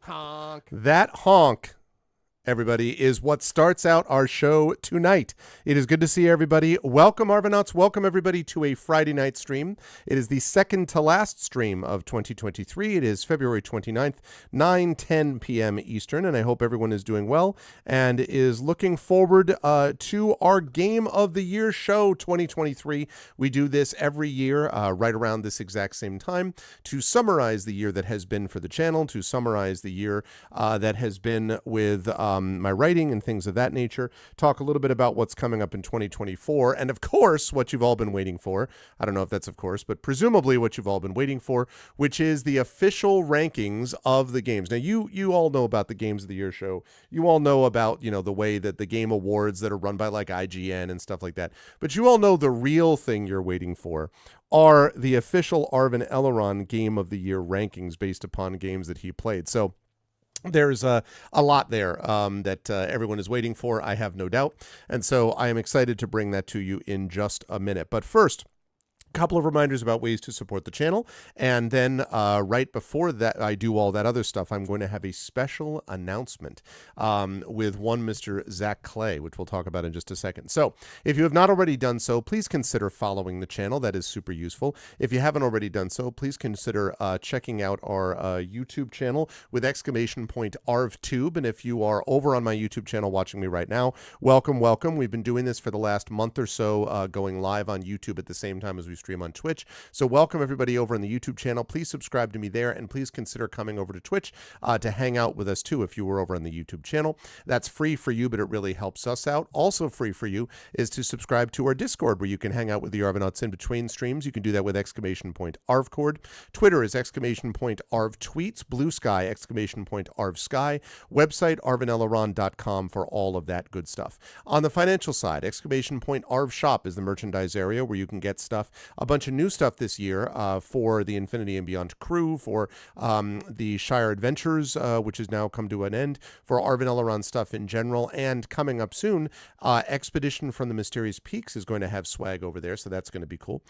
Honk. That honk, everybody, is what starts out our show tonight. It is good to see everybody. Welcome, Arvanauts. Welcome, everybody, to a Friday night stream. It is the second to last stream of 2023. It is February 29th, 9:10 p.m. Eastern, and I hope everyone is doing well and is looking forward to our Game of the Year show 2023. We do this every year right around this exact same time to summarize the year that has been for the channel, to summarize the year that has been with my writing and things of that nature, talk a little bit about what's coming up in 2024, and of course, what you've all been waiting for. I don't know if that's of course, but presumably what you've all been waiting for, which is the official rankings of the games. Now, you all know about the Games of the Year show. You all know about, the way that the game awards that are run by like IGN and stuff like that. But you all know the real thing you're waiting for are the official Arvan Eleron Game of the Year rankings based upon games that he played. So there's a lot there that everyone is waiting for, I have no doubt. And so I am excited to bring that to you in just a minute. But first, couple of reminders about ways to support the channel, and then right before that I do all that other stuff, I'm going to have a special announcement with one Mr. Zach Clay, which we'll talk about in just a second. So if you have not already done so, please consider following the channel. That is super useful. If you haven't already done so, please consider checking out our YouTube channel with !ArvTube. And if you are over on my YouTube channel watching me right now, welcome. We've been doing this for the last month or so, going live on YouTube at the same time as we stream on Twitch. So welcome everybody over on the YouTube channel. Please subscribe to me there, and please consider coming over to Twitch to hang out with us too if you were over on the YouTube channel. That's free for you, but it really helps us out. Also free for you is to subscribe to our Discord, where you can hang out with the Arvanauts in between streams. You can do that with !ArvCord. Twitter is !ArvTweets. Blue Sky, !ArvSky. Website, arvaneleron.com for all of that good stuff. On the financial side, !ArvShop is the merchandise area where you can get stuff. A bunch of new stuff this year for the Infinity and Beyond crew, for the Shire Adventures, which has now come to an end, for Arvan Eleron stuff in general, and coming up soon, Expedition from the Mysterious Peaks is going to have swag over there, so that's going to be cool.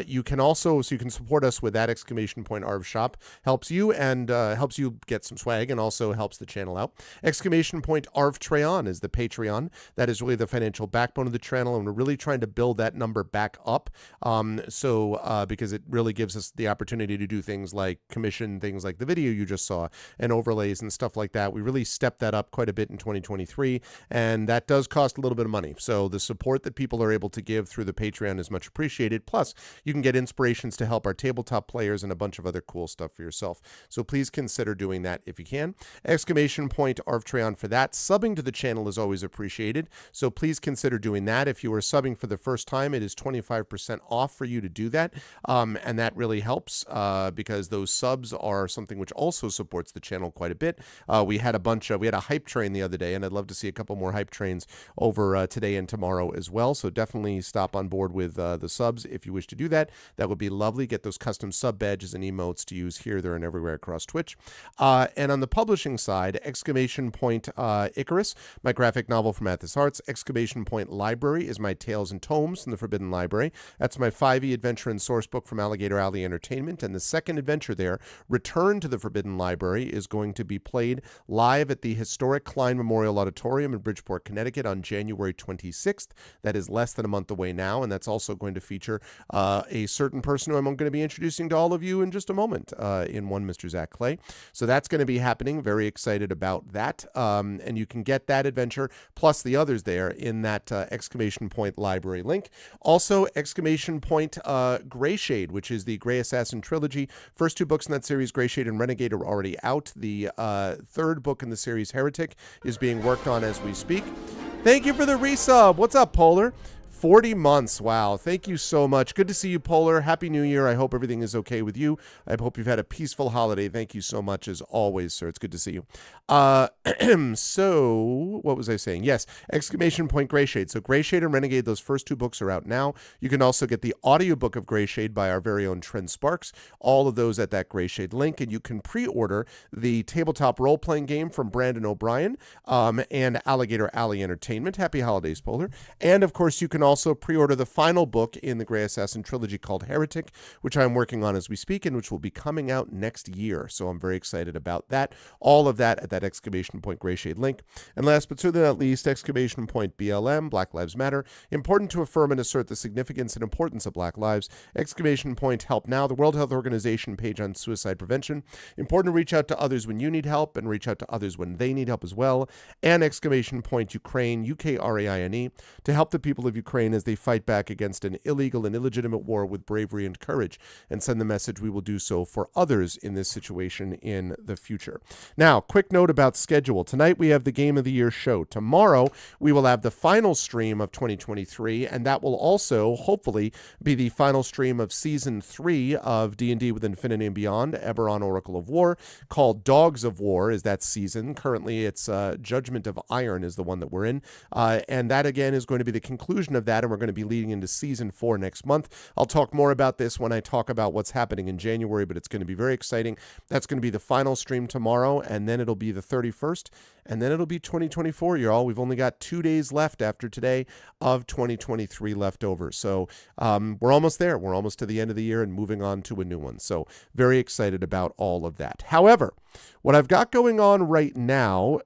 You can also, so you can support us with that !Arv Shop. Helps you and helps you get some swag, and also helps the channel out. !Arv is the Patreon. That is really the financial backbone of the channel, and we're really trying to build that number back up. Because it really gives us the opportunity to do things like commission things like the video you just saw and overlays and stuff like that. We really stepped that up quite a bit in 2023, and that does cost a little bit of money. So the support that people are able to give through the Patreon is much appreciated. Plus, you can get inspirations to help our tabletop players and a bunch of other cool stuff for yourself. So please consider doing that if you can. !Arvtreon for that. Subbing to the channel is always appreciated. So please consider doing that. If you are subbing for the first time, it is 25% off for you to do that, and that really helps because those subs are something which also supports the channel quite a bit. We had a hype train the other day, and I'd love to see a couple more hype trains over today and tomorrow as well. So definitely stop on board with the subs if you wish to do that. That would be lovely. Get those custom sub badges and emotes to use here, there, and everywhere across Twitch. And on the publishing side, Icarus, my graphic novel from Athos Arts. Library is my Tales and Tomes from the Forbidden Library. That's my 5e adventure and source book from Alligator Alley Entertainment, and the second adventure there, Return to the Forbidden Library, is going to be played live at the historic Klein Memorial Auditorium in Bridgeport, Connecticut on January 26th. That is less than a month away now, and that's also going to feature a certain person who I'm going to be introducing to all of you in just a moment in one Mr. Zach Clay. So that's going to be happening. Very excited about that, and you can get that adventure plus the others there in that Library link. Also, Greyshade, which is the Grey Assassin trilogy. First two books in that series, Greyshade and Renegade, are already out. The third book in the series, Heretic, is being worked on as we speak. Thank you for the resub. What's up, Polar? 40 months. Wow. Thank you so much. Good to see you, Polar. Happy New Year. I hope everything is okay with you. I hope you've had a peaceful holiday. Thank you so much as always, sir. It's good to see you. So what was I saying? Yes. Greyshade. So Greyshade and Renegade, those first two books are out now. You can also get the audiobook of Greyshade by our very own Trent Sparks. All of those at that Greyshade link. And you can pre-order the tabletop role-playing game from Brandon O'Brien and Alligator Alley Entertainment. Happy holidays, Polar. And of course, you can also pre-order the final book in the Grey Assassin trilogy called Heretic, which I'm working on as we speak and which will be coming out next year. So I'm very excited about that. All of that at that exclamation point Greyshade link. And last but certainly not least, exclamation point BLM, Black Lives Matter. Important to affirm and assert the significance and importance of Black lives. Exclamation point Help Now, the World Health Organization page on suicide prevention. Important to reach out to others when you need help and reach out to others when they need help as well. And exclamation point Ukraine, UKRAINE, to help the people of Ukraine as they fight back against an illegal and illegitimate war with bravery and courage, and send the message we will do so for others in this situation in the future. Now, quick note about schedule. Tonight we have the Game of the Year show. Tomorrow we will have the final stream of 2023, and that will also hopefully be the final stream of Season 3 of D&D with Infinity and Beyond, Eberron Oracle of War, called Dogs of War is that season. Currently it's Judgment of Iron is the one that we're in, and that again is going to be the conclusion of that, and we're going to be leading into Season 4 next month. I'll talk more about this when I talk about what's happening in January, but it's going to be very exciting. That's going to be the final stream tomorrow, and then it'll be the 31st, and then it'll be 2024, y'all. We've only got 2 days left after today of 2023 left over. So we're almost there. We're almost to the end of the year and moving on to a new one. So very excited about all of that. However, what I've got going on right now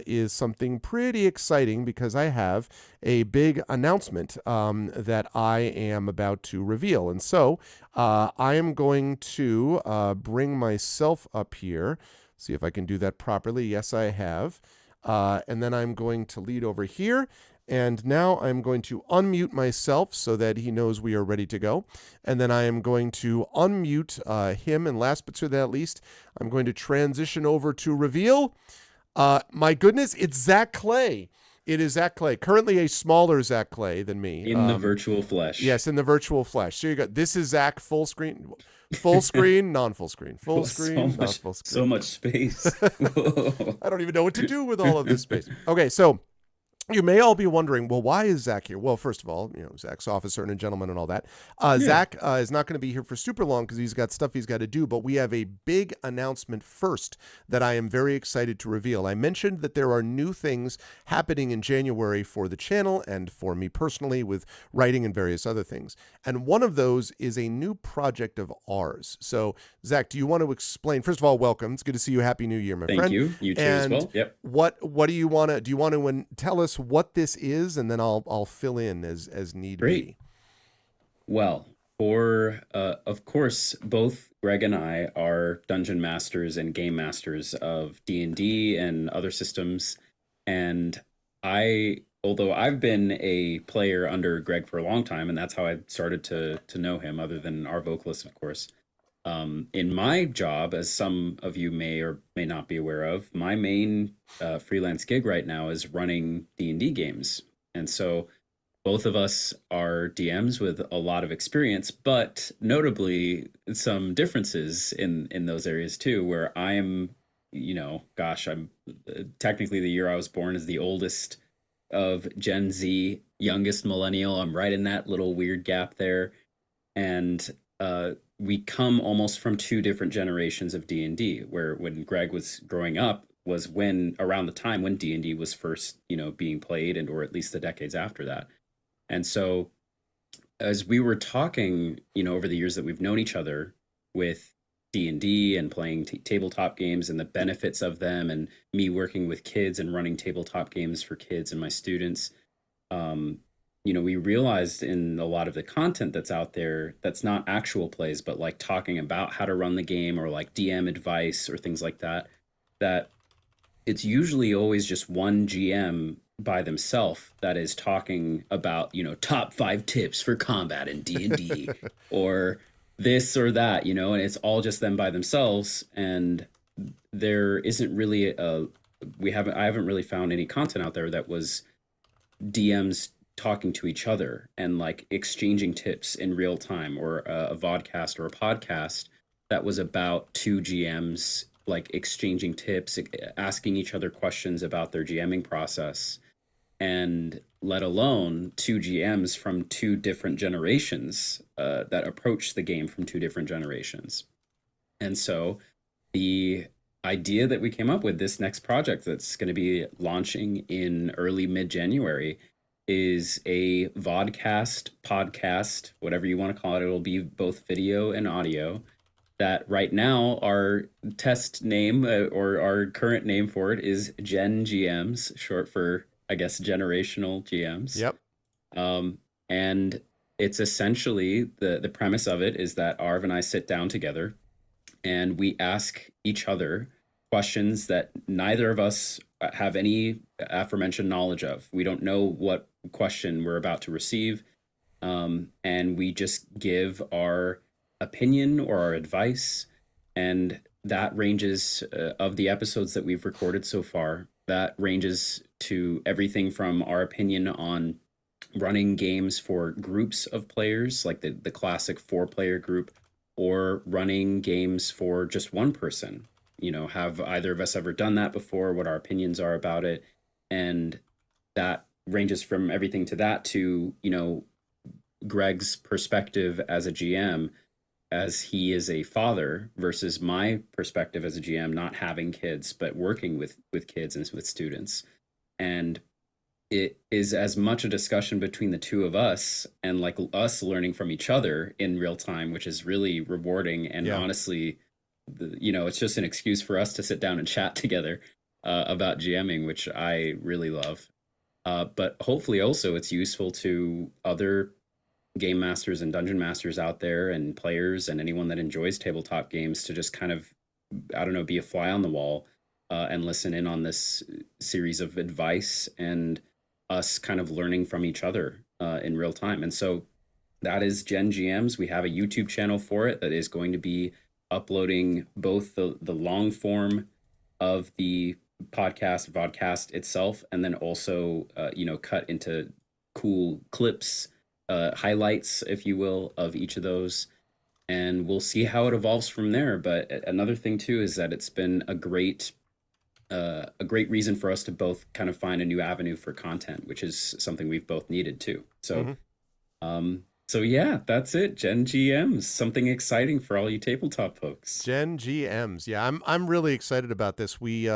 is something pretty exciting because I have a big announcement that I am about to reveal. And so I am going to bring myself up here. See if I can do that properly. Yes, I have. And then I'm going to lead over here. And now I'm going to unmute myself so that he knows we are ready to go. And then I am going to unmute him. And last but certainly not least, I'm going to transition over to reveal. My goodness, it's Zach Clay. It is Zach Clay, currently a smaller Zach Clay than me. In the virtual flesh. Yes, in the virtual flesh. So you got, this is Zach full screen, non-full screen, full screen, not full screen. So much space. I don't even know what to do with all of this space. Okay, so you may all be wondering, well, why is Zach here? Well, first of all, Zach's officer and a gentleman and all that. Zach is not going to be here for super long because he's got stuff he's got to do, but we have a big announcement first that I am very excited to reveal. I mentioned that there are new things happening in January for the channel and for me personally with writing and various other things. And one of those is a new project of ours. So, Zach, do you want to explain? First of all, welcome. It's good to see you. Happy New Year, my friend. Thank you. You too as well. Yep. What do you want to tell us what this is, and then I'll fill in as need be. Well, of course, both Greg and I are dungeon masters and game masters of D&D and other systems, and although I've been a player under Greg for a long time, and that's how I started to know him, other than our vocalist, of course. In my job, as some of you may or may not be aware of, my main freelance gig right now is running D&D games. And so both of us are DMs with a lot of experience, but notably some differences in those areas too, where I am, I'm technically the year I was born is the oldest of Gen Z, youngest millennial. I'm right in that little weird gap there. And we come almost from two different generations of D&D, where when Greg was growing up was around the time when D&D was first, being played, and or at least the decades after that. And so as we were talking, over the years that we've known each other with D&D and playing tabletop games and the benefits of them, and me working with kids and running tabletop games for kids and my students, we realized in a lot of the content that's out there that's not actual plays, but like talking about how to run the game or like DM advice or things like that, that it's usually always just one GM by themselves that is talking about, top 5 tips for combat in D&D or this or that, and it's all just them by themselves. And there isn't really I haven't really found any content out there that was DMs talking to each other and like exchanging tips in real time, or a vodcast or a podcast that was about two GMs like exchanging tips, asking each other questions about their GMing process, and let alone two GMs from two different generations that approach the game from two different generations. And so the idea that we came up with, this next project that's going to be launching in early mid-January, is a vodcast, podcast, whatever you want to call it. It will be both video and audio. That right now, our test name or our current name for it is Gen GMs, short for, I guess, generational GMs. Yep. And it's essentially the premise of it is that Arv and I sit down together and we ask each other questions that neither of us have any aforementioned knowledge of. We don't know what question we're about to receive. And we just give our opinion or our advice. And that ranges of the episodes that we've recorded so far, that ranges to everything from our opinion on running games for groups of players, like the classic 4-player group, or running games for just one person. Have either of us ever done that before? What our opinions are about it? And that ranges from everything to that to, Greg's perspective as a GM, as he is a father, versus my perspective as a GM, not having kids, but working with kids and with students. And it is as much a discussion between the two of us and like us learning from each other in real time, which is really rewarding. And honestly, it's just an excuse for us to sit down and chat together about GMing, which I really love. But hopefully also it's useful to other game masters and dungeon masters out there and players and anyone that enjoys tabletop games to just kind of, I don't know, be a fly on the wall and listen in on this series of advice and us kind of learning from each other in real time. And so that is Gen GMs. We have a YouTube channel for it that is going to be uploading both the long form of the vodcast itself, and then also, cut into cool clips, highlights, if you will, of each of those. And we'll see how it evolves from there. But another thing too is that it's been a great reason for us to both kind of find a new avenue for content, which is something we've both needed too. So, so yeah, that's it. Gen GMs, something exciting for all you tabletop folks. Gen GMs, yeah, I'm really excited about this. We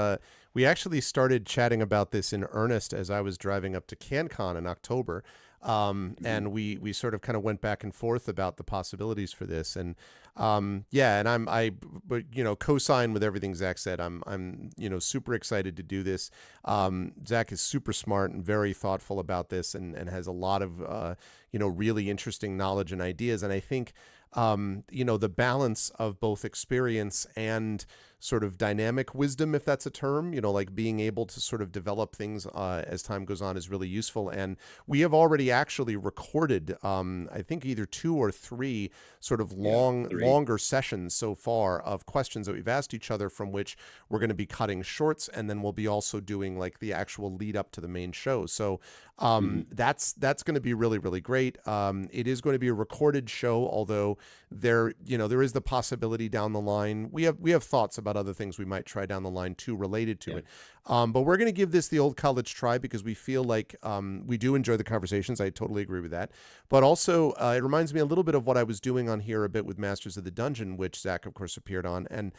actually started chatting about this in earnest as I was driving up to CanCon in October. And we sort of kind of went back and forth about the possibilities for this, and and but co-sign with everything Zach said. I'm super excited to do this. Zach is super smart and very thoughtful about this, and has a lot of really interesting knowledge and ideas, and I think the balance of both experience and sort of dynamic wisdom, if that's a term, like being able to sort of develop things as time goes on is really useful. And we have already actually recorded, I think either 2 or 3 sort of longer sessions so far of questions that we've asked each other, from which we're going to be cutting shorts, and then we'll be also doing like the actual lead up to the main show. So that's going to be really, really great. It is going to be a recorded show, although there is the possibility down the line. We have thoughts about other things we might try down the line too related to it. But we're going to give this the old college try because we feel like we do enjoy the conversations. I totally agree with that. But also, it reminds me a little bit of what I was doing on here a bit with Masters of the Dungeon, which Zach, of course, appeared on. And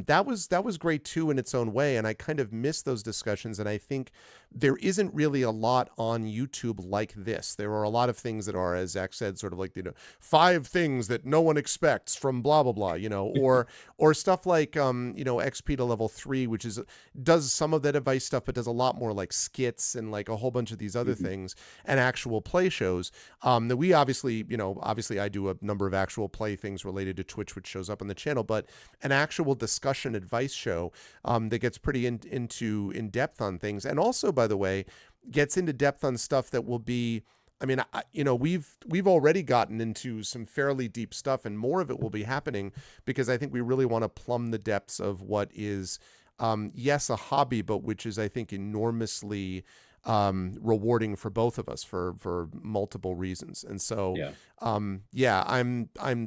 that was great too in its own way. And I kind of miss those discussions. And I think there isn't really a lot on YouTube like this. There are a lot of things that are, as Zach said, sort of like, 5 things that no one expects from blah, blah, blah, or stuff like, XP to level 3, which does some of that advice stuff, but does a lot more like skits and like a whole bunch of these other things and actual play shows that we obviously I do a number of actual play things related to Twitch, which shows up on the channel, but an actual discussion advice show that gets pretty in depth on things, and also, by the way, gets into depth on stuff that will be, we've already gotten into some fairly deep stuff, and more of it will be happening because I think we really want to plumb the depths of what is, yes, a hobby, but which is, I think, enormously rewarding for both of us for multiple reasons. And so, I'm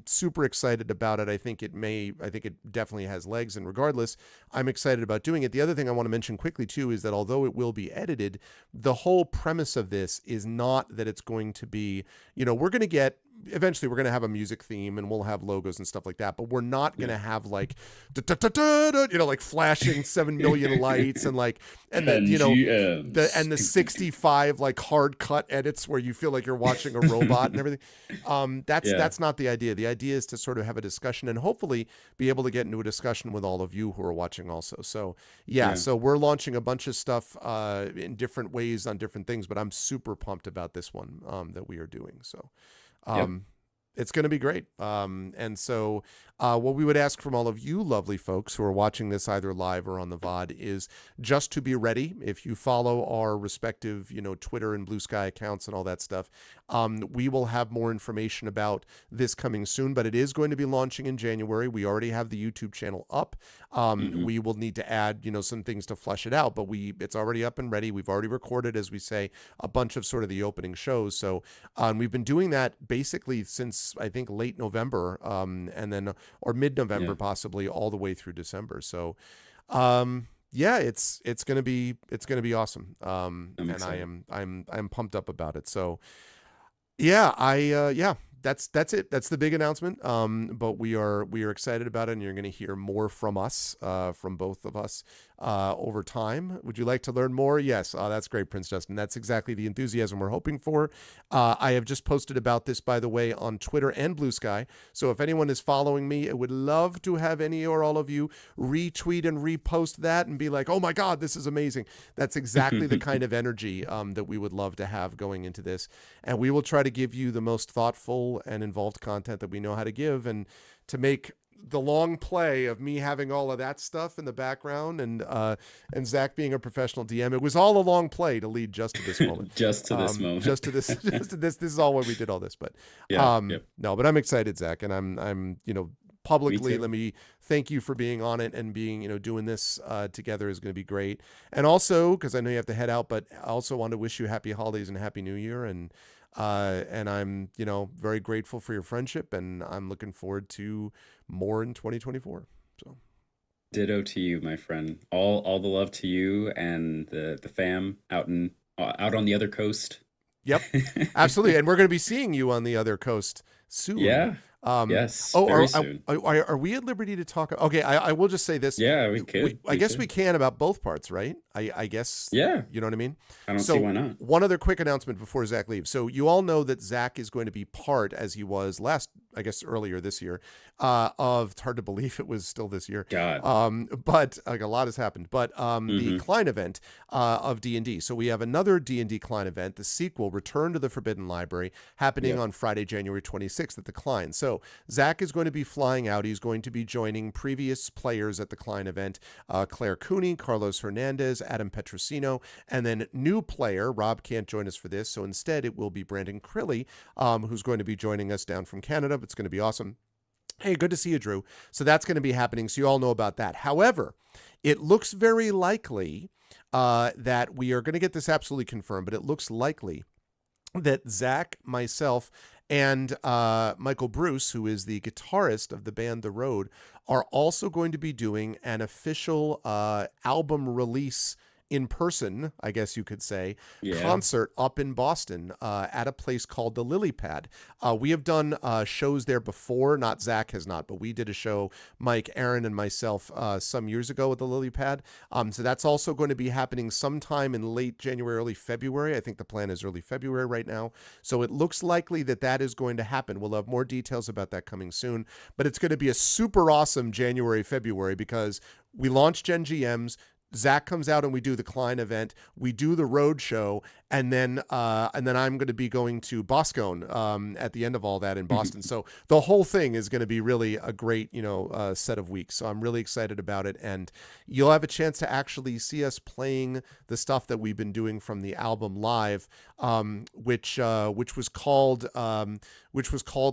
super excited about it. I think it definitely has legs, and regardless, I'm excited about doing it. The other thing I want to mention quickly too is that although it will be edited, the whole premise of this is not that it's going to be, we're going to get eventually we're going to have a music theme and we'll have logos and stuff like that, but we're not going to have like like flashing 7 million lights and like and the the 65 like hard cut edits where you feel like you're watching a robot and everything. That's not the idea. The idea is to sort of have a discussion and hopefully be able to get into a discussion with all of you who are watching also. So so we're launching a bunch of stuff in different ways on different things, but I'm super pumped about this one that we are doing. So it's going to be great. And so what we would ask from all of you lovely folks who are watching this either live or on the VOD is just to be ready. If you follow our respective, Twitter and Blue Sky accounts and all that stuff, we will have more information about this coming soon, but it is going to be launching in January. We already have the YouTube channel up. We will need to add, some things to flesh it out, but it's already up and ready. We've already recorded, as we say, a bunch of sort of the opening shows. So we've been doing that basically since I think late November, and then or mid-November possibly all the way through December. So it's gonna be awesome. And I'm pumped up about it. So that's it. That's the big announcement. But we are excited about it, and you're going to hear more from us, from both of us, over time. Would you like to learn more? Yes. That's great, Prince Justin. That's exactly the enthusiasm we're hoping for. I have just posted about this, by the way, on Twitter and Blue Sky. So if anyone is following me, I would love to have any or all of you retweet and repost that and be like, oh my God, this is amazing. That's exactly the kind of energy that we would love to have going into this. And we will try to give you the most thoughtful and involved content that we know how to give, and to make the long play of me having all of that stuff in the background and Zach being a professional DM. It was all a long play to lead just to this moment. Just to this moment. Just to this. This is all why we did all this. But no, but I'm excited, Zach, and I'm publicly, let me thank you for being on it and being, doing this together is going to be great. And also, because I know you have to head out, but I also want to wish you happy holidays and happy new year. And I'm, very grateful for your friendship, and I'm looking forward to more in 2024. So ditto to you, my friend. All the love to you and the fam out on the other coast. Yep, absolutely. And we're going to be seeing you on the other coast soon. Yeah. Yes. Very soon. Are we at liberty to talk? Okay, I will just say this. Yeah, we could. I guess we can about both parts, right? I guess. Yeah. You know what I mean? I don't see why not. One other quick announcement before Zach leaves. So you all know that Zach is going to be part, as he was earlier this year, of, it's hard to believe it was still this year. God. But like a lot has happened. But the Klein event of D&D. So we have another D&D Klein event, the sequel, Return to the Forbidden Library, happening on Friday, January 26th at the Klein. So Zach is going to be flying out. He's going to be joining previous players at the Klein event, Claire Cooney, Carlos Hernandez, Adam Petrosino, and then new player, Rob can't join us for this, so instead it will be Brandon Crilly, who's going to be joining us down from Canada. It's going to be awesome. Hey, good to see you, Drew. So that's going to be happening, so you all know about that. However, it looks very likely that we are going to get this absolutely confirmed, but it looks likely that Zach, myself, and Michael Bruce, who is the guitarist of the band The Road, are also going to be doing an official album release in person, I guess you could say, concert up in Boston at a place called the Lily Pad. We have done shows there before. Not Zach has not, but we did a show, Mike, Aaron, and myself, some years ago at the Lily Pad. So that's also going to be happening sometime in late January, early February. I think the plan is early February right now. So it looks likely that is going to happen. We'll have more details about that coming soon, but it's going to be a super awesome January, February, because we launched Gen GMs. Zach comes out and we do the Klein event, we do the road show, and then I'm going to be going to Boscone at the end of all that in Boston. So the whole thing is going to be really a great, set of weeks. So I'm really excited about it, and you'll have a chance to actually see us playing the stuff that we've been doing from the album live, which was called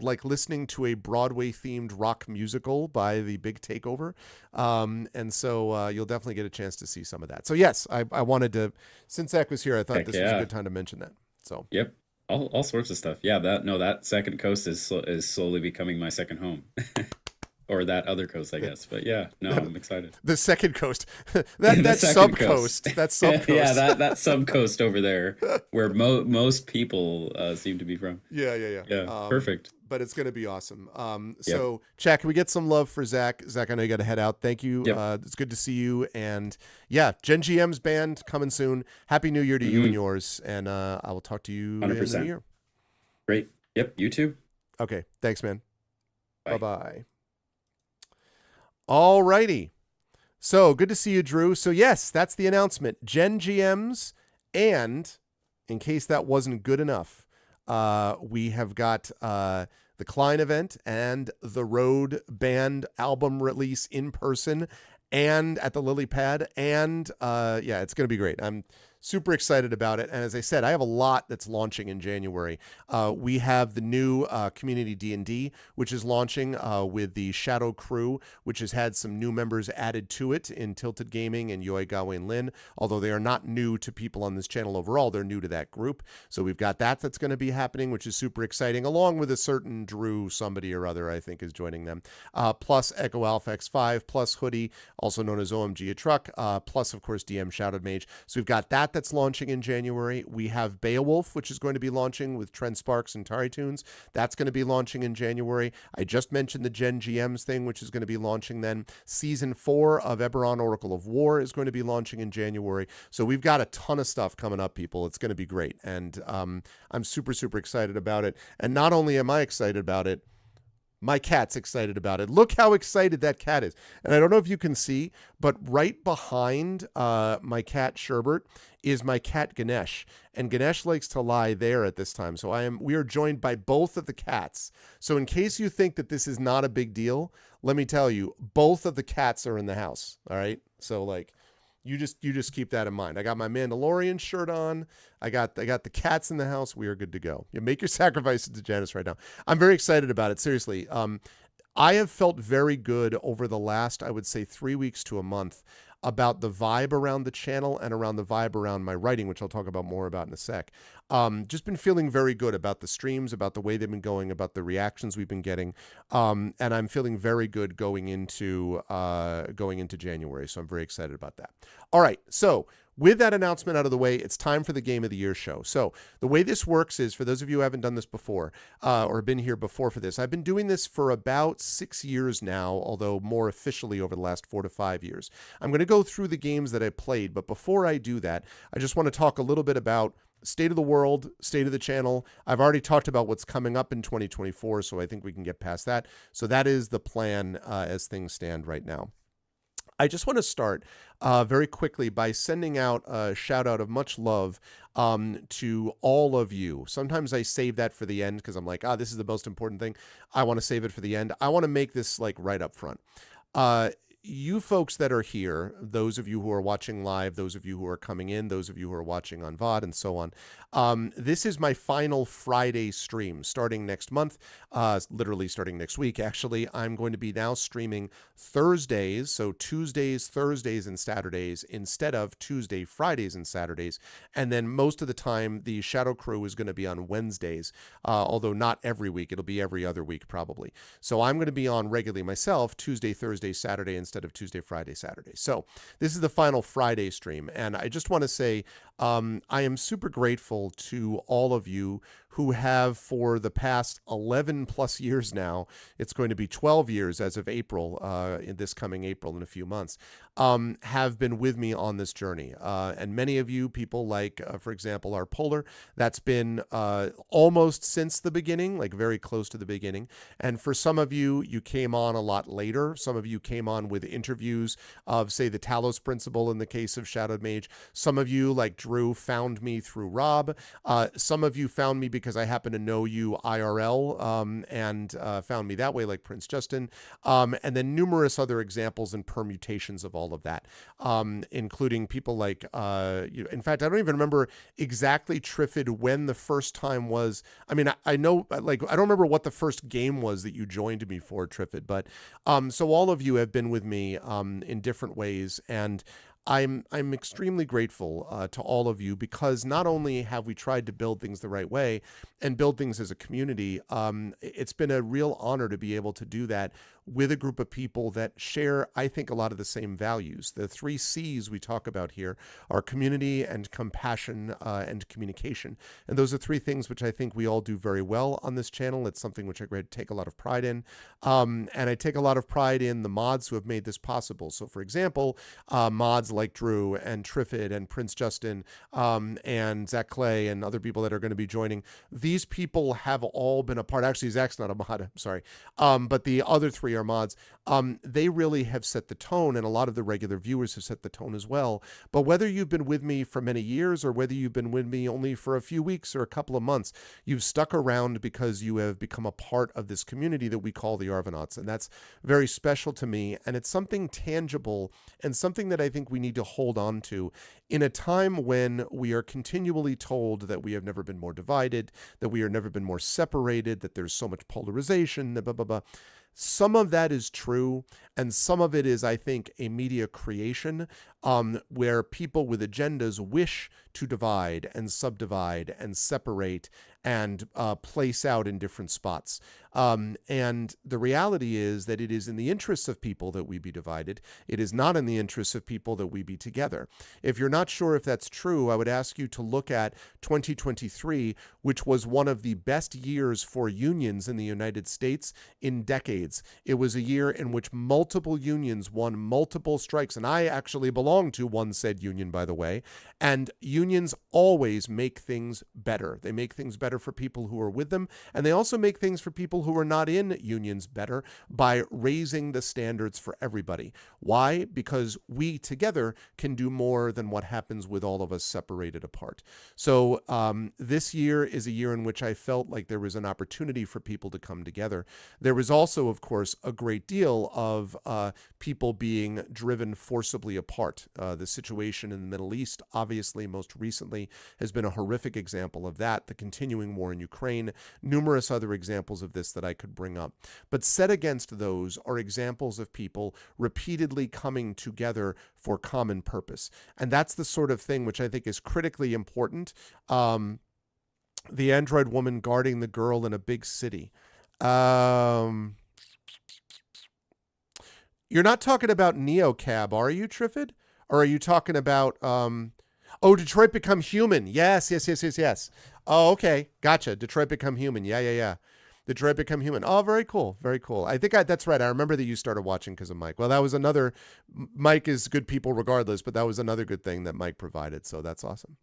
like listening to a Broadway themed rock musical by the Big Takeover. And so you'll definitely get a chance to see some of that. So yes, I wanted to, since Zach was here, I thought this was a good time to mention that. So yep, all sorts of stuff. Yeah, that Second Coast is slowly becoming my second home. or that other coast, I guess. But yeah, no, I'm excited. The second coast, The that second sub coast. coast, that sub coast. Yeah, that sub coast over there where most people seem to be from. Yeah, yeah, yeah. Yeah, perfect. But it's going to be awesome. Yep. So, Chad, can we get some love for Zach? Zach, I know you got to head out. Thank you. Yep. It's good to see you. And yeah, Gen GM's band coming soon. Happy New Year to you and yours. And I will talk to you 100%. in the new year. Great. Yep. You too. Okay. Thanks, man. Bye. Bye-bye. All righty. So good to see you, Drew. So yes, that's the announcement. Gen GMs, and in case that wasn't good enough, we have got the Klein event and the Road Band album release in person and at the Lily Pad. And yeah, it's going to be great. I'm super excited about it. And as I said, I have a lot that's launching in January. We have the new community D&D, which is launching with the Shadow Crew, which has had some new members added to it in Tilted Gaming and Yoi Gawain Lin. Although they are not new to people on this channel overall, they're new to that group. So we've got that's going to be happening, which is super exciting, along with a certain Drew somebody or other, I think, is joining them. Plus Echo Alpha X5, plus Hoodie, also known as OMG a Truck, plus, of course, DM Shouted Mage. So we've got that's launching in January. We have Beowulf, which is going to be launching with Trent Sparks and Tari Tunes. That's going to be launching in January. I just mentioned the Gen GMs thing, which is going to be launching then. Season 4 of Eberron Oracle of War is going to be launching in January. So we've got a ton of stuff coming up, people. It's going to be great. And I'm super, super excited about it. And not only am I excited about it, my cat's excited about it. Look how excited that cat is. And I don't know if you can see, but right behind my cat Sherbert is my cat Ganesh. And Ganesh likes to lie there at this time. So we are joined by both of the cats. So in case you think that this is not a big deal, let me tell you, both of the cats are in the house. All right. So like, you just keep that in mind. I got my Mandalorian shirt on. I got the cats in the house. We are good to go. You make your sacrifices to Janice right now. I'm very excited about it. Seriously. I have felt very good over the last, I would say, 3 weeks to a month about the vibe around the channel and around the vibe around my writing, which I'll talk about more about in a sec. Just been feeling very good about the streams, about the way they've been going, about the reactions we've been getting. And I'm feeling very good going into January. So I'm very excited about that. All right. So with that announcement out of the way, it's time for the Game of the Year show. So the way this works is, for those of you who haven't done this before or been here before for this, I've been doing this for about 6 years now, although more officially over the last 4 to 5 years. I'm going to go through the games that I played, but before I do that, I just want to talk a little bit about state of the world, state of the channel. I've already talked about what's coming up in 2024, so I think we can get past that. So that is the plan as things stand right now. I just want to start very quickly by sending out a shout out of much love to all of you. Sometimes I save that for the end because I'm like, this is the most important thing. I want to save it for the end. I want to make this like right up front. You folks that are here, those of you who are watching live, those of you who are coming in, those of you who are watching on VOD and so on, this is my final Friday stream starting next month, literally starting next week. Actually, I'm going to be now streaming Thursdays, so Tuesdays, Thursdays, and Saturdays instead of Tuesday, Fridays, and Saturdays. And then most of the time, the Shadow Crew is going to be on Wednesdays, although not every week. It'll be every other week probably. So I'm going to be on regularly myself, Tuesday, Thursday, Saturday, instead of Tuesday, Friday, Saturday. So this is the final Friday stream. And I just want to say, I am super grateful to all of you who have, for the past 11 plus years now, it's going to be 12 years as of April, in this coming April in a few months, have been with me on this journey. And many of you, people like, for example, our Polar, that's been almost since the beginning, like very close to the beginning. And for some of you, you came on a lot later. Some of you came on with interviews of, say, the Talos Principle in the case of Shadowed Mage. Some of you, like Drew, found me through Rob. Some of you found me because I happen to know you IRL and found me that way, like Prince Justin. And then numerous other examples and permutations of all of that, including people like, in fact, I don't even remember exactly, Triffid, when the first time was. I mean, I know, like, I don't remember what the first game was that you joined me for, Triffid, but so all of you have been with me in different ways. And I'm extremely grateful to all of you, because not only have we tried to build things the right way and build things as a community, it's been a real honor to be able to do that with a group of people that share, I think, a lot of the same values. The 3 C's we talk about here are community and compassion and communication. And those are 3 things which I think we all do very well on this channel. It's something which I take a lot of pride in. And I take a lot of pride in the mods who have made this possible. So, for example, mods like Drew and Triffid and Prince Justin and Zach Clay and other people that are going to be joining. These people have all been a part. Actually, Zach's not a mod, I'm sorry. But the other 3 are mods. They really have set the tone, and a lot of the regular viewers have set the tone as well. But whether you've been with me for many years or whether you've been with me only for a few weeks or a couple of months, you've stuck around because you have become a part of this community that we call the Arvanauts. And that's very special to me. And it's something tangible and something that I think we need to hold on to in a time when we are continually told that we have never been more divided, that we have never been more separated, that there's so much polarization, blah, blah, blah. Some of that is true, and some of it is, I think, a media creation where people with agendas wish to divide and subdivide and separate and place out in different spots. And the reality is that it is in the interests of people that we be divided. It is not in the interests of people that we be together. If you're not sure if that's true, I would ask you to look at 2023, which was one of the best years for unions in the United States in decades. It was a year in which multiple unions won multiple strikes, and I actually belong to one said union, by the way. And unions always make things better. They make things better for people who are with them, and they also make things for people who are not in unions better by raising the standards for everybody. Why? Because we together can do more than what happens with all of us separated apart. So this year is a year in which I felt like there was an opportunity for people to come together. There was also, of course, a great deal of people being driven forcibly apart. The situation in the Middle East, obviously, most recently, has been a horrific example of that. The continuing war in Ukraine, numerous other examples of this that I could bring up. But set against those are examples of people repeatedly coming together for common purpose. And that's the sort of thing which I think is critically important. The android woman guarding the girl in a big city. You're not talking about NeoCab, are you, Triffid? Or are you talking about, Detroit Become Human. Yes. Oh, okay. Gotcha. Detroit Become Human. Yeah. Detroit Become Human. Oh, very cool. Very cool. I think that's right. I remember that you started watching because of Mike. Well, that was another, Mike is good people regardless, but that was another good thing that Mike provided. So that's awesome.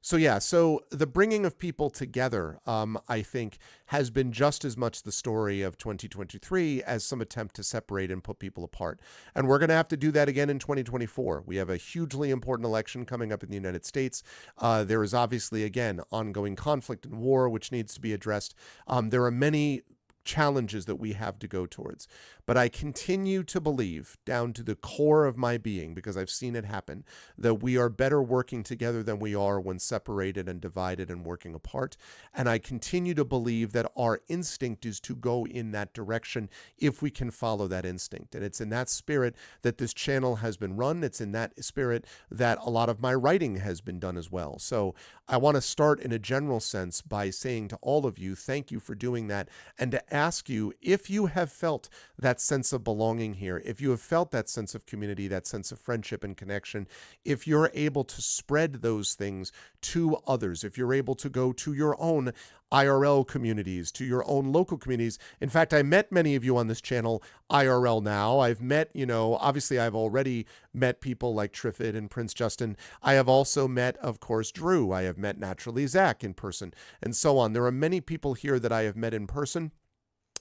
So the bringing of people together, I think, has been just as much the story of 2023 as some attempt to separate and put people apart. And we're going to have to do that again in 2024. We have a hugely important election coming up in the United States. There is obviously, again, ongoing conflict and war, which needs to be addressed. There are many challenges that we have to go towards. But I continue to believe, down to the core of my being, because I've seen it happen, that we are better working together than we are when separated and divided and working apart. And I continue to believe that our instinct is to go in that direction if we can follow that instinct. And it's in that spirit that this channel has been run. It's in that spirit that a lot of my writing has been done as well. So I want to start in a general sense by saying to all of you, thank you for doing that, and to ask you if you have felt that sense of belonging here, if you have felt that sense of community, that sense of friendship and connection, if you're able to spread those things to others, if you're able to go to your own IRL communities, to your own local communities. In fact, I met many of you on this channel IRL now. I've met, obviously I've already met people like Triffid and Prince Justin. I have also met, of course, Drew. I have met naturally Zach in person and so on. There are many people here that I have met in person,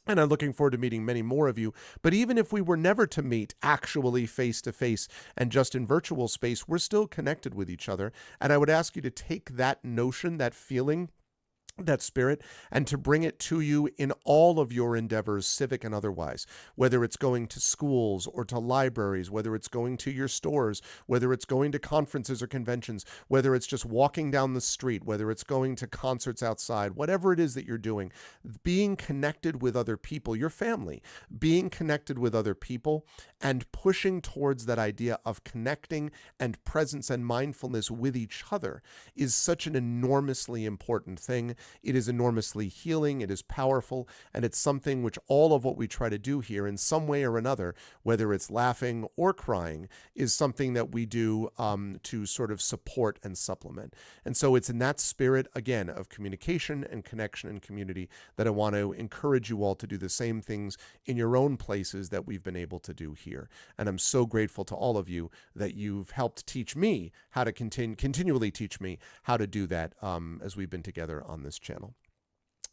and I'm looking forward to meeting many more of you. But even if we were never to meet actually face to face and just in virtual space, we're still connected with each other. And I would ask you to take that notion, that feeling, that spirit, and to bring it to you in all of your endeavors, civic and otherwise, whether it's going to schools or to libraries, whether it's going to your stores, whether it's going to conferences or conventions, whether it's just walking down the street, whether it's going to concerts outside, whatever it is that you're doing, being connected with other people, your family, being connected with other people, and pushing towards that idea of connecting and presence and mindfulness with each other is such an enormously important thing. It is enormously healing, it is powerful, and it's something which all of what we try to do here in some way or another, whether it's laughing or crying, is something that we do to sort of support and supplement. And so it's in that spirit, again, of communication and connection and community that I want to encourage you all to do the same things in your own places that we've been able to do here. And I'm so grateful to all of you that you've helped teach me how to continually teach me how to do that as we've been together on this channel.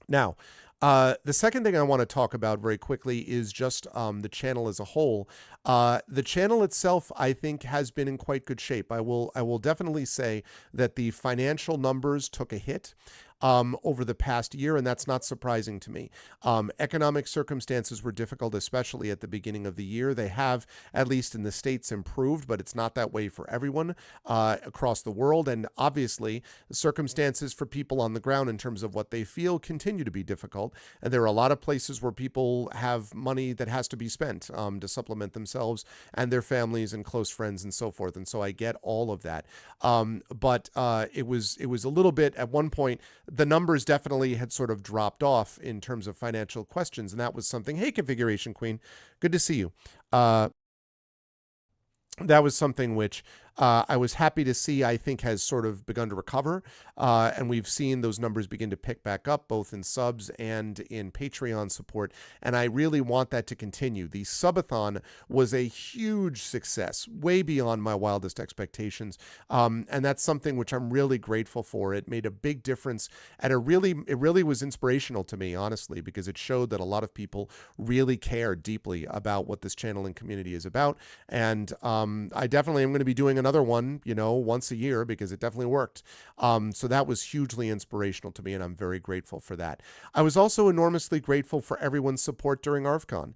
Now, the second thing I want to talk about very quickly is just the channel as a whole. The channel itself, I think, has been in quite good shape. I will definitely say that the financial numbers took a hit over the past year, and that's not surprising to me. Economic circumstances were difficult, especially at the beginning of the year. They have, at least in the States, improved, but it's not that way for everyone across the world. And obviously, the circumstances for people on the ground in terms of what they feel continue to be difficult. And there are a lot of places where people have money that has to be spent to supplement themselves and their families and close friends and so forth. And so I get all of that. But it was a little bit at one point. The numbers definitely had sort of dropped off in terms of financial questions. And that was something, hey, Configuration Queen, good to see you. That was something which I was happy to see, I think, has sort of begun to recover. And we've seen those numbers begin to pick back up, both in subs and in Patreon support. And I really want that to continue. The subathon was a huge success, way beyond my wildest expectations. And that's something which I'm really grateful for. It made a big difference. And it really was inspirational to me, honestly, because it showed that a lot of people really care deeply about what this channel and community is about. And I definitely am going to be doing another one, once a year, because it definitely worked. So that was hugely inspirational to me, and I'm very grateful for that. I was also enormously grateful for everyone's support during ArvCon.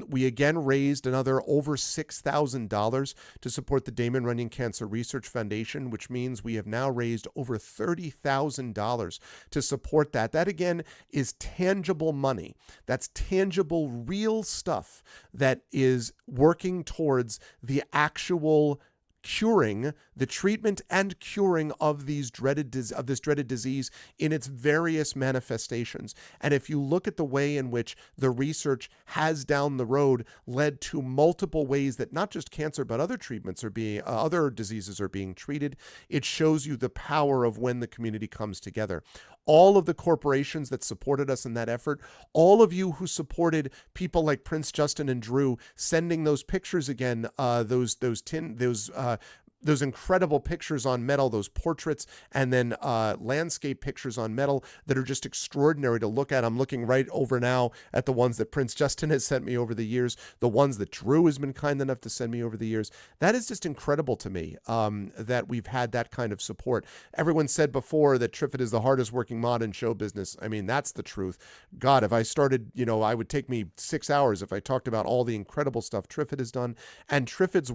We again raised another over $6,000 to support the Damon Runyon Cancer Research Foundation, which means we have now raised over $30,000 to support that. That again is tangible money. That's tangible, real stuff that is working towards the actual curing, the treatment and curing of this dreaded disease in its various manifestations. And if you look at the way in which the research has down the road led to multiple ways that not just cancer but other treatments are being other diseases are being treated, it shows you the power of when the community comes together. All of the corporations that supported us in that effort, all of you who supported people like Prince Justin and Drew sending those pictures again, those incredible pictures on metal, those portraits, and then landscape pictures on metal that are just extraordinary to look at. I'm looking right over now at the ones that Prince Justin has sent me over the years, the ones that Drew has been kind enough to send me over the years. That is just incredible to me, that we've had that kind of support. Everyone said before that Triffid is the hardest working mod in show business. I mean, that's the truth. God, if I started, I would take me 6 hours if I talked about all the incredible stuff Triffid has done, and Triffid's,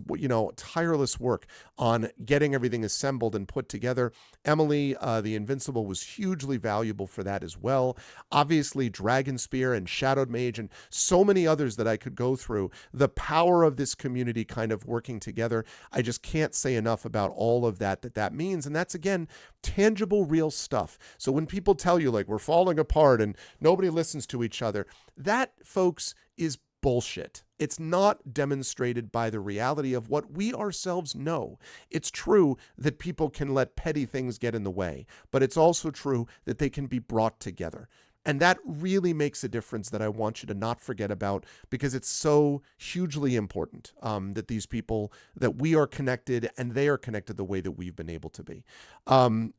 tireless work on getting everything assembled and put together. Emily, the Invincible, was hugely valuable for that as well. Obviously, Dragon Spear and Shadowed Mage and so many others that I could go through. The power of this community kind of working together. I just can't say enough about all of that means. And that's, again, tangible, real stuff. So when people tell you, like, we're falling apart and nobody listens to each other, that, folks, is bullshit. It's not demonstrated by the reality of what we ourselves know. It's true that people can let petty things get in the way, but it's also true that they can be brought together. And that really makes a difference that I want you to not forget about, because it's so hugely important that these people, that we are connected and they are connected the way that we've been able to be.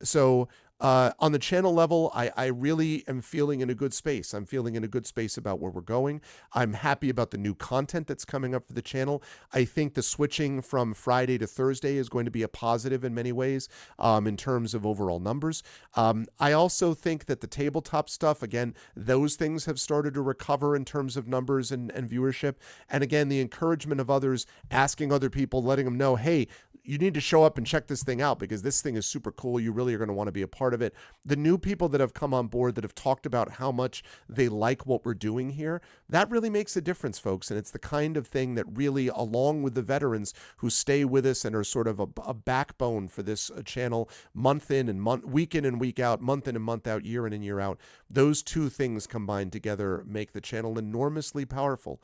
So On the channel level, I really am feeling in a good space. I'm feeling in a good space about where we're going. I'm happy about the new content that's coming up for the channel. I think the switching from Friday to Thursday is going to be a positive in many ways, in terms of overall numbers. I also think that the tabletop stuff, again, those things have started to recover in terms of numbers and viewership. And again, the encouragement of others, asking other people, letting them know, hey, you need to show up and check this thing out because this thing is super cool. You really are going to want to be a part of it. The new people that have come on board that have talked about how much they like what we're doing here, that really makes a difference, folks. And it's the kind of thing that really, along with the veterans who stay with us and are sort of a backbone for this channel, month in and week in and week out, month in and month out, year in and year out, those two things combined together make the channel enormously powerful.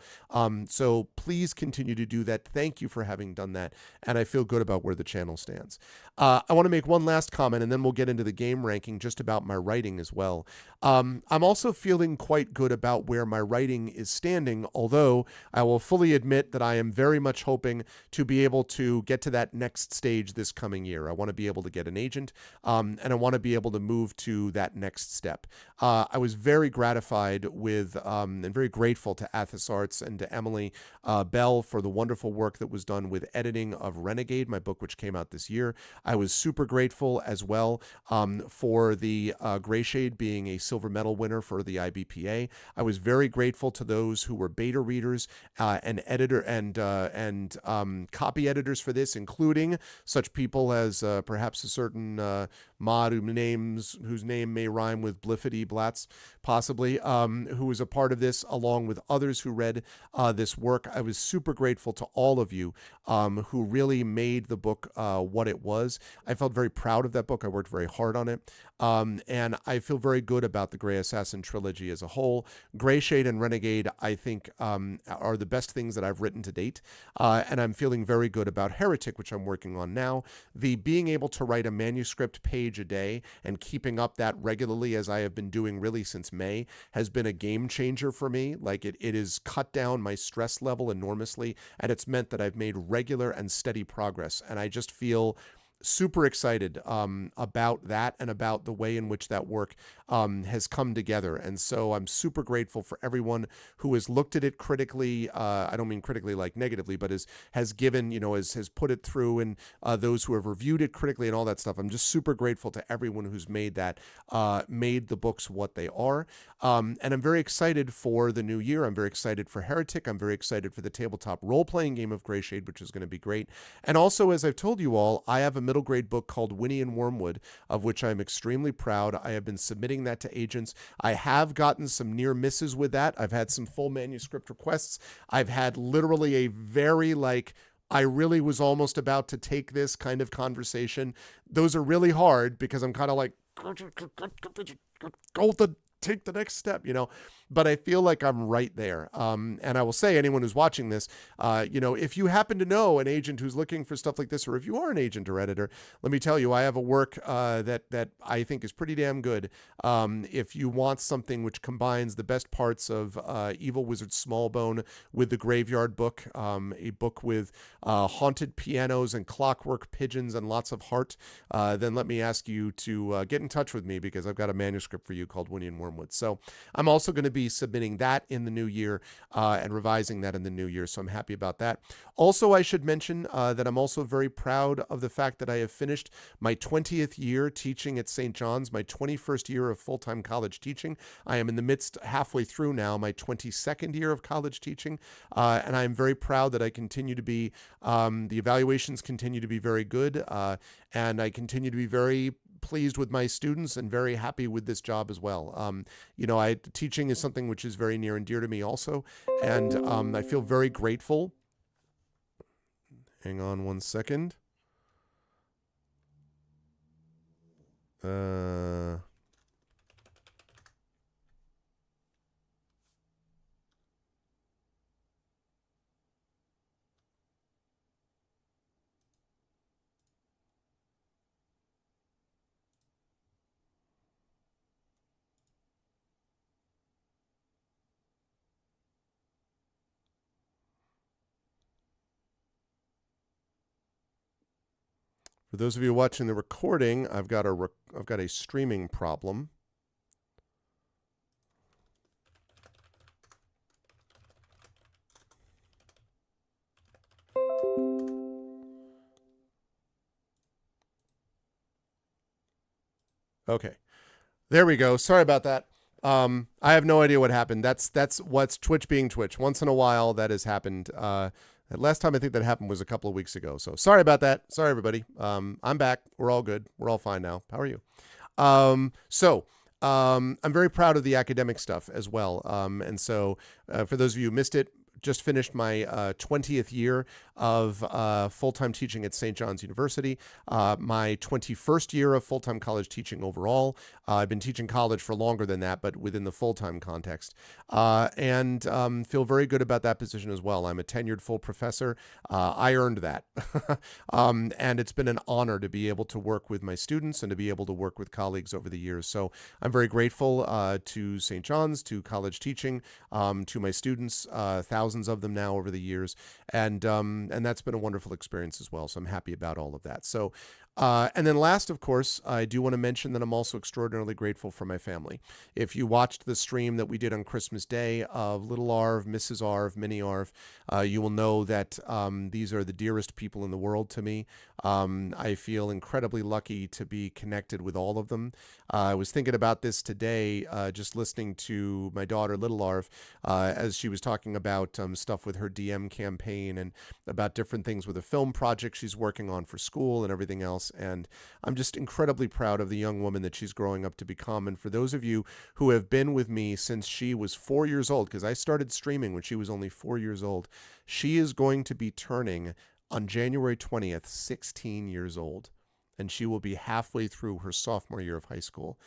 So please continue to do that. Thank you for having done that. And I feel good about where the channel stands. I want to make one last comment, and then we'll get into the game ranking just about my writing as well. I'm also feeling quite good about where my writing is standing, although I will fully admit that I am very much hoping to be able to get to that next stage this coming year. I want to be able to get an agent, and I want to be able to move to that next step. I was very gratified with and very grateful to Athos Arts and to Emily Bell for the wonderful work that was done with editing of Renegade, my book, which came out this year. I was super grateful as well for the Gray Shade being a silver medal winner for the IBPA. I was very grateful to those who were beta readers and editor and copy editors for this, including such people as perhaps a certain mod whose name may rhyme with Bliffity Blatz, possibly, who was a part of this, along with others who read this work. I was super grateful to all of you who really made the book what it was. I felt very proud of that book. I worked very hard on it. And I feel very good about the Gray Assassin trilogy as a whole. Gray Shade and Renegade, I think, are the best things that I've written to date. And I'm feeling very good about Heretic, which I'm working on now. The being able to write a manuscript page a day and keeping up that regularly, as I have been doing really since May, has been a game changer for me. Like it has cut down my stress level enormously, and it's meant that I've made regular and steady progress. And I just feel super excited about that and about the way in which that work has come together. And so I'm super grateful for everyone who has looked at it critically. I don't mean critically like negatively, but has given, has put it through, and those who have reviewed it critically and all that stuff. I'm just super grateful to everyone who's made that, made the books what they are. And I'm very excited for the new year. I'm very excited for Heretic. I'm very excited for the tabletop role-playing game of Gray Shade, which is going to be great. And also, as I've told you all, I have a middle grade book called Winnie and Wormwood, of which I'm extremely proud. I have been submitting that to agents. I have gotten some near misses with that. I've had some full manuscript requests. I've had literally a very I really was almost about to take this kind of conversation. Those are really hard because I'm kind of like, go take the next step, but I feel like I'm right there. And I will say, anyone who's watching this, if you happen to know an agent who's looking for stuff like this, or if you are an agent or editor, let me tell you, I have a work that I think is pretty damn good. If you want something which combines the best parts of Evil Wizard Smallbone with the Graveyard Book, a book with haunted pianos and clockwork pigeons and lots of heart, then let me ask you to get in touch with me, because I've got a manuscript for you called Winnie and Wormwood. So I'm also going to be submitting that in the new year and revising that in the new year. So I'm happy about that. Also, I should mention that I'm also very proud of the fact that I have finished my 20th year teaching at St. John's, my 21st year of full-time college teaching. I am in the midst, halfway through now, my 22nd year of college teaching. And I'm very proud that I continue to be, the evaluations continue to be very good. And I continue to be very pleased with my students and very happy with this job as well. Teaching is something which is very near and dear to me also. And I feel very grateful. Hang on one second. For For those of you watching the recording, I've got a streaming problem. Okay. There we go. Sorry about that. I have no idea what happened. That's what's Twitch being Twitch. Once in a while that has happened. Last time I think that happened was a couple of weeks ago. So sorry about that. Sorry everybody. I'm back. We're all good. We're all fine now. How are you? I'm very proud of the academic stuff as well. And so for those of you who missed it, just finished my 20th year of full-time teaching at St. John's University, my 21st year of full-time college teaching overall. I've been teaching college for longer than that, but within the full-time context, and feel very good about that position as well. I'm a tenured full professor. I earned that. And it's been an honor to be able to work with my students and to be able to work with colleagues over the years. So I'm very grateful to St. John's, to college teaching, to my students, thousands of them now over the years, and that's been a wonderful experience as well. So I'm happy about all of that. So and then last, of course, I do want to mention that I'm also extraordinarily grateful for my family. If you watched the stream that we did on Christmas Day of Little Arv, Mrs. Arv, Mini Arv, you will know that these are the dearest people in the world to me. I feel incredibly lucky to be connected with all of them. I was thinking about this today, just listening to my daughter, Little Arv, as she was talking about stuff with her DM campaign and about different things with a film project she's working on for school and everything else. And I'm just incredibly proud of the young woman that she's growing up to become. And for those of you who have been with me since she was 4 years old, because I started streaming when she was only 4 years old, she is going to be turning on January 20th, 16 years old. And she will be halfway through her sophomore year of high school.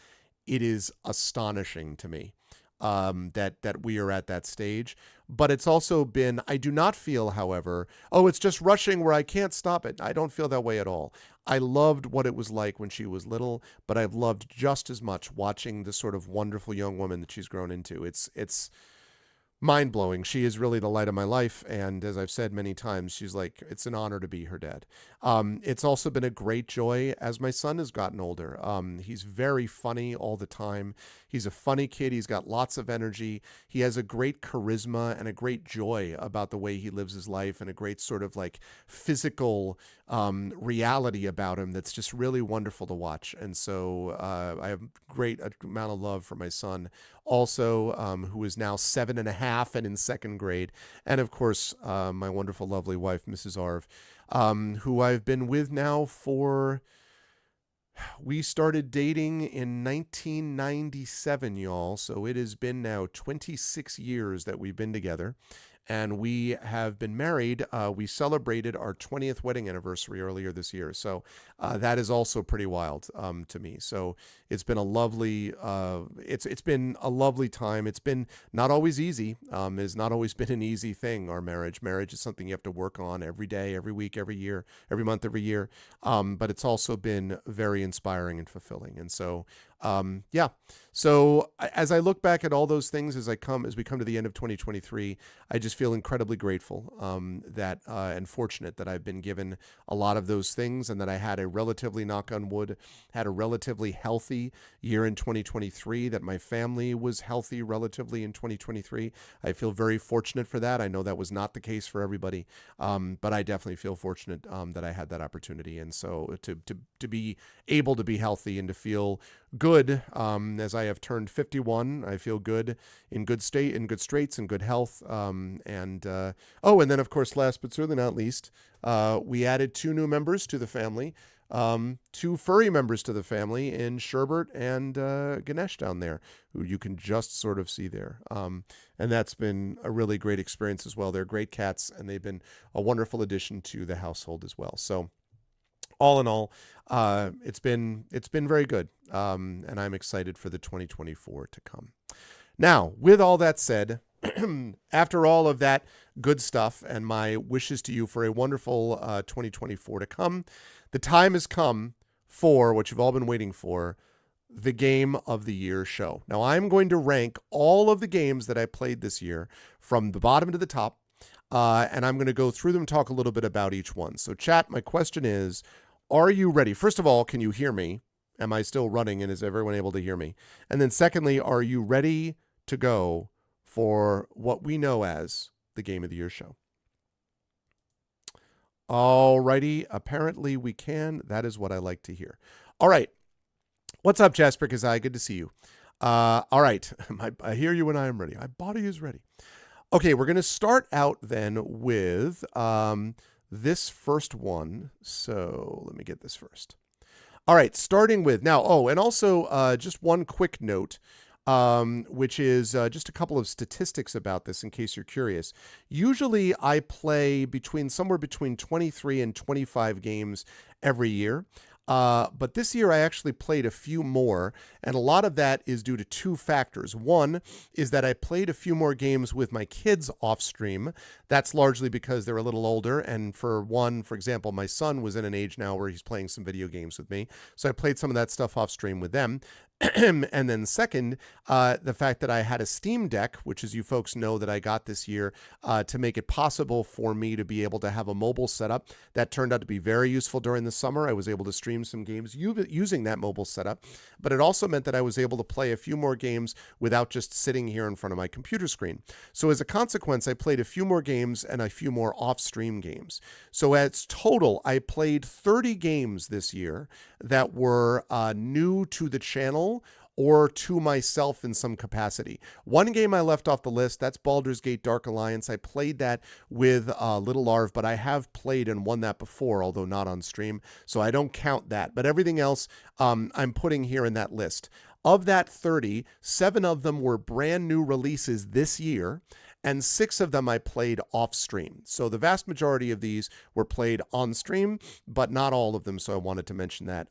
It is astonishing to me that we are at that stage. But it's also been, I do not feel, however, it's just rushing where I can't stop it. I don't feel that way at all. I loved what it was like when she was little, but I've loved just as much watching the sort of wonderful young woman that she's grown into. It's mind-blowing. She is really the light of my life, and as I've said many times, she's like, it's an honor to be her dad. It's also been a great joy as my son has gotten older. He's very funny all the time. He's a funny kid. He's got lots of energy. He has a great charisma and a great joy about the way he lives his life, and a great sort of like physical reality about him that's just really wonderful to watch. And so I have great amount of love for my son also, who is now 7.5 and in second grade. And of course, my wonderful, lovely wife, Mrs. Arv, who I've been with now we started dating in 1997, y'all. So it has been now 26 years that we've been together. And we have been married. We celebrated our 20th wedding anniversary earlier this year. So that is also pretty wild to me. So it's been a lovely, it's been a lovely time. It's been not always easy. It's not always been an easy thing, our marriage. Marriage is something you have to work on every day, every week, every year, every month, every year. But it's also been very inspiring and fulfilling. And so, yeah. So as I look back at all those things, as we come to the end of 2023, I just feel incredibly grateful that and fortunate that I've been given a lot of those things, and that I had a relatively, knock on wood, had a relatively healthy year in 2023, that my family was healthy relatively in 2023. I feel very fortunate for that. I know that was not the case for everybody, but I definitely feel fortunate that I had that opportunity. And so to be able to be healthy and to feel good as I have turned 51, I feel good, in good state, in good straits, and good health. And then of course, last but certainly not least, we added 2 new members to the family, 2 furry members to the family in Sherbert and Ganesh down there, who you can just sort of see there. And that's been a really great experience as well. They're great cats, and they've been a wonderful addition to the household as well. So all in all, it's been very good, and I'm excited for the 2024 to come. Now, with all that said, after all of that good stuff and my wishes to you for a wonderful 2024 to come, the time has come for what you've all been waiting for, the Game of the Year show. Now, I'm going to rank all of the games that I played this year from the bottom to the top, and I'm going to go through them and talk a little bit about each one. So, chat, my question is, Are you ready? First of all, can you hear me? Am I still running, and is everyone able to hear me? And then secondly, are you ready to go for what we know as the Game of the Year show? All righty. Apparently we can. That is what I like to hear. All right. What's up, Jasper Kazai? Good to see you. All right. I hear you when I am ready. My body is ready. Okay, we're going to start out then with this first one. So let me get this first. All right, starting with now. Oh, and also just one quick note, which is just a couple of statistics about this in case you're curious. Usually I play somewhere between 23 and 25 games every year. But this year I actually played a few more, and a lot of that is due to two factors. One is that I played a few more games with my kids off stream. That's largely because they're a little older, and for example, my son was in an age now where he's playing some video games with me, so I played some of that stuff off stream with them. And then second, the fact that I had a Steam Deck, which as you folks know that I got this year to make it possible for me to be able to have a mobile setup. That turned out to be very useful during the summer. I was able to stream some games using that mobile setup, but it also meant that I was able to play a few more games without just sitting here in front of my computer screen. So as a consequence, I played a few more games and a few more off-stream games. So as total, I played 30 games this year that were new to the channel or to myself in some capacity. One game I left off the list, that's Baldur's Gate Dark Alliance. I played that with Little Arv, but I have played and won that before, although not on stream, so I don't count that. But everything else I'm putting here in that list. Of that 30, 7 of them were brand new releases this year, and 6 of them I played off stream. So the vast majority of these were played on stream, but not all of them, so I wanted to mention that.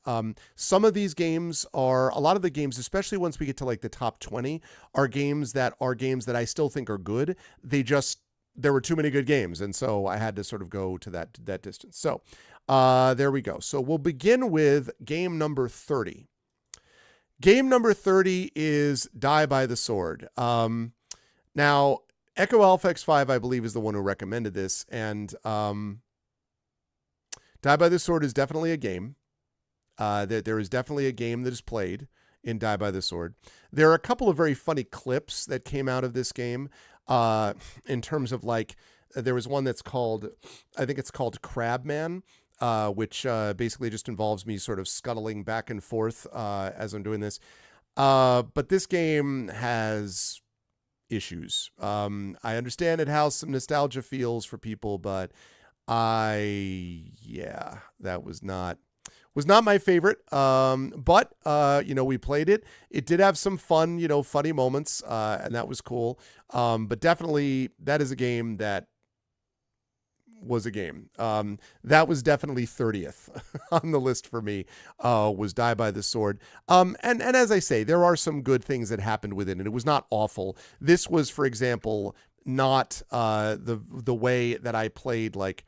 Some of these games a lot of the games, especially once we get to like the top 20, are games that I still think are good. There were too many good games, and so I had to sort of go to that distance. So there we go. So we'll begin with game number 30. Game number 30 is Die by the Sword. Now, Echo Alpha X5, I believe, is the one who recommended this, and Die by the Sword is definitely a game. There is definitely a game that is played in Die by the Sword. There are a couple of very funny clips that came out of this game in terms of like, there was one that's called, I think it's called Crabman, which basically just involves me sort of scuttling back and forth as I'm doing this. But this game has issues. I understand it has some nostalgia feels for people, but that was not my favorite. But we played it. It did have some fun, funny moments, and that was cool. But definitely that is a game that was a game. That was definitely 30th on the list for me, was Die by the Sword. And as I say, there are some good things that happened with it, and it was not awful. This was, for example, not the way that I played like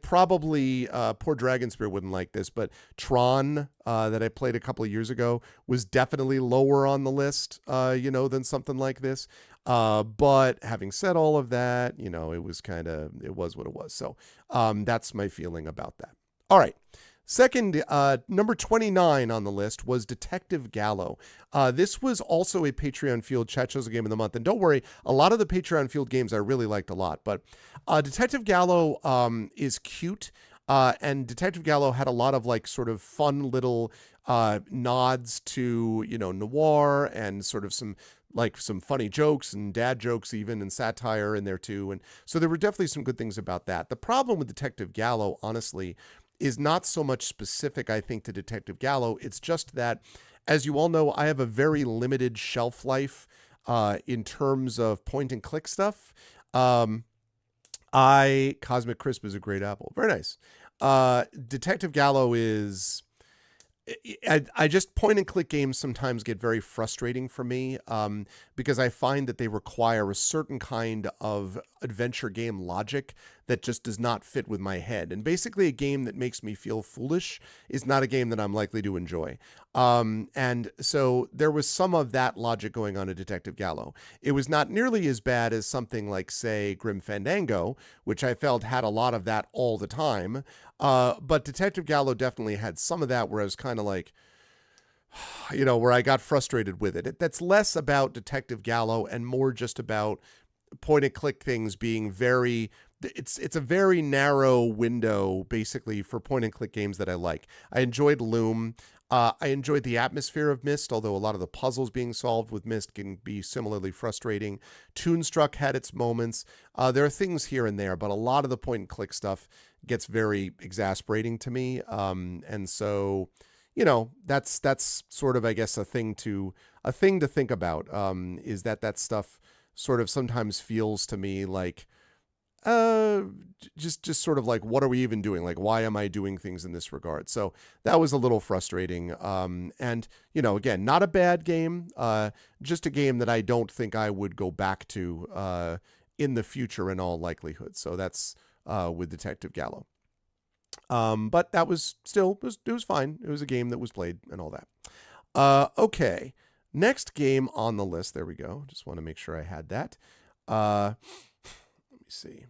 probably poor Dragonspear wouldn't like this, but Tron that I played a couple of years ago was definitely lower on the list, than something like this. But having said all of that, it was what it was. So that's my feeling about that. All right. Second, number 29 on the list was Detective Gallo. This was also a Patreon Field Chat Shows Game of the Month. And don't worry, a lot of the Patreon Field games I really liked a lot. But Detective Gallo is cute. And Detective Gallo had a lot of like sort of fun little nods to, noir and sort of some funny jokes and dad jokes even and satire in there too. And so there were definitely some good things about that. The problem with Detective Gallo, honestly, is not so much specific, I think, to Detective Gallo. It's just that, as you all know, I have a very limited shelf life in terms of point and click stuff. Cosmic Crisp is a great apple. Very nice. Detective Gallo is... I just point and click games sometimes get very frustrating for me because I find that they require a certain kind of adventure game logic that just does not fit with my head. And basically, a game that makes me feel foolish is not a game that I'm likely to enjoy. And so there was some of that logic going on in Detective Gallo. It was not nearly as bad as something like, say, Grim Fandango, which I felt had a lot of that all the time. But Detective Gallo definitely had some of that where I was kind of like, where I got frustrated with it. That's less about Detective Gallo and more just about point and click things being it's a very narrow window basically for point and click games that I like. I enjoyed Loom. I enjoyed the atmosphere of Myst, although a lot of the puzzles being solved with Myst can be similarly frustrating. Toonstruck had its moments. There are things here and there, but a lot of the point and click stuff gets very exasperating to me. And so, that's sort of, I guess, a thing to think about, is that stuff sort of sometimes feels to me like, just sort of like, what are we even doing? Like, why am I doing things in this regard? So that was a little frustrating. And, again, not a bad game, just a game that I don't think I would go back to, in the future in all likelihood. So that's, with Detective Gallo. But that was still, it was fine. It was a game that was played and all that. Okay. Next game on the list. There we go. Just want to make sure I had that. Let me see.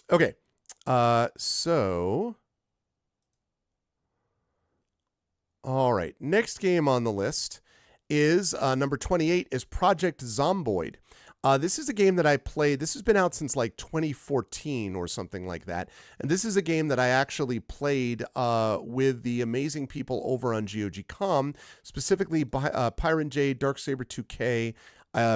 Okay. So. All right. Next game on the list is number 28 is Project Zomboid. This is a game that I played. This has been out since like 2014 or something like that. And this is a game that I actually played with the amazing people over on GOG.com, specifically Pyron J, Darksaber 2K,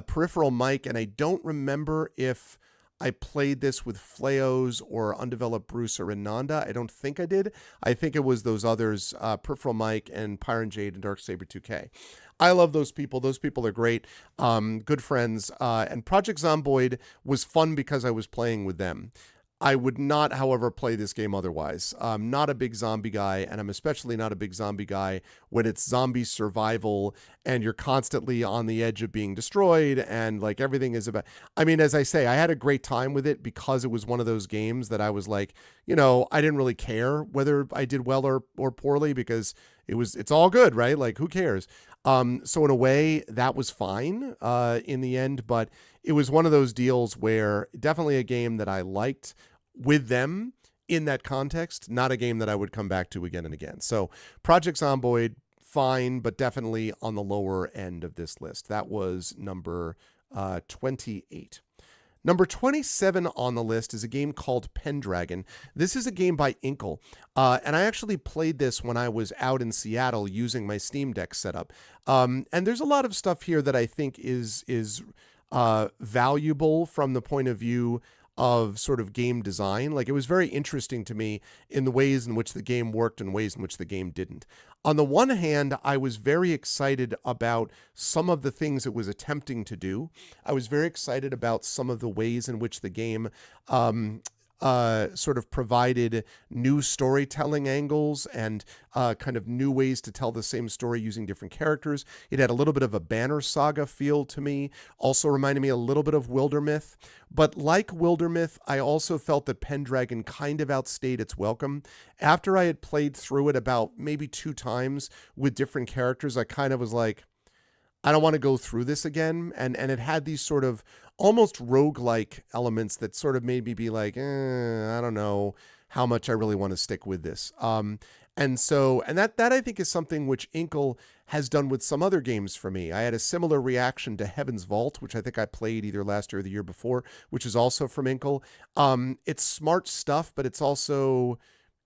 Peripheral Mike, and I don't remember if I played this with Fleos or Undeveloped Bruce or Ananda. I don't think I did. I think it was those others, Peripheral Mike and Pyron Jade and Darksaber 2K. I love those people. Those people are great. Good friends. And Project Zomboid was fun because I was playing with them. I would not, however, play this game otherwise. I'm not a big zombie guy, and I'm especially not a big zombie guy when it's zombie survival and you're constantly on the edge of being destroyed and like everything is about. I mean, as I say, I had a great time with it because it was one of those games that I was like, I didn't really care whether I did well or poorly because it's all good, right? Like, who cares? So in a way, that was fine in the end, but it was one of those deals where definitely a game that I liked with them in that context, not a game that I would come back to again and again. So Project Zomboid, fine, but definitely on the lower end of this list. That was number 28. Number 27 on the list is a game called Pendragon. This is a game by Inkle, and I actually played this when I was out in Seattle using my Steam Deck setup. And there's a lot of stuff here that I think is valuable from the point of view of sort of game design. Like, it was very interesting to me in the ways in which the game worked and ways in which the game didn't. On the one hand, I was very excited about some of the things it was attempting to do. I was very excited about some of the ways in which the game sort of provided new storytelling angles and kind of new ways to tell the same story using different characters. It had a little bit of a Banner Saga feel to me, also reminded me a little bit of Wildermyth. But like Wildermyth, I also felt that Pendragon kind of outstayed its welcome. After I had played through it about maybe 2 times with different characters, I kind of was like, I don't want to go through this again. And it had these sort of almost roguelike elements that sort of made me be like, I don't know how much I really want to stick with this. And that I think is something which Inkle has done with some other games for me. I had a similar reaction to Heaven's Vault, which I think I played either last year or the year before, which is also from Inkle. It's smart stuff, but it's also,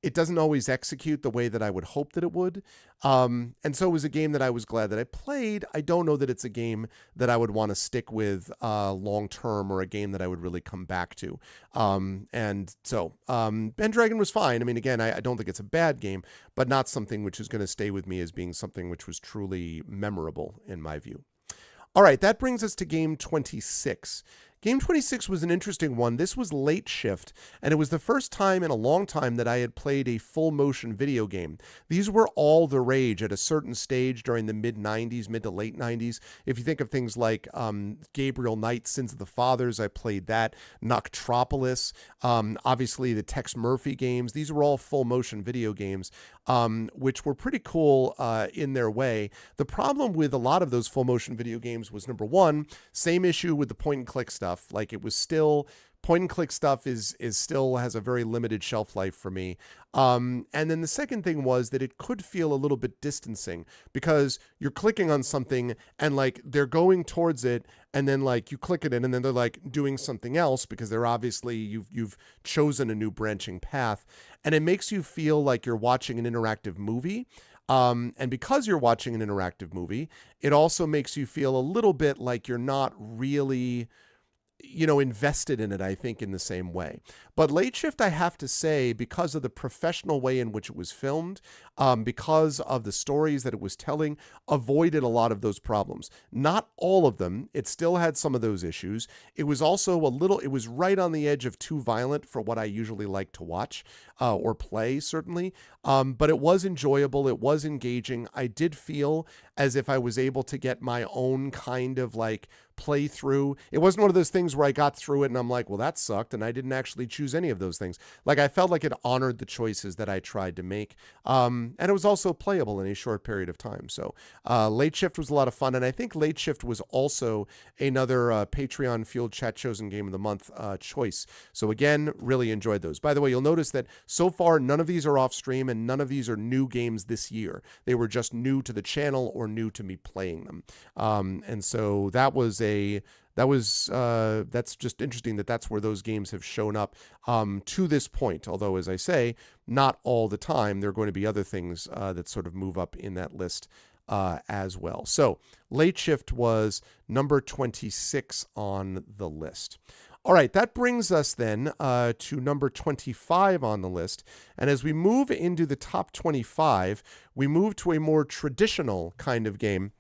it doesn't always execute the way that I would hope that it would. And so it was a game that I was glad that I played. I don't know that it's a game that I would want to stick with long term, or a game that I would really come back to. And so Pendragon was fine. I mean, again, I don't think it's a bad game, but not something which is going to stay with me as being something which was truly memorable in my view. All right, that brings us to game 26. Game 26 was an interesting one. This was Late Shift, and it was the first time in a long time that I had played a full motion video game. These were all the rage at a certain stage during the mid 90s, mid to late 90s. If you think of things like Gabriel Knight, Sins of the Fathers, I played that. Noctropolis, obviously the Tex Murphy games. These were all full motion video games, which were pretty cool in their way. The problem with a lot of those full motion video games was, number one, same issue with the point and click stuff. Like, it was still, point and click stuff is still has a very limited shelf life for me. And then the second thing was that it could feel a little bit distancing, because you're clicking on something and like they're going towards it, and then like you click it in and then they're like doing something else, because they're obviously you've chosen a new branching path, and it makes you feel like you're watching an interactive movie. And because you're watching an interactive movie, it also makes you feel a little bit like you're not really, invested in it, I think, in the same way. But Late Shift, I have to say, because of the professional way in which it was filmed, because of the stories that it was telling, avoided a lot of those problems. Not all of them. It still had some of those issues. It was also it was right on the edge of too violent for what I usually like to watch or play, certainly. But it was enjoyable. It was engaging. I did feel as if I was able to get my own kind of like playthrough. It wasn't one of those things where I got through it and I'm like, well, that sucked, and I didn't actually choose any of those things. Like, I felt like it honored the choices that I tried to make. And it was also playable in a short period of time. So Late Shift was a lot of fun. And I think Late Shift was also another Patreon Fueled Chat Chosen Game of the Month choice. So again, really enjoyed those. By the way, you'll notice that so far, none of these are off stream and none of these are new games this year. They were just new to the channel or new to me playing them. And so that's just interesting that that's where those games have shown up to this point. Although, as I say, not all the time. There are going to be other things that sort of move up in that list as well. So Late Shift was number 26 on the list. All right, that brings us then to number 25 on the list. And as we move into the top 25, we move to a more traditional kind of game.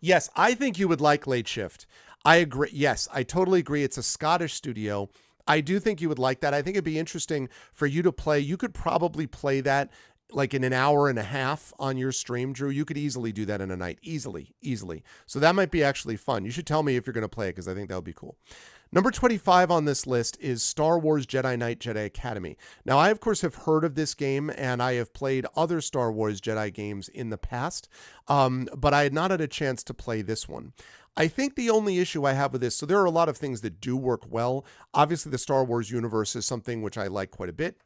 Yes, I think you would like Late Shift. I agree. Yes, I totally agree. It's a Scottish studio. I do think you would like that. I think it'd be interesting for you to play. You could probably play that like in an hour and a half on your stream, Drew. You could easily do that in a night. Easily. So that might be actually fun. You should tell me if you're going to play it, because I think that would be cool. Number 25 on this list is Star Wars Jedi Knight Jedi Academy. Now, I, of course, have heard of this game, and I have played other Star Wars Jedi games in the past, but I had not had a chance to play this one. I think the only issue I have with this, so there are a lot of things that do work well. Obviously, the Star Wars universe is something which I like quite a bit.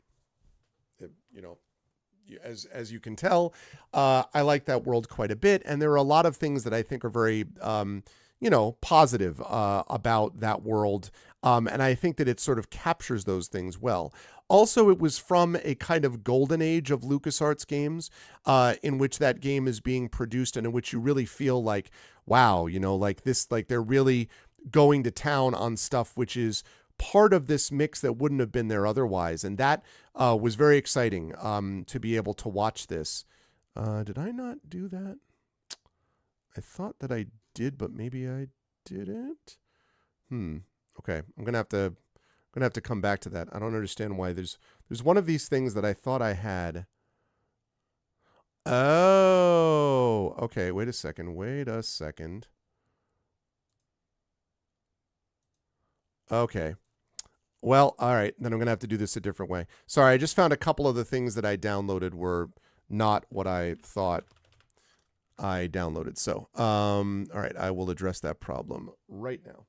As you can tell, I like that world quite a bit, and there are a lot of things that I think are very positive about that world. And I think that it sort of captures those things well. Also, it was from a kind of golden age of LucasArts games, in which that game is being produced and in which you really feel like, wow, like this, like they're really going to town on stuff which is part of this mix that wouldn't have been there otherwise. And that was very exciting to be able to watch this. Did I not do that? I thought that I did, but maybe I didn't. Okay, I'm gonna have to come back to that. I don't understand why there's one of these things that I thought I had. Oh, okay. Wait a second. Okay. Well, all right. Then I'm gonna have to do this a different way. Sorry, I just found a couple of the things that I downloaded were not what I thought I downloaded. So, all right, I will address that problem right now.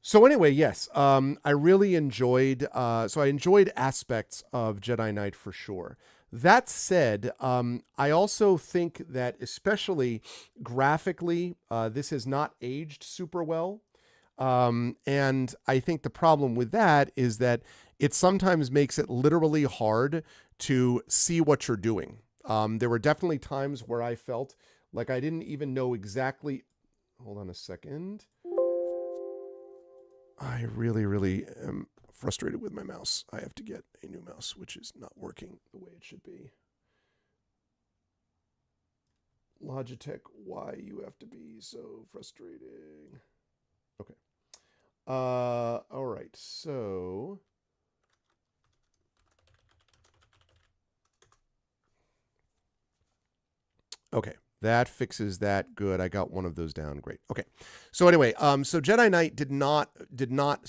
So anyway, yes, I really enjoyed, so I enjoyed aspects of Jedi Knight for sure. That said, I also think that especially graphically, this has not aged super well. And I think the problem with that is that it sometimes makes it literally hard to see what you're doing. There were definitely times where I felt like I didn't even know exactly. Hold on a second. I really am frustrated with my mouse. I have to get a new mouse, which is not working the way it should be. Logitech, why you have to be so frustrating? Okay. All right. So, okay. That fixes that. Good. I got one of those down. Great. Okay. So anyway, so Jedi Knight did not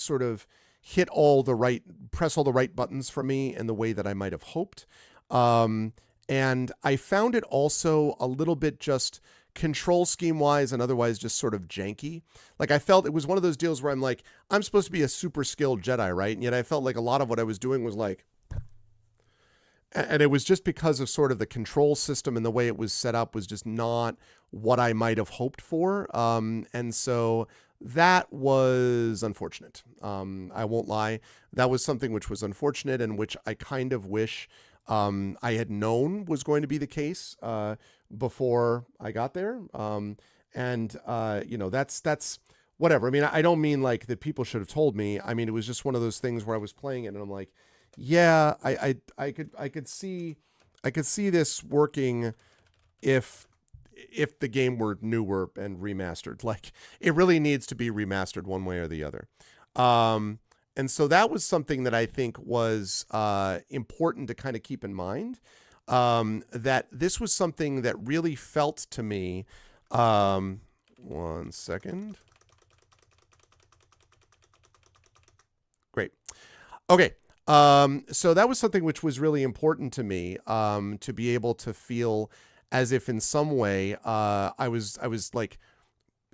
sort of press all the right buttons for me in the way that I might have hoped. Um, and I found it also a little bit just control scheme wise and otherwise just sort of janky. Like I felt it was one of those deals where I'm like, I'm supposed to be a super skilled Jedi, right? And yet I felt like a lot of what I was doing was like, and it was just because of sort of the control system and the way it was set up was just not what I might have hoped for. And so that was unfortunate. I won't lie. That was something which was unfortunate and which I kind of wish I had known was going to be the case before I got there. That's whatever. I mean, I don't mean like that people should have told me. I mean, it was just one of those things where I was playing it and I'm like, yeah, I could see this working if the game were newer and remastered. Like it really needs to be remastered one way or the other. And so that was something that I think was important to kind of keep in mind. That this was something that really felt to me. One second. Great. Okay. So that was something which was really important to me, to be able to feel as if in some way, I was like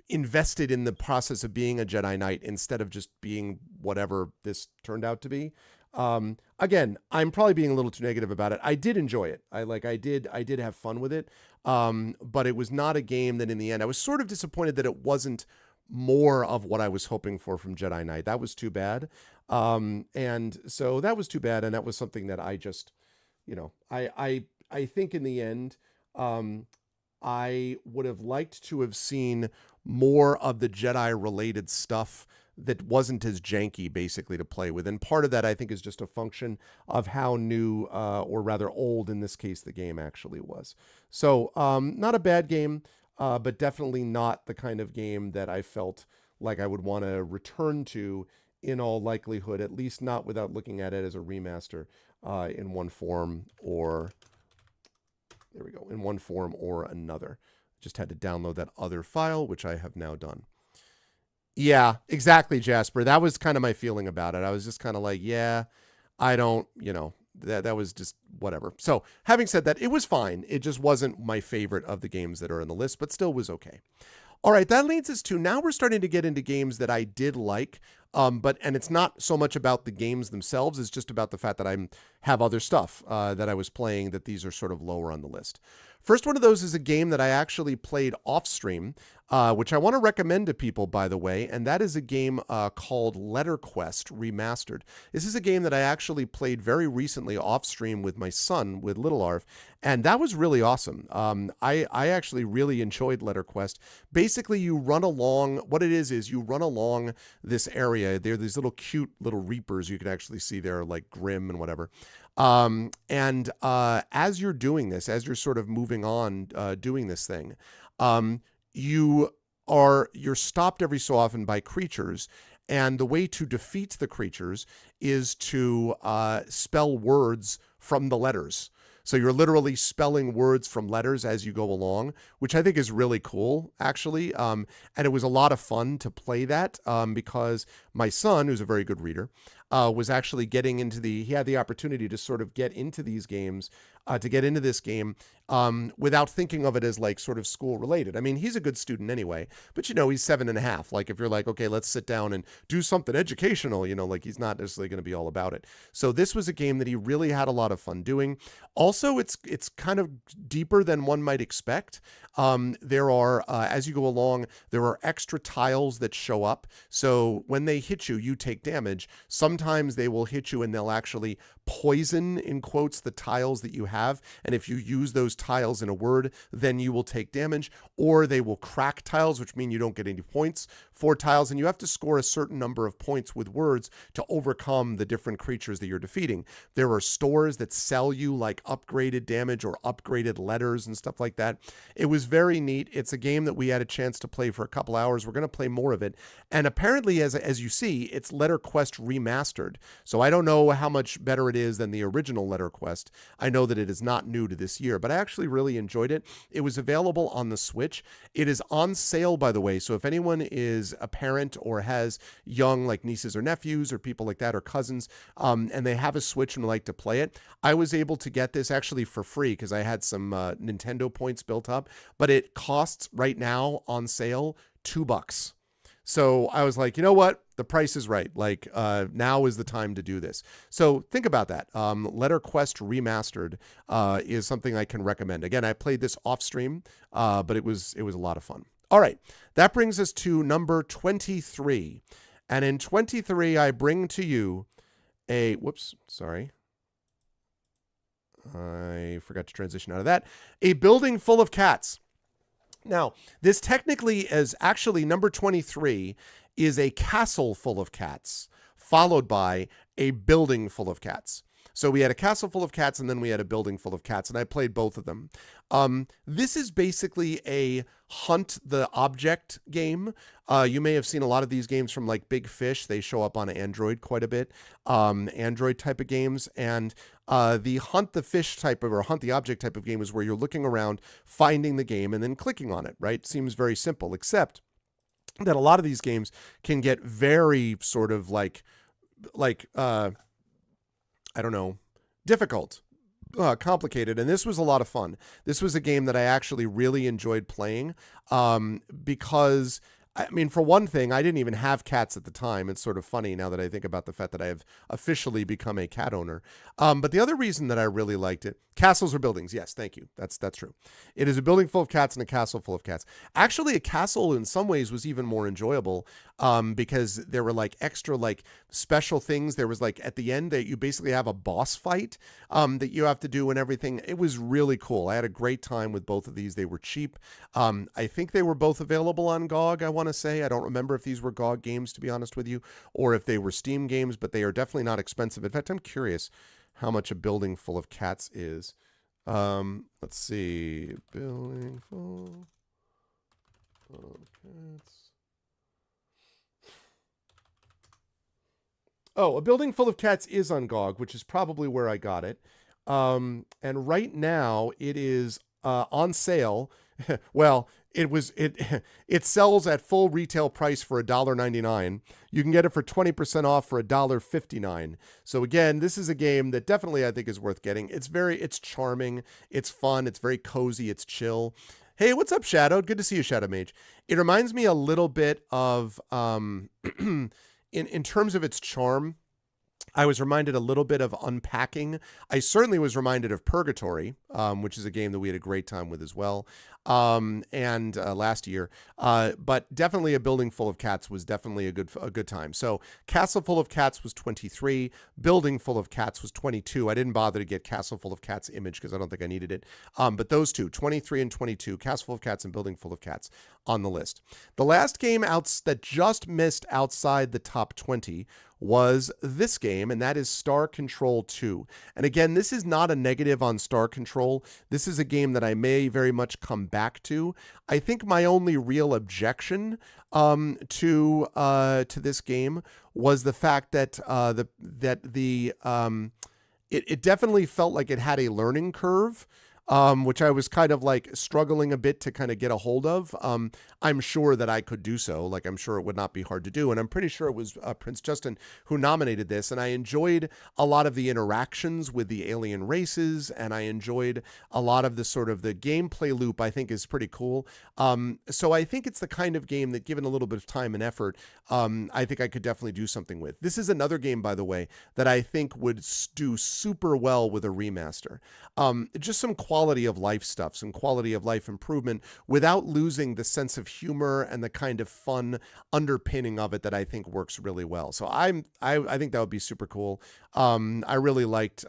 invested in the process of being a Jedi Knight instead of just being whatever this turned out to be. Again, I'm probably being a little too negative about it. I did enjoy it. I did have fun with it. But it was not a game that in the end, I was sort of disappointed that it wasn't more of what I was hoping for from Jedi Knight. That was too bad. And so that was too bad. And that was something that I just, I think in the end, I would have liked to have seen more of the Jedi related stuff that wasn't as janky basically to play with. And part of that I think is just a function of how new, or rather old in this case, the game actually was. So, not a bad game, but definitely not the kind of game that I felt like I would want to return to in all likelihood, at least not without looking at it as a remaster in one form or, there we go, in one form or another. Just had to download that other file, which I have now done. Yeah, exactly, Jasper. That was kind of my feeling about it. I was just kind of like, yeah, I don't, that was just whatever. So having said that, it was fine. It just wasn't my favorite of the games that are in the list, but still was okay. All right, that leads us to now we're starting to get into games that I did like, and it's not so much about the games themselves, it's just about the fact that I have other stuff that I was playing that these are sort of lower on the list. First one of those is a game that I actually played off stream, which I want to recommend to people, by the way, and that is a game called Letter Quest Remastered. This is a game that I actually played very recently off stream with my son, with Little Arv, and that was really awesome. I actually really enjoyed Letter Quest. Basically, you run along, what it is you run along this area. There are these little cute little reapers you can actually see there, like Grim and whatever. As you're doing this, as you're sort of moving on, doing this thing, you're stopped every so often by creatures. And the way to defeat the creatures is to spell words from the letters. So you're literally spelling words from letters as you go along, which I think is really cool, actually. And it was a lot of fun to play that because my son, who's a very good reader, was actually getting into he had the opportunity to sort of get into these games, to get into this game without thinking of it as like sort of school related. I mean, he's a good student anyway, but he's 7.5. Like if you're like, okay, let's sit down and do something educational, like he's not necessarily going to be all about it. So this was a game that he really had a lot of fun doing. Also, it's kind of deeper than one might expect. There are, as you go along, there are extra tiles that show up. So when they hit you, you take damage. Sometimes they will hit you and they'll actually poison, in quotes, the tiles that you have have. And if you use those tiles in a word, then you will take damage, or they will crack tiles, which mean you don't get any points for tiles. And you have to score a certain number of points with words to overcome the different creatures that you're defeating. There are stores that sell you like upgraded damage or upgraded letters and stuff like that. It was very neat. It's a game that we had a chance to play for a couple hours. We're going to play more of it. And apparently, as you see, it's Letter Quest remastered. So I don't know how much better it is than the original Letter Quest. I know that it is not new to this year, but I actually really enjoyed it. It was available on the Switch. It is on sale, by the way. So if anyone is a parent or has young like nieces or nephews or people like that or cousins, and they have a Switch and like to play it, I was able to get this actually for free because I had some Nintendo points built up, but it costs right now on sale $2. So I was like, you know what? The price is right. Like now is the time to do this. So think about that. Letter Quest Remastered is something I can recommend. Again, I played this off stream, but it was a lot of fun. All right. That brings us to number 23. And in 23, I bring to you a, whoops, sorry. I forgot to transition out of that. A Building Full of Cats. Now, this technically is actually number 23 is a castle full of cats, followed by a building full of cats. So we had a castle full of cats and then we had a building full of cats, and I played both of them. This is basically a hunt the object game. You may have seen a lot of these games from like Big Fish. They show up on Android quite a bit, Android type of games. And the hunt the fish type of, or hunt the object type of game is where you're looking around, finding the game and then clicking on it, right? Seems very simple, except that a lot of these games can get very sort of like I don't know, difficult, complicated. And this was a lot of fun. This was a game that I actually really enjoyed playing because, I mean, for one thing, I didn't even have cats at the time. It's sort of funny now that I think about the fact that I have officially become a cat owner. But the other reason that I really liked it, castles or buildings. Yes, thank you. That's true. It is a building full of cats and a castle full of cats. Actually, a castle in some ways was even more enjoyable because there were like extra like special things. There was like at the end that you basically have a boss fight that you have to do and everything. It was really cool. I had a great time with both of these. They were cheap. I think they were both available on GOG, I want to say. I don't remember if these were GOG games, to be honest with you, or if they were Steam games, but they are definitely not expensive. In fact, I'm curious how much a building full of cats is. Let's see. Building full of cats. Oh, a building full of cats is on GOG, which is probably where I got it. And right now it is on sale. Well, it sells at full retail price for $1.99. You can get it for 20% off for $1.59. So again, this is a game that definitely I think is worth getting. It's charming, it's fun, it's very cozy, it's chill. Hey, what's up, Shadow? Good to see you, Shadow Mage. It reminds me a little bit of in terms of its charm, I was reminded a little bit of Unpacking. I certainly was reminded of Purgatory, which is a game that we had a great time with as well, and last year. But definitely a Building Full of Cats was definitely a good time. So Castle Full of Cats was 23. Building Full of Cats was 22. I didn't bother to get Castle Full of Cats image because I don't think I needed it. But those two, 23 and 22, Castle Full of Cats and Building Full of Cats on the list. The last game that just missed outside the top 20 was this game, and that is Star Control 2. And again, this is not a negative on Star Control. This is a game that I may very much come back to. I think my only real objection to this game was the fact that it definitely felt like it had a learning curve. Which I was kind of like struggling a bit to kind of get a hold of. I'm sure that I could do so. Like, I'm sure it would not be hard to do. And I'm pretty sure it was Prince Justin who nominated this. And I enjoyed a lot of the interactions with the alien races. And I enjoyed a lot of the sort of the gameplay loop, I think is pretty cool. So I think it's the kind of game that, given a little bit of time and effort, I think I could definitely do something with. This is another game, by the way, that I think would do super well with a remaster. Just some quality quality of life stuff, some quality of life improvement without losing the sense of humor and the kind of fun underpinning of it that I think works really well. So I think that would be super cool. I really liked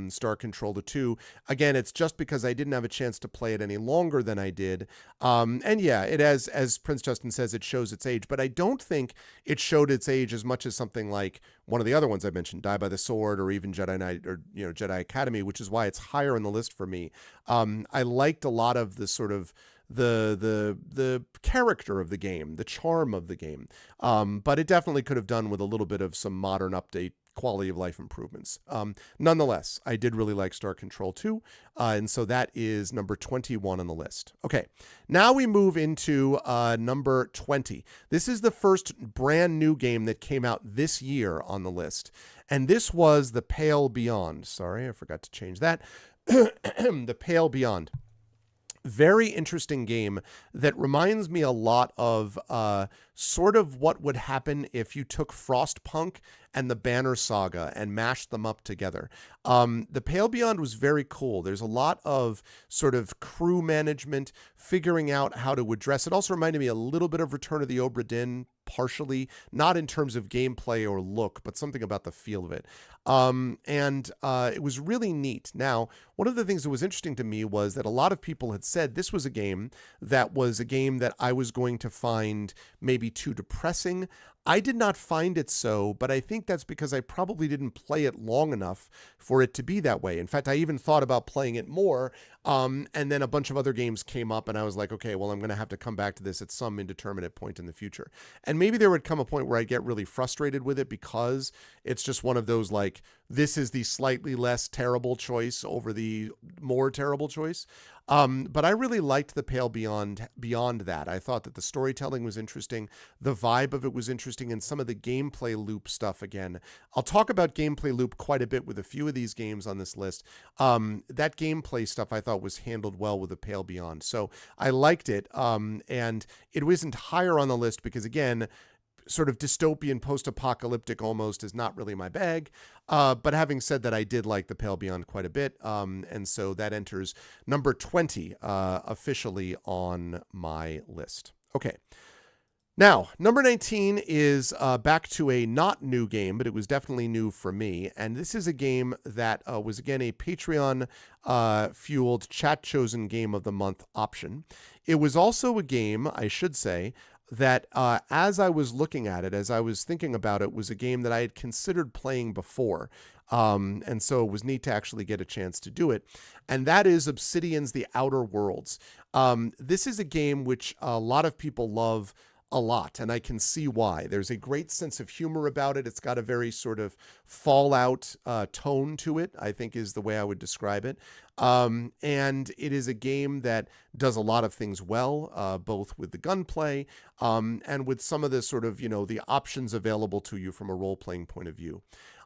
Star Controller 2. Again, it's just because I didn't have a chance to play it any longer than I did. And yeah, it has, as Prince Justin says, it shows its age, but I don't think it showed its age as much as something like one of the other ones I mentioned, Die by the Sword, or even Jedi Knight, or Jedi Academy, which is why it's higher on the list for me. I liked a lot of the sort of the character of the game, the charm of the game, but it definitely could have done with a little bit of some modern update quality of life improvements. Nonetheless, I did really like Star Control 2, and so that is number 21 on the list. Okay, now we move into number 20. This is the first brand new game that came out this year on the list, and this was The Pale Beyond. Sorry, I forgot to change that. The Pale Beyond. Very interesting game that reminds me a lot of sort of what would happen if you took Frostpunk and the Banner Saga and mashed them up together. The Pale Beyond was very cool. There's a lot of sort of crew management, figuring out how to address it. Also reminded me a little bit of Return of the Obra Dinn, partially, not in terms of gameplay or look, but something about the feel of it. It was really neat. Now, one of the things that was interesting to me was that a lot of people had said this was a game that I was going to find maybe too depressing. I did not find it so, but I think that's because I probably didn't play it long enough for it to be that way. In fact, I even thought about playing it more, and then a bunch of other games came up, and I was like, okay, well, I'm going to have to come back to this at some indeterminate point in the future. And maybe there would come a point where I'd get really frustrated with it because it's just one of those, like, this is the slightly less terrible choice over the more terrible choice. But I really liked The Pale beyond that. I thought that the storytelling was interesting. The vibe of it was interesting, and some of the gameplay loop stuff again. I'll talk about gameplay loop quite a bit with a few of these games on this list. That gameplay stuff I thought was handled well with The Pale Beyond. So I liked it. And it wasn't higher on the list because, again, sort of dystopian, post-apocalyptic almost is not really my bag. But having said that, I did like The Pale Beyond quite a bit. And so that enters number 20 officially on my list. Okay. Now, number 19 is back to a not new game, but it was definitely new for me. And this is a game that was, again, a Patreon-fueled chat-chosen Game of the Month option. It was also a game, I should say, that as I was looking at it, as I was thinking about it, was a game that I had considered playing before. And so it was neat to actually get a chance to do it. And that is Obsidian's The Outer Worlds. This is a game which a lot of people love a lot, and I can see why. There's a great sense of humor about it. It's got a very sort of Fallout tone to it, I think is the way I would describe it. And it is a game that does a lot of things well, both with the gunplay and with some of the sort of, the options available to you from a role-playing point of view.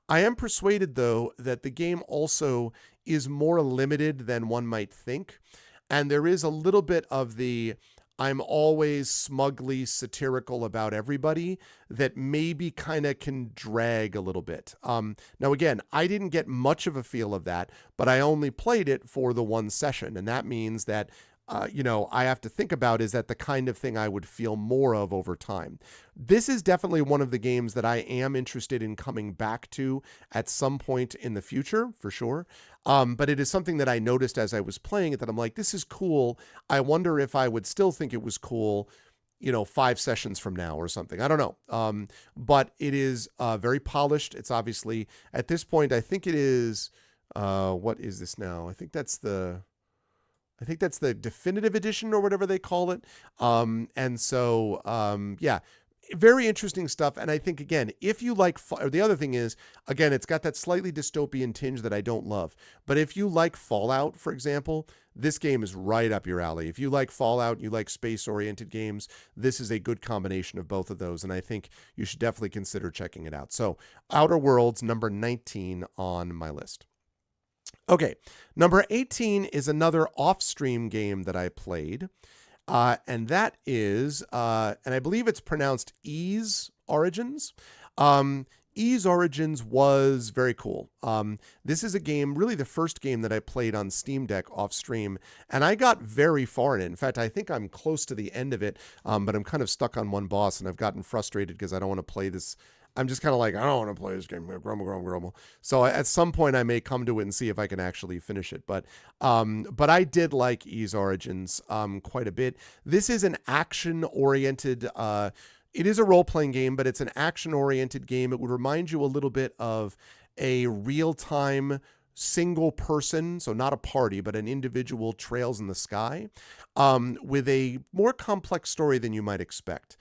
I am persuaded, though, that the game also is more limited than one might think. And there is a little bit of the I'm always smugly satirical about everybody that maybe kind of can drag a little bit. Now, again, I didn't get much of a feel of that, but I only played it for the one session. And that means that, I have to think about, is that the kind of thing I would feel more of over time? This is definitely one of the games that I am interested in coming back to at some point in the future, for sure. But it is something that I noticed as I was playing it that I'm like, this is cool. I wonder if I would still think it was cool, 5 sessions from now or something. I don't know. But it is very polished. It's obviously, at this point, I think it is, what is this now? I think that's the definitive edition or whatever they call it. Yeah, very interesting stuff. And I think, again, if you like, the other thing is, again, it's got that slightly dystopian tinge that I don't love. But if you like Fallout, for example, this game is right up your alley. If you like Fallout, you like space-oriented games, this is a good combination of both of those. And I think you should definitely consider checking it out. So Outer Worlds, number 19 on my list. Okay, number 18 is another off-stream game that I played, and that is, and I believe it's pronounced Ys Origins. Ys Origins was very cool. This is a game, really the first game that I played on Steam Deck off stream, and I got very far in it. In fact, I think I'm close to the end of it, but I'm kind of stuck on one boss, and I've gotten frustrated because I don't want to play this. I'm just kind of like, I don't want to play this game. Grumble. So at some point, I may come to it and see if I can actually finish it. But I did like Ys Origins quite a bit. This is an action-oriented. It is a role-playing game, but it's an action-oriented game. It would remind you a little bit of a real-time single person, so not a party, but an individual Trails in the Sky, with a more complex story than you might expect.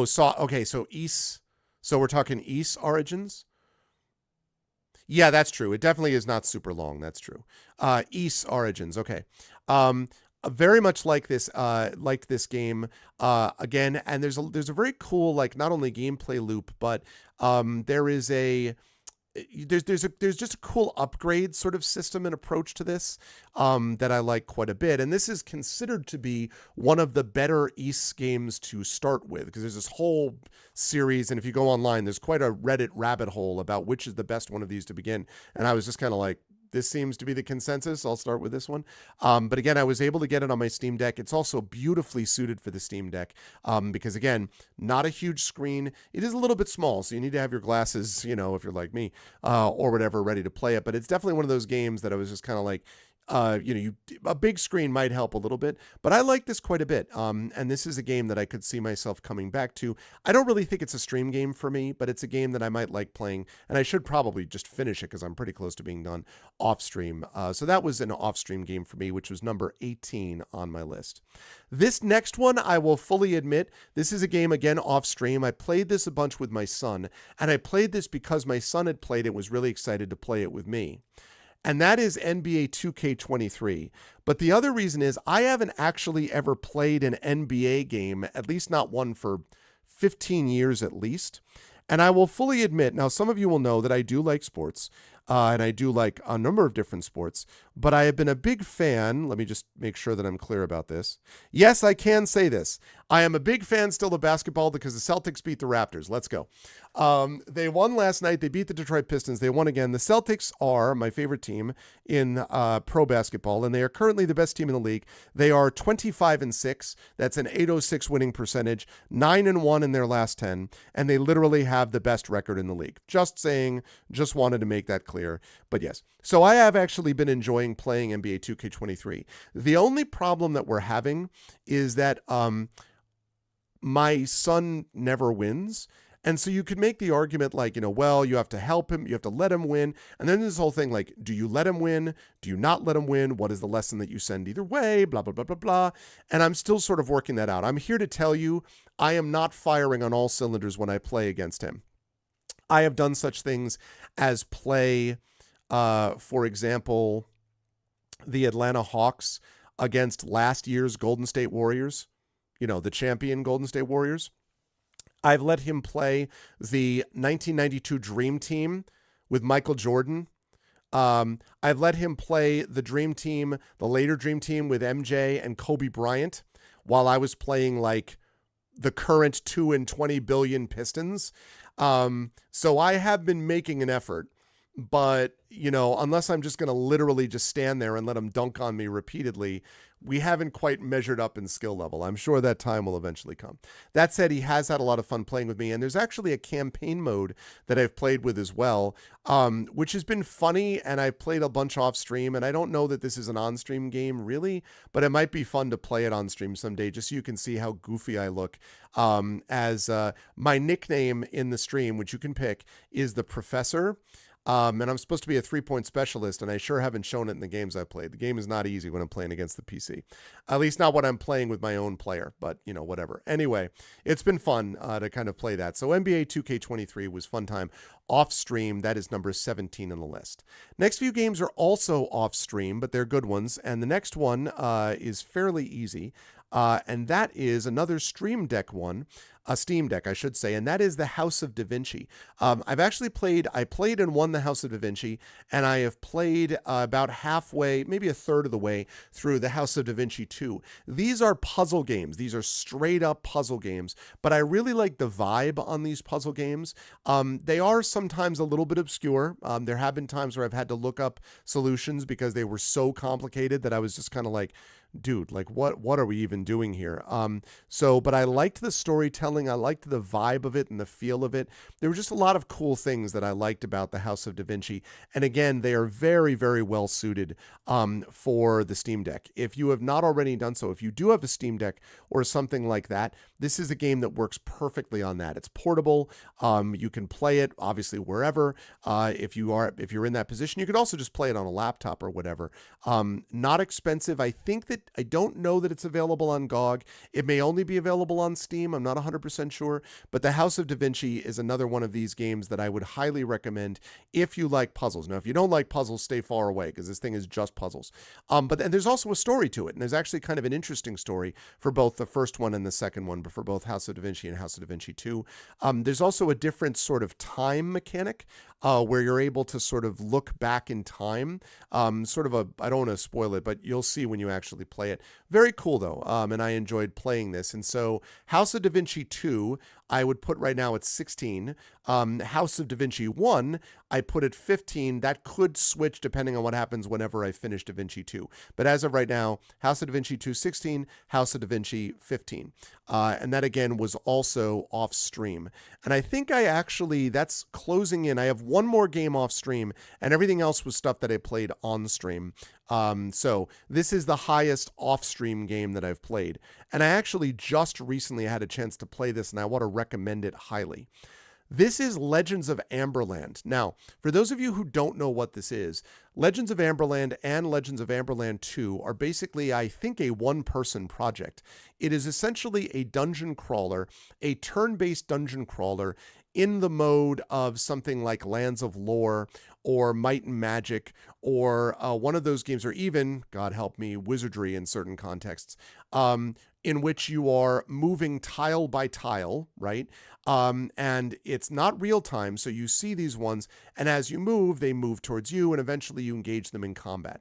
So Ys. So we're talking Ys Origins. Yeah, that's true. It definitely is not super long. That's true. Ys Origins. Okay. Very much like this game again, and there's a very cool, like, not only gameplay loop, but there's just a cool upgrade sort of system and approach to this that I like quite a bit. And this is considered to be one of the better Ys games to start with, because there's this whole series, and if you go online, there's quite a Reddit rabbit hole about which is the best one of these to begin. And I was just kind of like, this seems to be the consensus. I'll start with this one. But again, I was able to get it on my Steam Deck. It's also beautifully suited for the Steam Deck because, again, not a huge screen. It is a little bit small, so you need to have your glasses, if you're like me, or whatever, ready to play it. But it's definitely one of those games that I was just kind of like, a big screen might help a little bit, but I like this quite a bit. And this is a game that I could see myself coming back to. I don't really think it's a stream game for me, but it's a game that I might like playing, and I should probably just finish it because I'm pretty close to being done off stream. So that was an off stream game for me, which was number 18 on my list. This next one, I will fully admit, this is a game, again, off stream. I played this a bunch with my son, and I played this because my son had played it, was really excited to play it with me. And that is NBA 2K23. But the other reason is I haven't actually ever played an NBA game, at least not one for 15 years at least. And I will fully admit, now some of you will know that I do like sports, and I do like a number of different sports, but I have been a big fan. Let me just make sure that I'm clear about this. Yes, I can say this. I am a big fan still of basketball because the Celtics beat the Raptors. Let's go. They won last night. They beat the Detroit Pistons. They won again. The Celtics are my favorite team in pro basketball, and they are currently the best team in the league. They are 25-6. That's an .806 winning percentage, 9-1 in their last 10, and they literally have the best record in the league. Just saying, just wanted to make that clear. But yes, so I have actually been enjoying playing NBA 2K23. The only problem that we're having is that my son never wins. And so you could make the argument like, well, you have to help him, you have to let him win. And then this whole thing like, do you let him win? Do you not let him win? What is the lesson that you send either way? Blah, blah, blah, blah, blah. And I'm still sort of working that out. I'm here to tell you, I am not firing on all cylinders when I play against him. I have done such things as play, for example, the Atlanta Hawks against last year's Golden State Warriors, the champion Golden State Warriors. I've let him play the 1992 Dream Team with Michael Jordan. I've let him play the Dream Team, the later Dream Team with MJ and Kobe Bryant, while I was playing like the current 2 and 20 billion Pistons. So I have been making an effort, but unless I'm just going to literally just stand there and let him dunk on me repeatedly, we haven't quite measured up in skill level. I'm sure that time will eventually come. That said, he has had a lot of fun playing with me, and there's actually a campaign mode that I've played with as well, which has been funny, and I've played a bunch off stream, and I don't know that this is an on-stream game, really, but it might be fun to play it on stream someday, just so you can see how goofy I look, as my nickname in the stream, which you can pick, is the Professor. And I'm supposed to be a 3-point specialist, and I sure haven't shown it in the games I've played. The game is not easy when I'm playing against the PC. At least not when I'm playing with my own player, but, whatever. Anyway, it's been fun to kind of play that. So NBA 2K23 was fun time. Off stream, that is number 17 on the list. Next few games are also off stream, but they're good ones. And the next one is fairly easy. and that is another Stream Deck one, a Steam Deck, I should say, and that is the House of Da Vinci. I played and won the House of Da Vinci, and I have played about halfway, maybe a third of the way through the House of Da Vinci 2. These are puzzle games. These are straight up puzzle games, but I really like the vibe on these puzzle games. They are sometimes a little bit obscure. There have been times where I've had to look up solutions because they were so complicated that I was just kind of like, dude, like what are we even doing here? But I liked the storytelling, I liked the vibe of it and the feel of it. There were just a lot of cool things that I liked about the House of Da Vinci. And again, they are very, very well suited for the Steam Deck. If you have not already done so, if you do have a Steam Deck or something like that, this is a game that works perfectly on that. It's portable. You can play it obviously wherever. If you're in that position, you could also just play it on a laptop or whatever. Not expensive. I don't know that it's available on GOG. It may only be available on Steam. I'm not 100% sure. But the House of Da Vinci is another one of these games that I would highly recommend if you like puzzles. Now, if you don't like puzzles, stay far away because this thing is just puzzles. But there's also a story to it. And there's actually kind of an interesting story for both the first one and the second one, but for both House of Da Vinci and House of Da Vinci 2. There's also a different sort of time mechanic where you're able to sort of look back in time. I don't want to spoil it, but you'll see when you actually play it. Very cool though, and I enjoyed playing this. And so House of Da Vinci 2, I would put right now at 16. House of Da Vinci 1, I put at 15. That could switch depending on what happens whenever I finish Da Vinci 2. But as of right now, House of Da Vinci 2, 16, House of Da Vinci 15. And that again was also off stream. And I think that's closing in. I have one more game off stream, and everything else was stuff that I played on stream. So this is the highest off-stream game that I've played. And I actually just recently had a chance to play this, and I want to recommend it highly. This is Legends of Amberland. Now, for those of you who don't know what this is, Legends of Amberland and Legends of Amberland 2 are basically, I think, a one-person project. It is essentially a dungeon crawler, a turn-based dungeon crawler in the mode of something like Lands of Lore or Might and Magic or one of those games, or even, God help me, Wizardry in certain contexts, in which you are moving tile by tile, right? And it's not real time, so you see these ones, and as you move, they move towards you, and eventually you engage them in combat.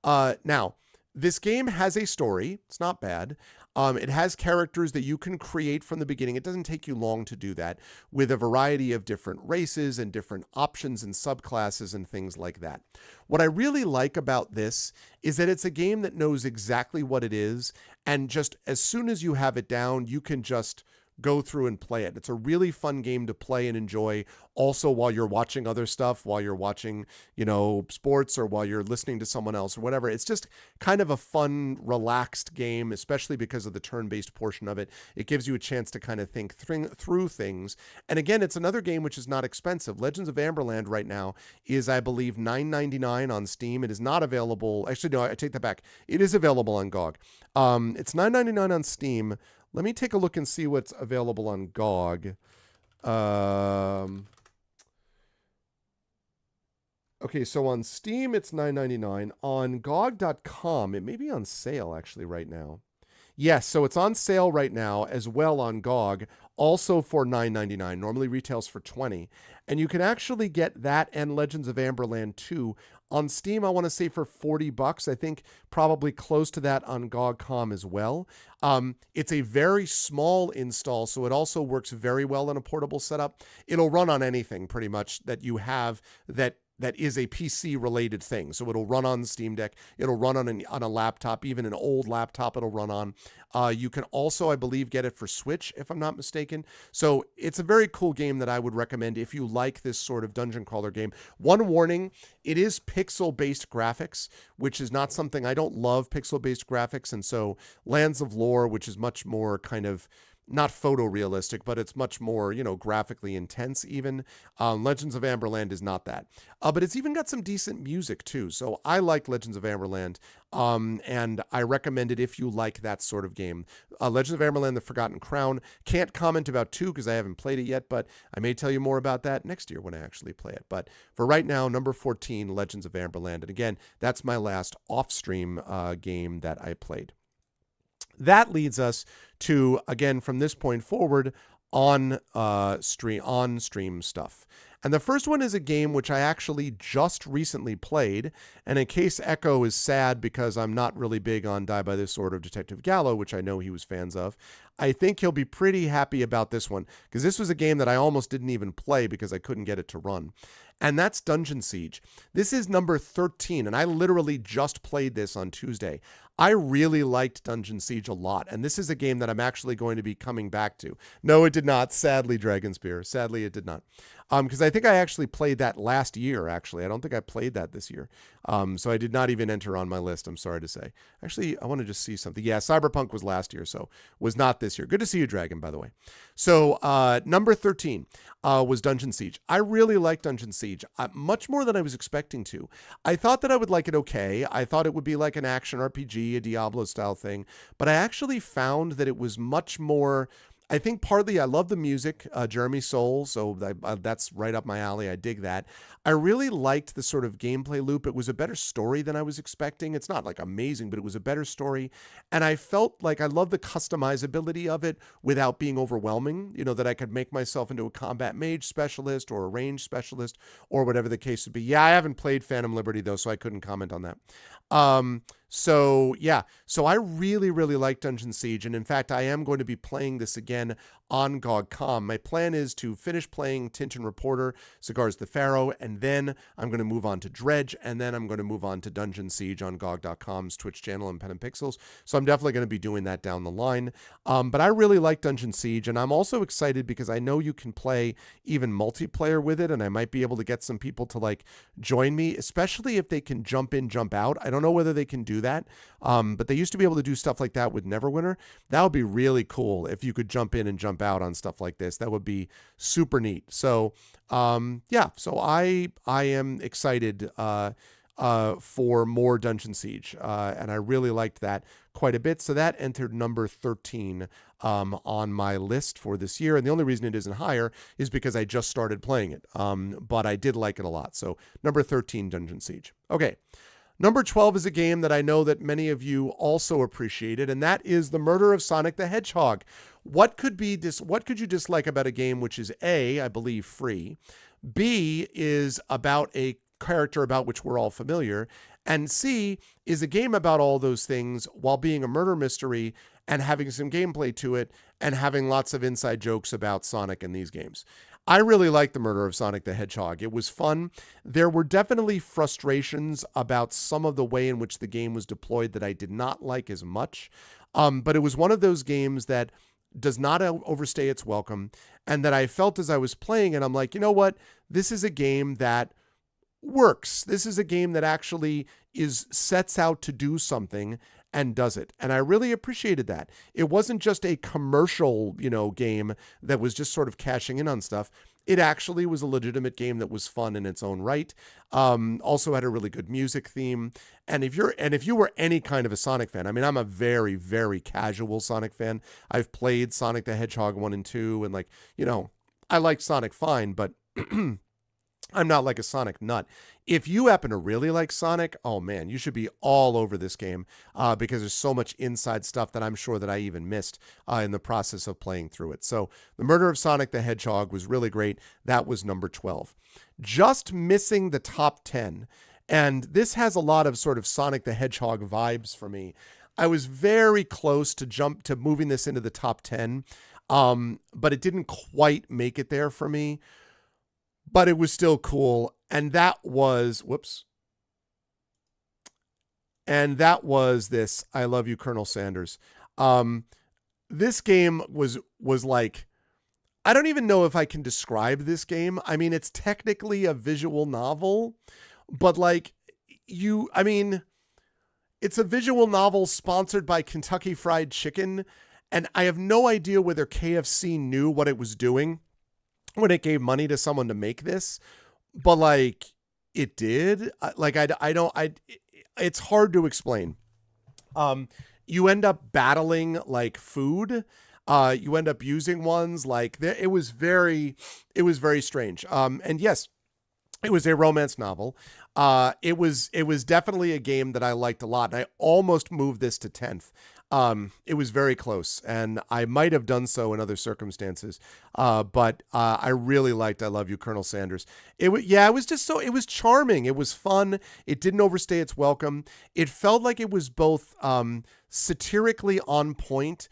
Now, this game has a story. It's not bad. It has characters that you can create from the beginning. It doesn't take you long to do that, with a variety of different races and different options and subclasses and things like that. What I really like about this is that it's a game that knows exactly what it is, and just as soon as you have it down, you can just go through and play it. It's a really fun game to play and enjoy also while you're watching other stuff, while you're watching, sports, or while you're listening to someone else or whatever. It's just kind of a fun, relaxed game, especially because of the turn-based portion of it. It gives you a chance to kind of think through things. And again, it's another game which is not expensive. Legends of Amberland right now is, I believe, $9.99 on Steam. It is not available. Actually, no, I take that back. It is available on GOG. It's $9.99 on Steam. Let me take a look and see what's available on GOG. Okay, so on Steam, it's $9.99. On GOG.com, it may be on sale actually right now. Yes, so it's on sale right now as well on GOG, also for $9.99. Normally retails for $20. And you can actually get that and Legends of Amberland 2 on Steam, I want to say for $40. I think probably close to that on GOG.com as well. It's a very small install, so it also works very well in a portable setup. It'll run on anything pretty much that you have that is a PC-related thing. So it'll run on Steam Deck. It'll run on a laptop, even an old laptop it'll run on. You can also, I believe, get it for Switch, if I'm not mistaken. So it's a very cool game that I would recommend if you like this sort of dungeon crawler game. One warning, it is pixel-based graphics, which is not something, I don't love pixel-based graphics. And so Lands of Lore, which is much more kind of not photorealistic, but it's much more, graphically intense even. Legends of Amberland is not that. But it's even got some decent music too. So I like Legends of Amberland, and I recommend it if you like that sort of game. Legends of Amberland, The Forgotten Crown. Can't comment about 2 because I haven't played it yet, but I may tell you more about that next year when I actually play it. But for right now, number 14, Legends of Amberland. And again, that's my last off-stream game that I played. that leads us to, again, from this point forward, on stream stuff. And the first one is a game which I actually just recently played. And in case Echo is sad because I'm not really big on Die by the Sword of Detective Gallo, which I know he was fans of, I think he'll be pretty happy about this one, because this was a game that I almost didn't even play because I couldn't get it to run. And that's Dungeon Siege. This is number 13, and I literally just played this on Tuesday. I really liked Dungeon Siege a lot, and this is a game that I'm actually going to be coming back to. No, it did not. Sadly, Dragonspear. Sadly, it did not. Because I think I actually played that last year, actually. I don't think I played that this year. So I did not even enter on my list, I'm sorry to say. Actually, I want to just see something. Yeah, Cyberpunk was last year, so was not this year. Good to see you, Dragon, by the way. So number 13 was Dungeon Siege. I really liked Dungeon Siege, much more than I was expecting to. I thought that I would like it okay. I thought it would be like an action RPG, a Diablo-style thing. But I actually found that it was much more... I think partly I love the music, Jeremy Soule, so that's right up my alley. I dig that. I really liked the sort of gameplay loop. It was a better story than I was expecting. It's not like amazing, but it was a better story. And I felt like I love the customizability of it without being overwhelming, that I could make myself into a combat mage specialist or a range specialist or whatever the case would be. Yeah, I haven't played Phantom Liberty though, so I couldn't comment on that. So I really, really like Dungeon Siege. And in fact, I am going to be playing this again on GOG.com. My plan is to finish playing Tintin Reporter, Cigars the Pharaoh, and then I'm going to move on to Dredge, and then I'm going to move on to Dungeon Siege on GOG.com's Twitch channel and Pen and Pixels. So I'm definitely going to be doing that down the line. But I really like Dungeon Siege, and I'm also excited because I know you can play even multiplayer with it, and I might be able to get some people to join me, especially if they can jump in, jump out. I don't know whether they can do that, but they used to be able to do stuff like that with Neverwinter. That would be really cool if you could jump in and jump out on stuff like this. That would be super neat. So so I am excited for more Dungeon Siege, and I really liked that quite a bit. So that entered number 13 on my list for this year, and the only reason it isn't higher is because I just started playing it, but I did like it a lot. So number 13, Dungeon Siege. Okay. Number 12 is a game that I know that many of you also appreciated, and that is The Murder of Sonic the Hedgehog. What could you dislike about a game which is A, I believe, free, B, is about a character about which we're all familiar, and C, is a game about all those things while being a murder mystery and having some gameplay to it and having lots of inside jokes about Sonic in these games? I really liked The Murder of Sonic the Hedgehog. It was fun. There were definitely frustrations about some of the way in which the game was deployed that I did not like as much. But it was one of those games that does not overstay its welcome, and that I felt as I was playing it, I'm like, you know what? This is a game that works. This is a game that actually sets out to do something and does it. And I really appreciated that. It wasn't just a commercial, game that was just sort of cashing in on stuff. It actually was a legitimate game that was fun in its own right. Also had a really good music theme. And if you were any kind of a Sonic fan, I mean, I'm a very, very casual Sonic fan. I've played Sonic the Hedgehog 1 and 2, and I like Sonic fine, but I'm not like a Sonic nut. If you happen to really like Sonic, oh man, you should be all over this game because there's so much inside stuff that I'm sure that I even missed in the process of playing through it. So The Murder of Sonic the Hedgehog was really great. That was number 12. Just missing the top 10. And this has a lot of sort of Sonic the Hedgehog vibes for me. I was very close to moving this into the top 10, but it didn't quite make it there for me. But it was still cool. And that was this I Love You, Colonel Sanders. This game was like, I don't even know if I can describe this game. I mean, it's technically a visual novel, but it's a visual novel sponsored by Kentucky Fried Chicken. And I have no idea whether KFC knew what it was doing when it gave money to someone to make this, but it did. It's hard to explain. You end up battling food. You end up using ones it was very strange. And yes, it was a romance novel. It was definitely a game that I liked a lot. And I almost moved this to 10th. It was very close, and I might have done so in other circumstances. But I really liked "I Love You, Colonel Sanders." It was just it was charming. It was fun. It didn't overstay its welcome. It felt like it was both satirically on point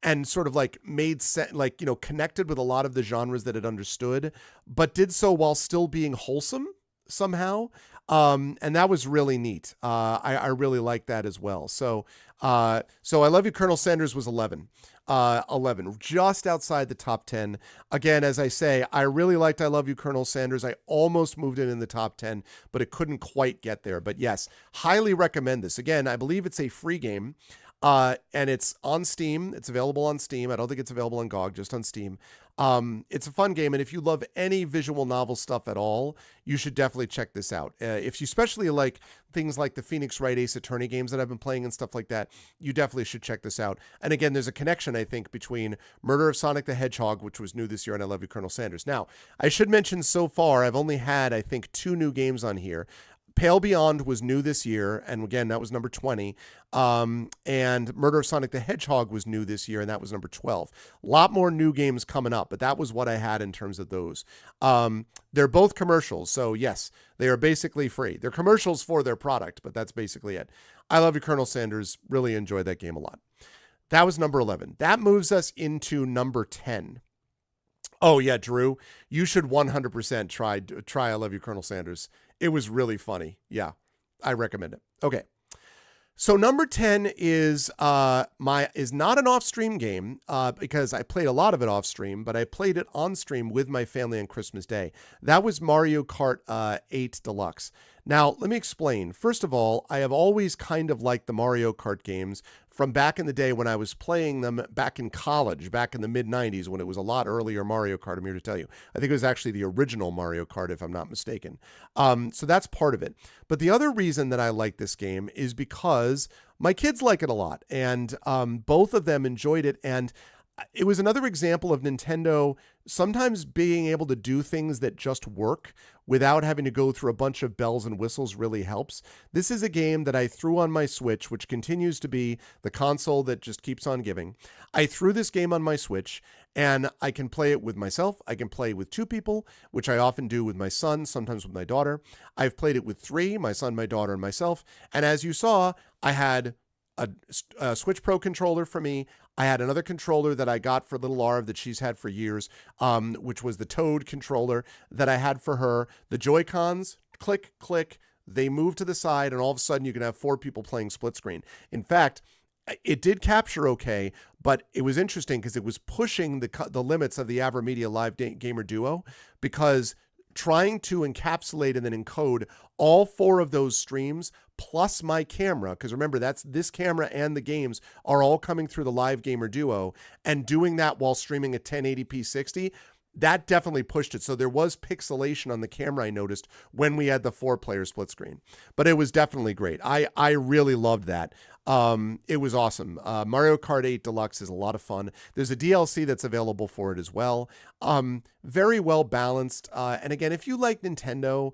and sort of like made sense, like, connected with a lot of the genres that it understood, but did so while still being wholesome somehow. And that was really neat. I really like that as well. So I Love You, Colonel Sanders was 11. 11, just outside the top 10. Again, as I say, I really liked I Love You, Colonel Sanders. I almost moved it in the top 10, but it couldn't quite get there. But yes, highly recommend this. Again, I believe it's a free game. And it's on Steam. It's available on Steam. I don't think it's available on GOG, just on Steam. It's a fun game, and if you love any visual novel stuff at all, you should definitely check this out. If you especially like things like the Phoenix Wright Ace Attorney games that I've been playing and stuff like that, you definitely should check this out. And again, there's a connection, I think, between Murder of Sonic the Hedgehog, which was new this year, and I Love You, Colonel Sanders. Now, I should mention so far, I've only had, I think, 2 new games on here. Pale Beyond was new this year, and again, that was number 20. And Murder of Sonic the Hedgehog was new this year, and that was number 12. A lot more new games coming up, but that was what I had in terms of those. They're both commercials, so yes, they are basically free. They're commercials for their product, but that's basically it. I Love You, Colonel Sanders. Really enjoyed that game a lot. That was number 11. That moves us into number 10. Oh, yeah, Drew, you should 100% try I Love You, Colonel Sanders. It was really funny. Yeah, I recommend it. Okay. So number 10 is not an off-stream game because I played a lot of it off-stream, but I played it on-stream with my family on Christmas Day. That was Mario Kart 8 Deluxe. Now, let me explain. First of all, I have always kind of liked the Mario Kart games from back in the day when I was playing them back in college, back in the mid-90s when it was a lot earlier Mario Kart, I'm here to tell you. I think it was actually the original Mario Kart, if I'm not mistaken. So that's part of it. But the other reason that I like this game is because my kids like it a lot, and both of them enjoyed it, and it was another example of Nintendo sometimes being able to do things that just work without having to go through a bunch of bells and whistles really helps. This is a game that I threw on my Switch, which continues to be the console that just keeps on giving. I threw this game on my Switch, and I can play it with myself. I can play with 2 people, which I often do with my son, sometimes with my daughter. I've played it with 3, my son, my daughter, and myself. And as you saw, I had a Switch Pro controller for me. I had another controller that I got for little Arv that she's had for years, which was the Toad controller that I had for her. The Joy-Cons, click, click, they move to the side, and all of a sudden you can have 4 people playing split screen. In fact, it did capture okay, but it was interesting because it was pushing the limits of the AverMedia Live Gamer Duo, because trying to encapsulate and then encode all 4 of those streams plus my camera, because remember, that's this camera and the games are all coming through the Live Gamer Duo, and doing that while streaming at 1080p 60, that definitely pushed it. So there was pixelation on the camera, I noticed, when we had the 4-player split screen. But it was definitely great. I really loved that. It was awesome. Mario Kart 8 Deluxe is a lot of fun. There's a DLC that's available for it as well. Very well balanced. And again, if you like Nintendo,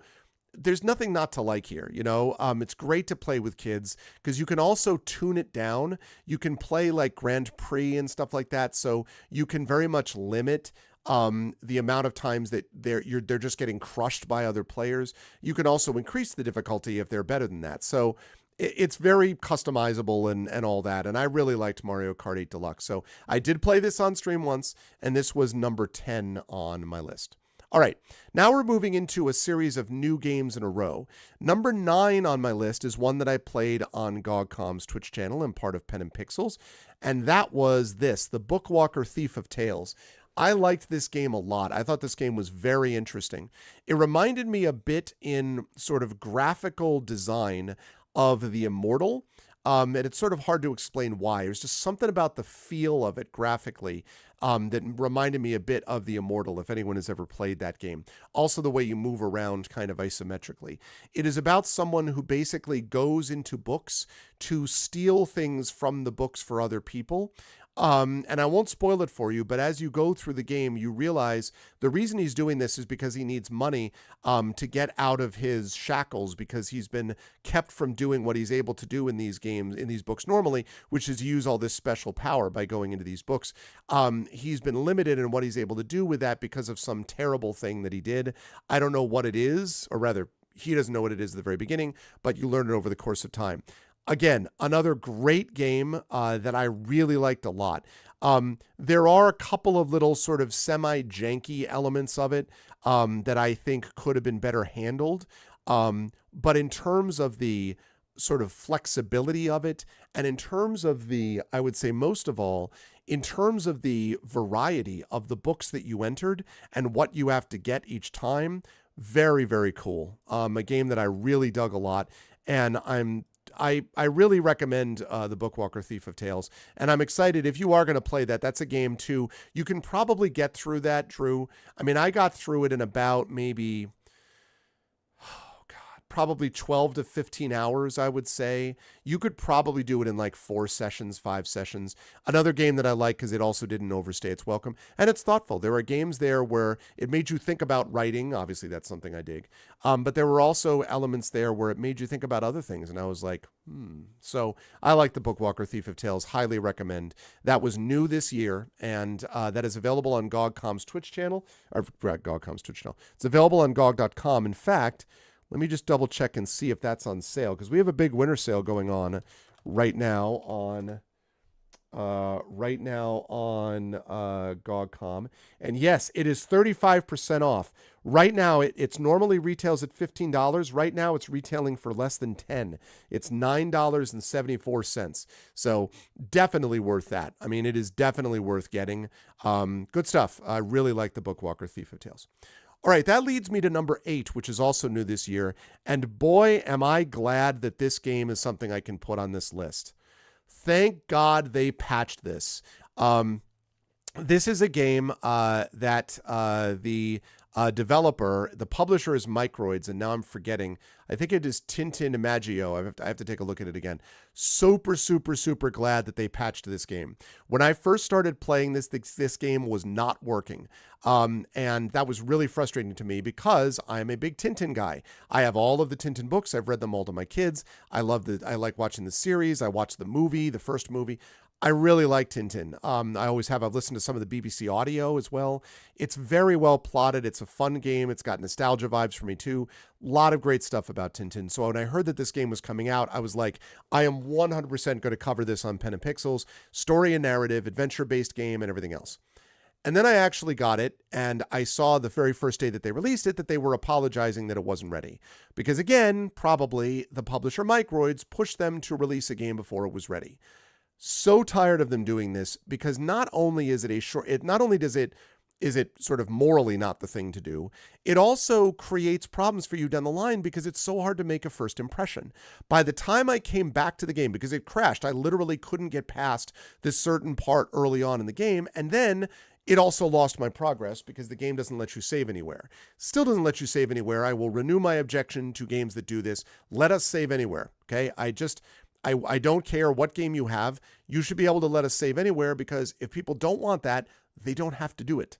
there's nothing not to like here. It's great to play with kids because you can also tune it down. You can play like Grand Prix and stuff like that. So you can very much limit the amount of times that they're just getting crushed by other players. You can also increase the difficulty if they're better than that. So it's very customizable and all that. And I really liked Mario Kart 8 Deluxe. So I did play this on stream once, and this was number 10 on my list. All right, now we're moving into a series of new games in a row. Number 9 on my list is one that I played on GOG.com's Twitch channel and part of Pen and Pixels, and that was The Bookwalker Thief of Tales. I liked this game a lot. I thought this game was very interesting. It reminded me a bit in sort of graphical design of The Immortal, and it's sort of hard to explain why. There's just something about the feel of it graphically that reminded me a bit of The Immortal, if anyone has ever played that game. Also, the way you move around kind of isometrically. It is about someone who basically goes into books to steal things from the books for other people. And I won't spoil it for you, but as you go through the game, you realize the reason he's doing this is because he needs money to get out of his shackles, because he's been kept from doing what he's able to do in these games, in these books normally, which is use all this special power by going into these books. He's been limited in what he's able to do with that because of some terrible thing that he did. I don't know what it is, or rather, he doesn't know what it is at the very beginning, but you learn it over the course of time. Again, another great game that I really liked a lot. There are a couple of little sort of semi-janky elements of it that I think could have been better handled. But in terms of the sort of flexibility of it, and in terms of the, I would say most of all, in terms of the variety of the books that you entered and what you have to get each time, very, very cool. A game that I really dug a lot, and I really recommend the Bookwalker Thief of Tales, and I'm excited if you are going to play that. That's a game too. You can probably get through that, Drew. I mean, I got through it in about maybe, probably 12 to 15 hours, I would say. You could probably do it in like 4 sessions, 5 sessions. Another game that I like because it also didn't overstay its welcome. And it's thoughtful. There are games there where it made you think about writing. Obviously, that's something I dig. But there were also elements there where it made you think about other things. And I was like, So I like the Bookwalker Thief of Tales. Highly recommend. That was new this year. And that is available on GOG.com's Twitch channel. Or GOG.com's Twitch channel. It's available on GOG.com. In fact, let me just double check and see if that's on sale, because we have a big winter sale going on right now on GOG.com. And yes, it is 35% off. Right now, it's normally retails at $15. Right now, it's retailing for less than $10. It's $9.74. So definitely worth that. I mean, it is definitely worth getting. Good stuff. I really like the Bookwalker Thief of Tales. All right, that leads me to number 8, which is also new this year. And boy, am I glad that this game is something I can put on this list. Thank God they patched this. This is a game that the developer, the publisher is Microids, and now I'm forgetting. I think it is Tintin Imagio. I have to take a look at it again. Super, super, super glad that they patched this game. When I first started playing this game was not working. And that was really frustrating to me because I'm a big Tintin guy. I have all of the Tintin books. I've read them all to my kids. I like watching the series. I watched the movie, the first movie. I really like Tintin. I've listened to some of the BBC audio as well. It's very well plotted. It's a fun game. It's got nostalgia vibes for me too. A lot of great stuff about Tintin. So when I heard that this game was coming out, I was like, I am 100% going to cover this on Pen and Pixels. Story and narrative, adventure-based game, and everything else. And then I actually got it, and I saw the very first day that they released it that they were apologizing that it wasn't ready. Because again, probably the publisher Microids pushed them to release a game before it was ready. So tired of them doing this, because not only is it sort of morally not the thing to do, it also creates problems for you down the line because it's so hard to make a first impression. By the time I came back to the game, because it crashed, I literally couldn't get past this certain part early on in the game, and then it also lost my progress because the game doesn't let you save anywhere. Still doesn't let you save anywhere. I will renew my objection to games that do this. Let us save anywhere, okay? I don't care what game you have. You should be able to let us save anywhere, because if people don't want that, they don't have to do it.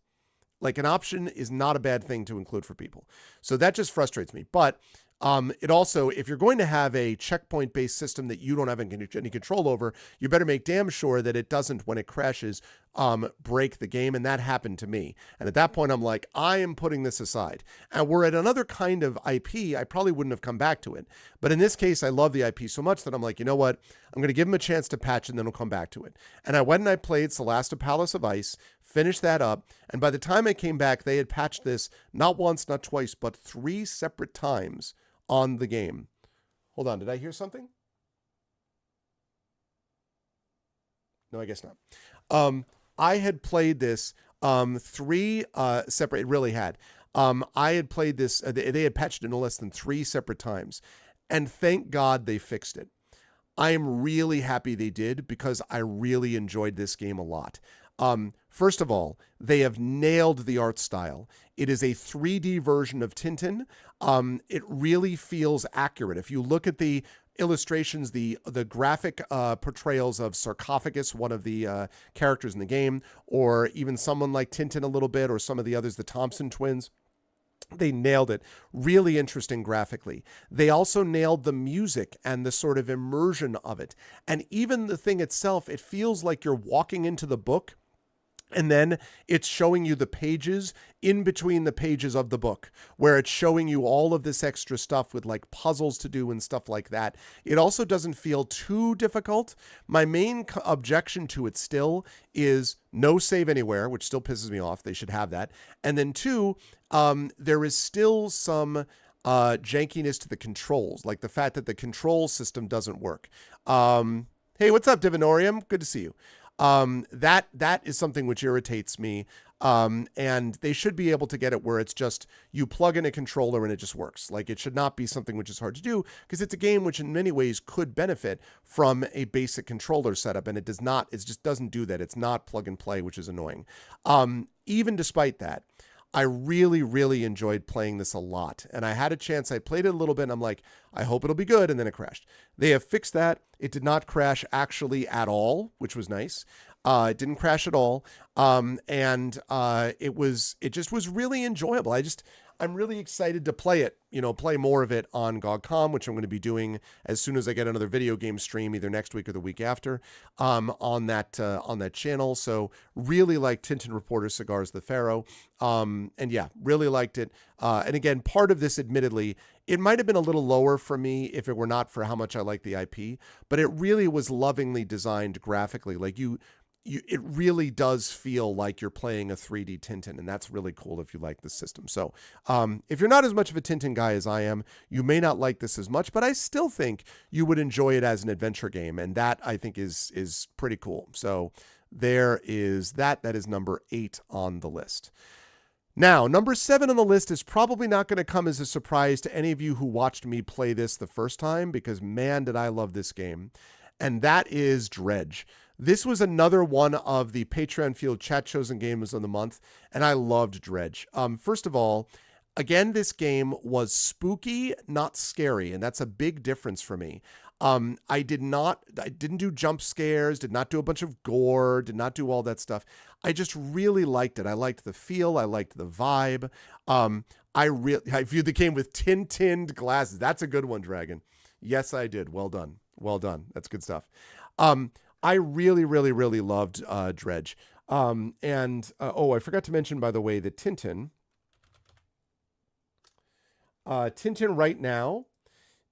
Like, an option is not a bad thing to include for people. So that just frustrates me. But it also, if you're going to have a checkpoint-based system that you don't have any control over, you better make damn sure that it doesn't, when it crashes, break the game. And that happened to me. And at that point, I'm like, I am putting this aside. And we're at another kind of IP, I probably wouldn't have come back to it. But in this case, I love the IP so much that I'm like, you know what? I'm going to give them a chance to patch, and then we'll come back to it. And I went and I played Celeste Palace of Ice, finished that up. And by the time I came back, they had patched this not once, not twice, but 3 separate times on the game. Hold on, did I hear something? No, I guess not. I had played this 3 separate, it really had. I had played this, they had patched it no less than 3 separate times. And thank God they fixed it. I am really happy they did, because I really enjoyed this game a lot. First of all, they have nailed the art style. It is a 3D version of Tintin. It really feels accurate. If you look at illustrations, the graphic portrayals of Sarcophagus, one of the characters in the game, or even someone like Tintin a little bit, or some of the others, the Thompson twins. They nailed it. Really interesting graphically. They also nailed the music and the sort of immersion of it. And even the thing itself, it feels like you're walking into the book, and then it's showing you the pages in between the pages of the book, where it's showing you all of this extra stuff with like puzzles to do and stuff like that. It also doesn't feel too difficult. My main objection to it still is no save anywhere, which still pisses me off. They should have that. And then two, there is still some jankiness to the controls, like the fact that the control system doesn't work. Hey, what's up, Divinorium? Good to see you. That is something which irritates me. And they should be able to get it where it's just you plug in a controller and it just works. Like, it should not be something which is hard to do, because it's a game which in many ways could benefit from a basic controller setup, and it does not. It just doesn't do that. It's not plug and play, which is annoying. Even despite that, I really, really enjoyed playing this a lot. And I had a chance. I played it a little bit, and I'm like, I hope it'll be good. And then it crashed. They have fixed that. It did not crash actually at all, which was nice. It didn't crash at all. It just was really enjoyable. I'm really excited to play it, play more of it on GOG.com, which I'm going to be doing as soon as I get another video game stream, either next week or the week after, on that channel. So really like Tintin Reporter Cigars the Pharaoh. And yeah, really liked it. And again, part of this, admittedly, it might have been a little lower for me if it were not for how much I like the IP, but it really was lovingly designed graphically. Like it really does feel like you're playing a 3D Tintin, and that's really cool if you like the system. So if you're not as much of a Tintin guy as I am, you may not like this as much, but I still think you would enjoy it as an adventure game, and that I think is pretty cool. So there is that. That is number 8 on the list. Now, number 7 on the list is probably not going to come as a surprise to any of you who watched me play this the first time, because man, did I love this game. And that is Dredge. This was another one of the Patreon Field Chat Chosen Games of the Month, and I loved Dredge. First of all, again, this game was spooky, not scary, and that's a big difference for me. I didn't do jump scares, did not do a bunch of gore, did not do all that stuff. I just really liked it. I liked the feel, I liked the vibe. I viewed the game with tin-tinned glasses. That's a good one, Dragon. Yes, I did. Well done. Well done. That's good stuff. I really, really, really loved Dredge. I forgot to mention, by the way, that Tintin right now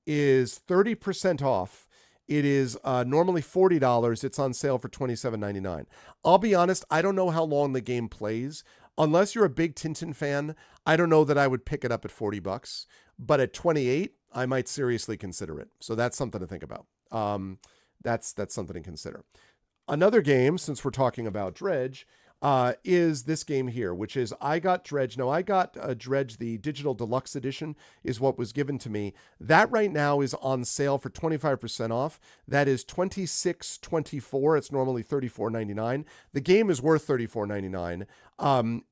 is 30% off. It is normally $40. It's on sale for $27.99. I'll be honest, I don't know how long the game plays. Unless you're a big Tintin fan, I don't know that I would pick it up at $40. But at $28, I might seriously consider it. So that's something to think about. That's something to consider. Another game, since we're talking about Dredge, is this game here, which is I got Dredge. Now, I got Dredge, the digital deluxe edition is what was given to me. That right now is on sale for 25% off. That is $26.24. It's normally $34.99. The game is worth $34.99.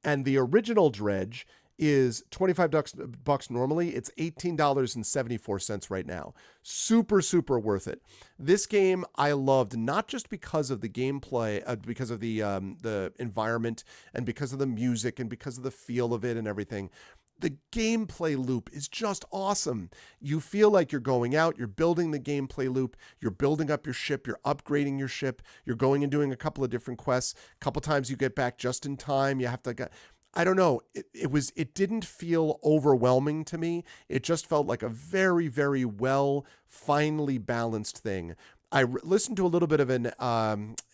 And the original Dredge is $25 normally. It's $18.74 right now. Super, super worth it. This game I loved, not just because of the gameplay, because of the environment, and because of the music, and because of the feel of it and everything. The gameplay loop is just awesome. You feel like you're going out, you're building the gameplay loop, you're building up your ship, you're upgrading your ship, you're going and doing a couple of different quests. A couple times you get back just in time. You have to I don't know. It didn't feel overwhelming to me. It just felt like a very, very well, finely balanced thing. I listened to a little bit of a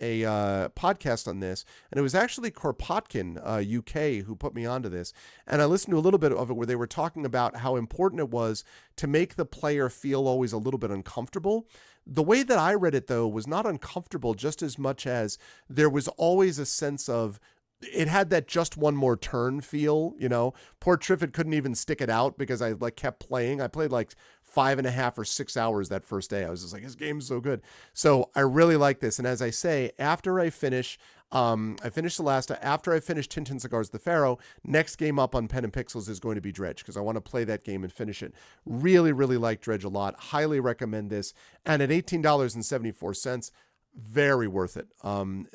podcast on this, and it was actually Kropotkin, UK, who put me onto this. And I listened to a little bit of it where they were talking about how important it was to make the player feel always a little bit uncomfortable. The way that I read it, though, was not uncomfortable just as much as there was always a sense of it had that just one more turn feel, you know. Poor Triffid couldn't even stick it out because I like kept playing. I played like 5.5 or 6 hours that first day. I was just like, this game's so good. So I really like this. And as I say, after I finish, I finished the last, after I finish Tintin Cigars the Pharaoh, next game up on Pen and Pixels is going to be Dredge because I want to play that game and finish it. Really, really like Dredge a lot. Highly recommend this. And at $18.74, very worth it.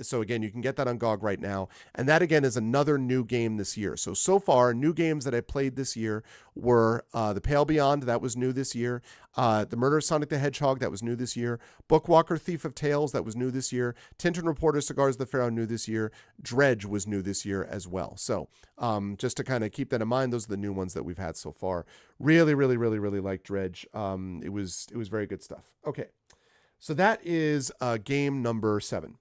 So again, you can get that on GOG right now. And that again is another new game this year. So far, new games that I played this year were The Pale Beyond, that was new this year. The Murder of Sonic the Hedgehog, that was new this year. Bookwalker Thief of Tales, that was new this year. Tintin Reporter Cigars the Pharaoh, new this year. Dredge was new this year as well. So just to kind of keep that in mind, those are the new ones that we've had so far. Really, really, really, really like Dredge. It was very good stuff. Okay. So that is game number 7.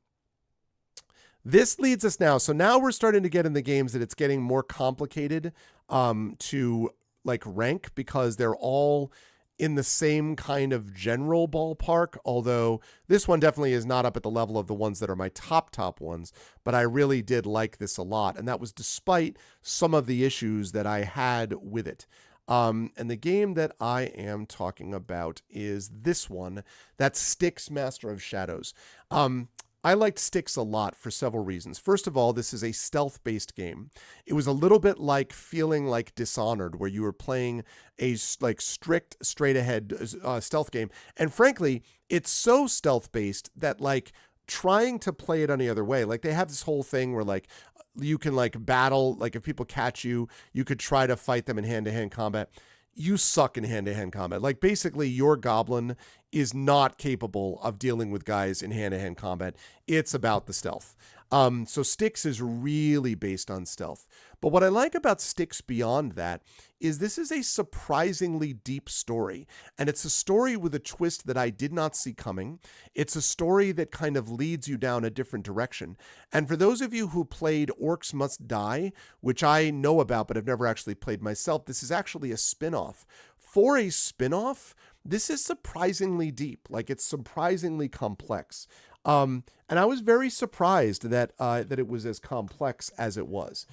This leads us now. So now we're starting to get in the games that it's getting more complicated to like rank because they're all in the same kind of general ballpark. Although this one definitely is not up at the level of the ones that are my top ones, but I really did like this a lot. And that was despite some of the issues that I had with it. And the game that I am talking about is this one. That's Styx, Master of Shadows. I liked Styx a lot for several reasons. First of all, this is a stealth-based game. It was a little bit like feeling like Dishonored, where you were playing a like strict, straight-ahead stealth game. And frankly, it's so stealth-based that like trying to play it any other way, like they have this whole thing where like you can like battle, like if people catch you, you could try to fight them in hand-to-hand combat. You suck in hand-to-hand combat. Like basically your goblin is not capable of dealing with guys in hand-to-hand combat. It's about the stealth. So Styx is really based on stealth. But what I like about Styx beyond that is this is a surprisingly deep story. And it's a story with a twist that I did not see coming. It's a story that kind of leads you down a different direction. And for those of you who played Orcs Must Die, which I know about but have never actually played myself, this is actually a spin-off. For a spin-off, this is surprisingly deep. Like it's surprisingly complex. And I was very surprised that it was as complex as it was.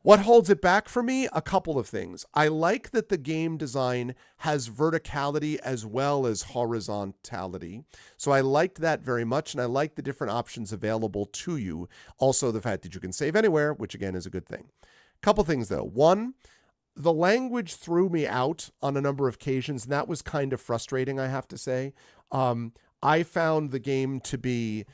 What holds it back for me? A couple of things. I like that the game design has verticality as well as horizontality. So I liked that very much, and I like the different options available to you. Also, the fact that you can save anywhere, which again is a good thing. Couple things though. One, the language threw me out on a number of occasions, and that was kind of frustrating, I have to say. I found the game to be,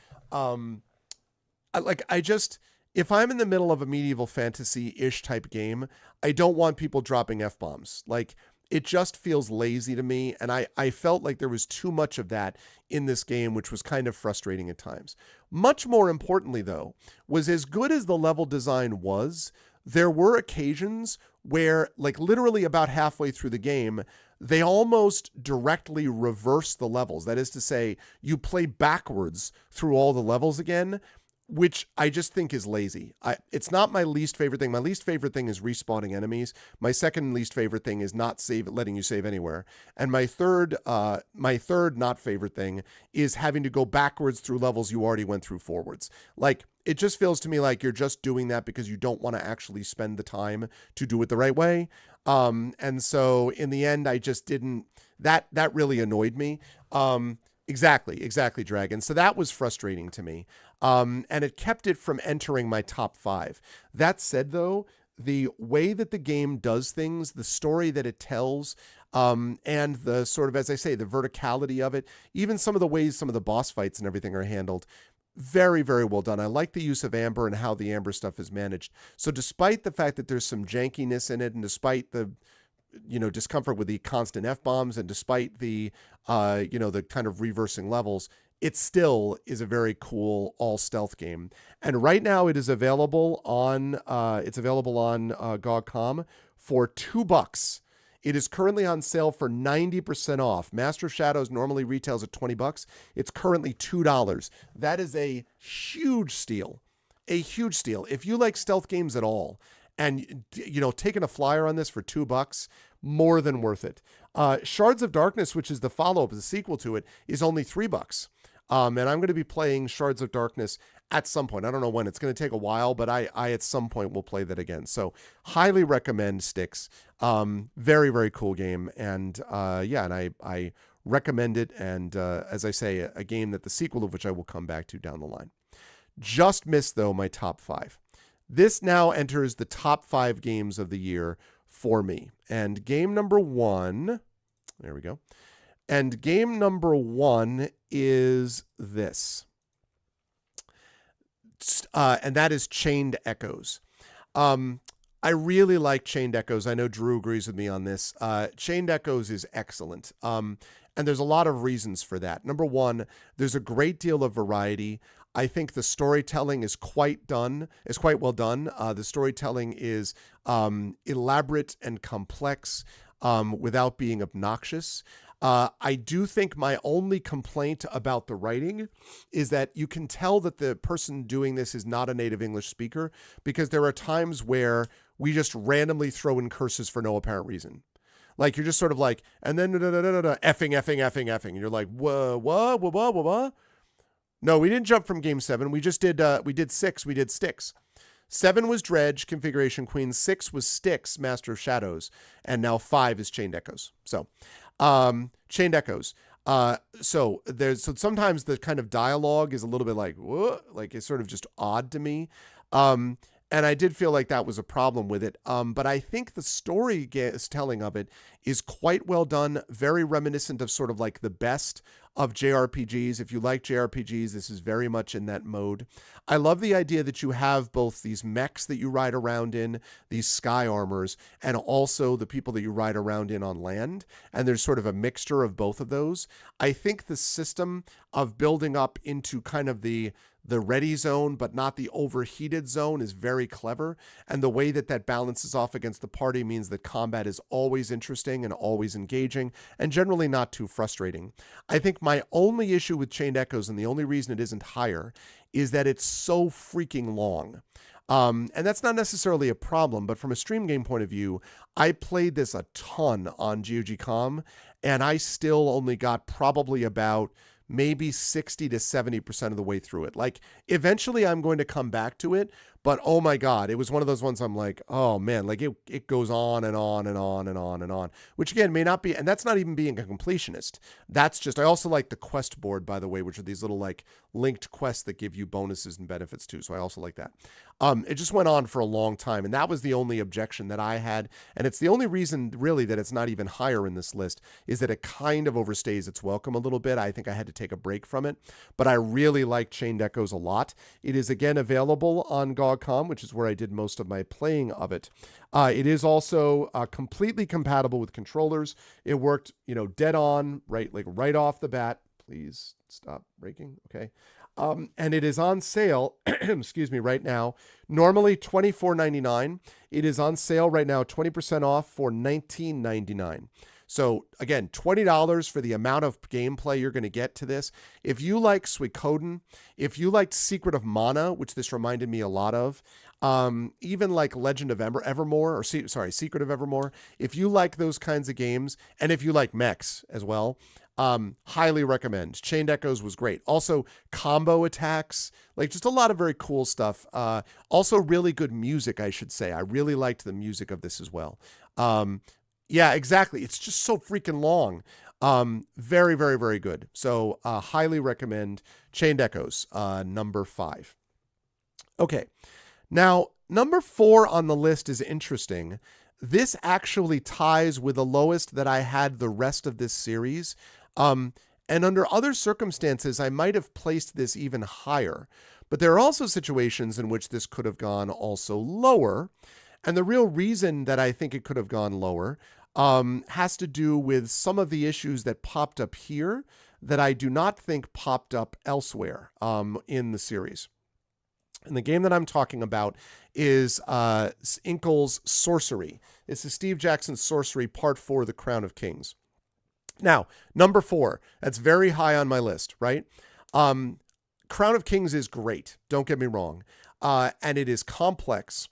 if I'm in the middle of a medieval fantasy-ish type game, I don't want people dropping F-bombs. Like, it just feels lazy to me, and I felt like there was too much of that in this game, which was kind of frustrating at times. Much more importantly, though, was as good as the level design was, there were occasions where, like literally about halfway through the game, they almost directly reverse the levels. That is to say, you play backwards through all the levels again, which I just think is lazy. It's not my least favorite thing. My least favorite thing is respawning enemies. My second least favorite thing is not letting you save anywhere. And my third not favorite thing is having to go backwards through levels you already went through forwards. Like, it just feels to me like you're just doing that because you don't want to actually spend the time to do it the right way. And so in the end, I just didn't, that really annoyed me. Exactly, Dragon. So that was frustrating to me. And it kept it from entering my top 5. That said, though, the way that the game does things, the story that it tells, and the sort of, as I say, the verticality of it, even some of the ways some of the boss fights and everything are handled, very, very well done. I like the use of Amber and how the Amber stuff is managed. So despite the fact that there's some jankiness in it, and despite the discomfort with the constant F-bombs, and despite the the kind of reversing levels, it still is a very cool all stealth game. And right now it is available on GOG.com for $2. It is currently on sale for 90% off. Master of Shadows normally retails at $20. It's currently $2. That is a huge steal. A huge steal. If you like stealth games at all, and taking a flyer on this for $2, more than worth it. Shards of Darkness, which is the follow-up, the sequel to it, is only $3. And I'm going to be playing Shards of Darkness at some point. I don't know when. It's going to take a while, but I at some point will play that again. So highly recommend Styx. Very, very cool game. And and I recommend it. And as I say, a game that the sequel of which I will come back to down the line. Just missed, though, my top 5. This now enters the top 5 games of the year for me. And game number 1, there we go. And game number 1 is this. And that is Chained Echoes. I really like Chained Echoes. I know Drew agrees with me on this. Chained Echoes is excellent. And there's a lot of reasons for that. Number 1, there's a great deal of variety. I think the storytelling is quite well done. The storytelling is elaborate and complex without being obnoxious. I do think my only complaint about the writing is that you can tell that the person doing this is not a native English speaker, because there are times where we just randomly throw in curses for no apparent reason. Like, you're just sort of like, and then effing. And you're like, what? No, we didn't jump from game 7. We just did, we did 6. We did Styx. 7 was Dredge, Configuration Queen. 6 was Styx, Master of Shadows. And now 5 is Chained Echoes. So, Chained Echoes. So sometimes the kind of dialogue is a little bit like, what? Like, it's sort of just odd to me. And I did feel like that was a problem with it. But I think the storytelling of it is quite well done, very reminiscent of sort of like the best of JRPGs. If you like JRPGs, this is very much in that mode. I love the idea that you have both these mechs that you ride around in, these sky armors, and also the people that you ride around in on land. And there's sort of a mixture of both of those. I think the system of building up into kind of the ready zone, but not the overheated zone, is very clever. And the way that balances off against the party means that combat is always interesting and always engaging and generally not too frustrating. I think my only issue with Chained Echoes, and the only reason it isn't higher, is that it's so freaking long. And that's not necessarily a problem, but from a stream game point of view, I played this a ton on GOG.com, and I still only got probably about maybe 60 to 70% of the way through it. Like, eventually I'm going to come back to it, but oh my God, it was one of those ones I'm like, oh man, like it goes on and on and on and on and on, which again may not be, and that's not even being a completionist. That's just, I also like the quest board, by the way, which are these little like linked quests that give you bonuses and benefits too. So I also like that. It just went on for a long time, and that was the only objection that I had. And it's the only reason really that it's not even higher in this list, is that it kind of overstays its welcome a little bit. I think I had to take a break from it, but I really like Chained Echoes a lot. It is again available on GOG.com, which is where I did most of my playing of it. It is also completely compatible with controllers. It worked, dead on, right off the bat. Please stop breaking. Okay. And it is on sale, excuse me, right now. Normally $24.99. It is on sale right now, 20% off for $19.99. So again, $20 for the amount of gameplay you're going to get to this. If you like Suikoden, if you liked Secret of Mana, which this reminded me a lot of, even like Legend of Evermore, or Secret of Evermore, if you like those kinds of games, and if you like mechs as well, highly recommend. Chained Echoes was great. Also, combo attacks, like just a lot of very cool stuff. Also, really good music, I should say. I really liked the music of this as well. Yeah, exactly. It's just so freaking long. Very, very, very good. So, highly recommend Chained Echoes, number 5. Okay. Now, number 4 on the list is interesting. This actually ties with the lowest that I had the rest of this series. And under other circumstances, I might have placed this even higher. But there are also situations in which this could have gone also lower. And the real reason that I think it could have gone lower has to do with some of the issues that popped up here that I do not think popped up elsewhere in the series. And the game that I'm talking about is Inkle's Sorcery. This is Steve Jackson's Sorcery, Part 4, The Crown of Kings. Now, number 4, that's very high on my list, right? Crown of Kings is great, don't get me wrong. And it is complex,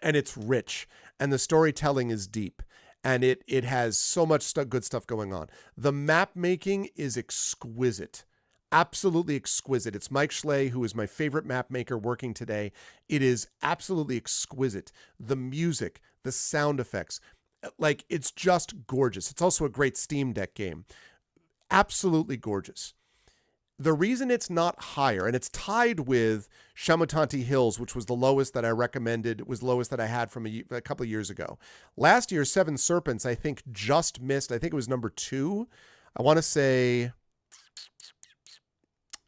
and it's rich, and the storytelling is deep, and it has so much good stuff going on. The map making is exquisite. absolutely exquisite. It's Mike Schley, who is my favorite map maker working today. It is absolutely exquisite. The music, the sound effects, like it's just gorgeous. It's also a great Steam Deck game. Absolutely gorgeous. The reason it's not higher, and it's tied with Shamutanti Hills, which was the lowest that I recommended, was the lowest that I had from a couple of years ago. Last year, Seven Serpents, I think, just missed. I think it was number 2. I want to say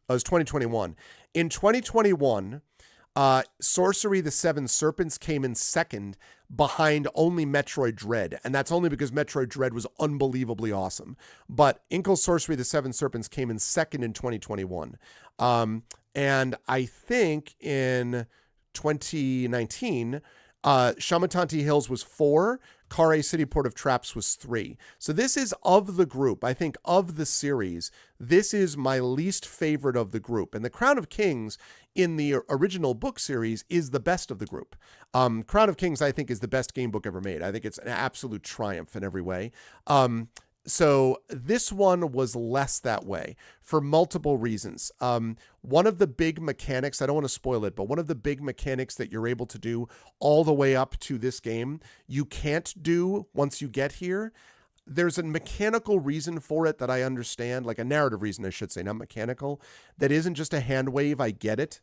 it was 2021. In 2021, Sorcery the Seven Serpents came in second behind only Metroid Dread. And that's only because Metroid Dread was unbelievably awesome. But Inkle's Sorcery the Seven Serpents came in second in 2021. And I think in 2019, Shamutanti Hills was 4. Kare City Port of Traps was 3. So this is of the group. I think of the series, this is my least favorite of the group. And the Crown of Kings in the original book series is the best of the group. Crown of Kings, I think, is the best game book ever made. I think it's an absolute triumph in every way. So this one was less that way for multiple reasons. One of the big mechanics, I don't want to spoil it, but one of the big mechanics that you're able to do all the way up to this game, you can't do once you get here. There's a mechanical reason for it that I understand, like a narrative reason, I should say, not mechanical, that isn't just a hand wave. I get it.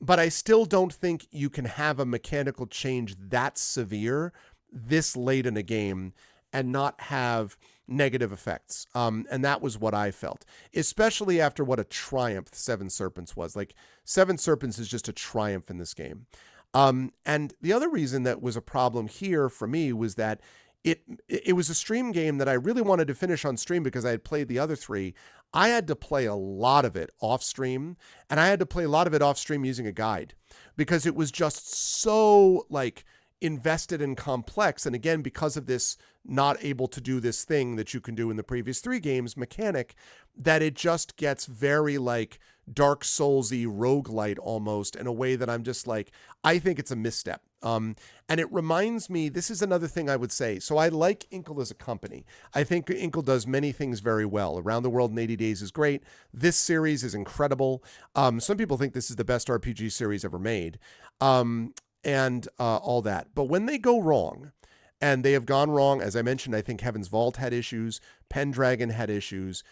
But I still don't think you can have a mechanical change that severe this late in a game and not have negative effects. And that was what I felt, especially after what a triumph Seven Serpents was. Like, Seven Serpents is just a triumph in this game. And the other reason that was a problem here for me was that it was a stream game that I really wanted to finish on stream because I had played the other 3. I had to play a lot of it off stream, and I had to play a lot of it off stream using a guide because it was just so like invested and complex. And again, because of this not able to do this thing that you can do in the previous 3 games mechanic, that it just gets very like Dark Souls-y roguelite almost in a way that I'm just like, I think it's a misstep. And it reminds me, this is another thing I would say. So I like Inkle as a company. I think Inkle does many things very well. Around the World in 80 Days is great. This series is incredible. Some people think this is the best RPG series ever made. And all that. But when they go wrong, and they have gone wrong, as I mentioned, I think Heaven's Vault had issues, Pendragon had issues.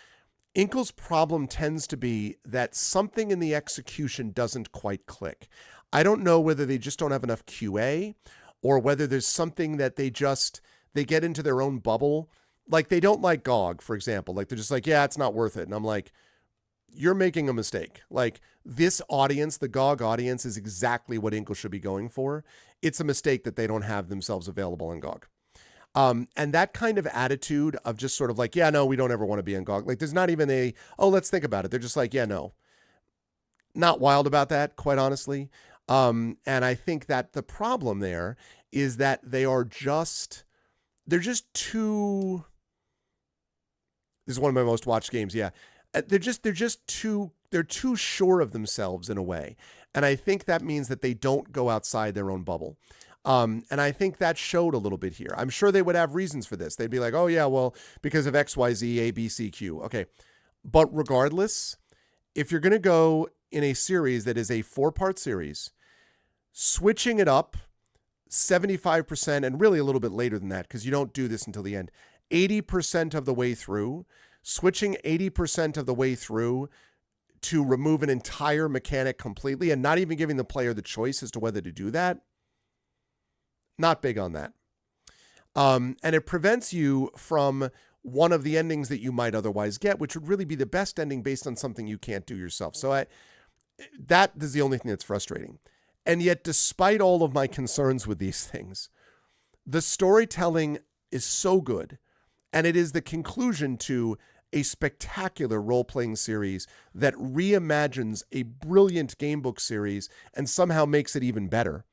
Inkle's problem tends to be that something in the execution doesn't quite click. I don't know whether they just don't have enough QA or whether there's something that they get into their own bubble. Like, they don't like GOG, for example. Like, they're just like, yeah, it's not worth it. And I'm like, you're making a mistake. Like, this audience, the GOG audience, is exactly what Inkle should be going for. It's a mistake that they don't have themselves available on GOG. And that kind of attitude of just sort of like, yeah, no, we don't ever want to be on GOG. Like, there's not even let's think about it. They're just like, yeah, no. Not wild about that, quite honestly. And I think that the problem there is that they're just too, this is one of my most watched games. Yeah. They're too sure of themselves in a way. And I think that means that they don't go outside their own bubble. And I think that showed a little bit here. I'm sure they would have reasons for this. They'd be like, oh yeah, well, because of X, Y, Z, A, B, C, Q. Okay. But regardless, if you're going to go in a series that is a 4-part series, switching it up 75%, and really a little bit later than that, because you don't do this until the end, 80% of the way through, switching 80% of the way through to remove an entire mechanic completely and not even giving the player the choice as to whether to do that, not big on that. And it prevents you from one of the endings that you might otherwise get, which would really be the best ending based on something you can't do yourself. So that is the only thing that's frustrating. And yet, despite all of my concerns with these things, the storytelling is so good. And it is the conclusion to a spectacular role-playing series that reimagines a brilliant gamebook series and somehow makes it even better,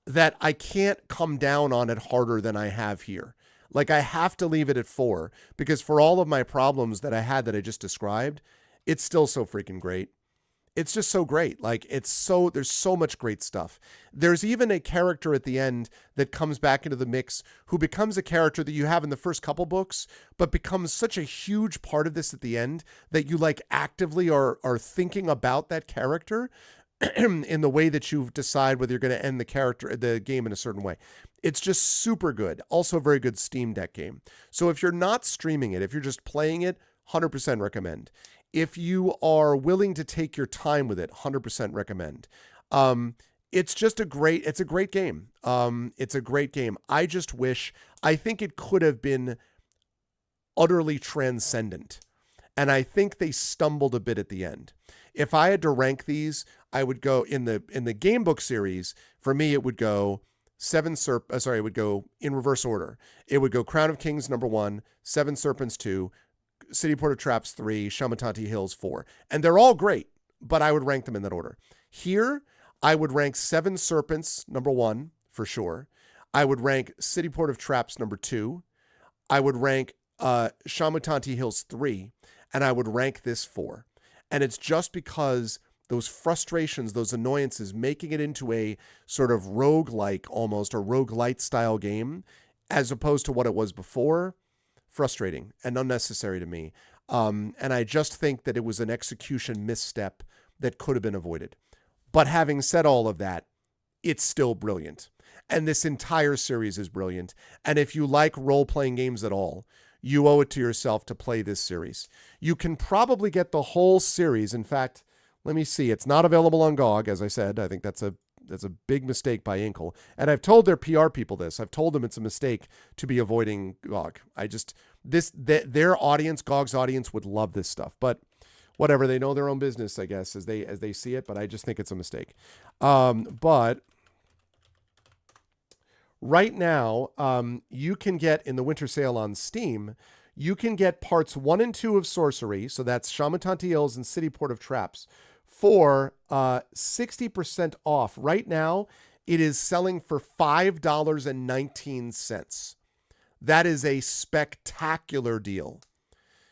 that I can't come down on it harder than I have here. Like, I have to leave it at 4 because for all of my problems that I had that I just described, it's still so freaking great. it's just so great. Like there's so much great stuff. There's even a character at the end that comes back into the mix who becomes a character that you have in the first couple books, but becomes such a huge part of this at the end that you like actively are thinking about that character in the way that you decide whether you're going to end the game in a certain way. It's just super good. Also a very good Steam Deck game. So if you're not streaming it, if you're just playing it, 100% recommend. If you are willing to take your time with it, 100% recommend. It's just a great game. It's a great game. I think it could have been utterly transcendent. And I think they stumbled a bit at the end. If I had to rank these, I would go in the game book series. For me, it would go it would go in reverse order. It would go Crown of Kings number 1, Seven Serpents 2, City Port of Traps 3, Shamutanti Hills 4. And they're all great, but I would rank them in that order. Here, I would rank Seven Serpents number 1 for sure. I would rank City Port of Traps number 2. I would rank Shamutanti Hills 3, and I would rank this 4. And it's just because those frustrations, those annoyances, making it into a sort of roguelike almost, or roguelite style game, as opposed to what it was before, frustrating and unnecessary to me. And I just think that it was an execution misstep that could have been avoided. But having said all of that, it's still brilliant. And this entire series is brilliant. And if you like role-playing games at all, you owe it to yourself to play this series. You can probably get the whole series. In fact, let me see. It's not available on GOG, as I said. I think that's a big mistake by Inkle. And I've told their PR people this. I've told them it's a mistake to be avoiding GOG. Their audience, GOG's audience, would love this stuff. But whatever, they know their own business, I guess, as they see it. But I just think it's a mistake. But right now, you can get in the winter sale on Steam, you can get parts 1 and 2 of Sorcery. So that's Shamutanti Hills and City Port of Traps for 60% off. Right now, it is selling for $5.19. That is a spectacular deal.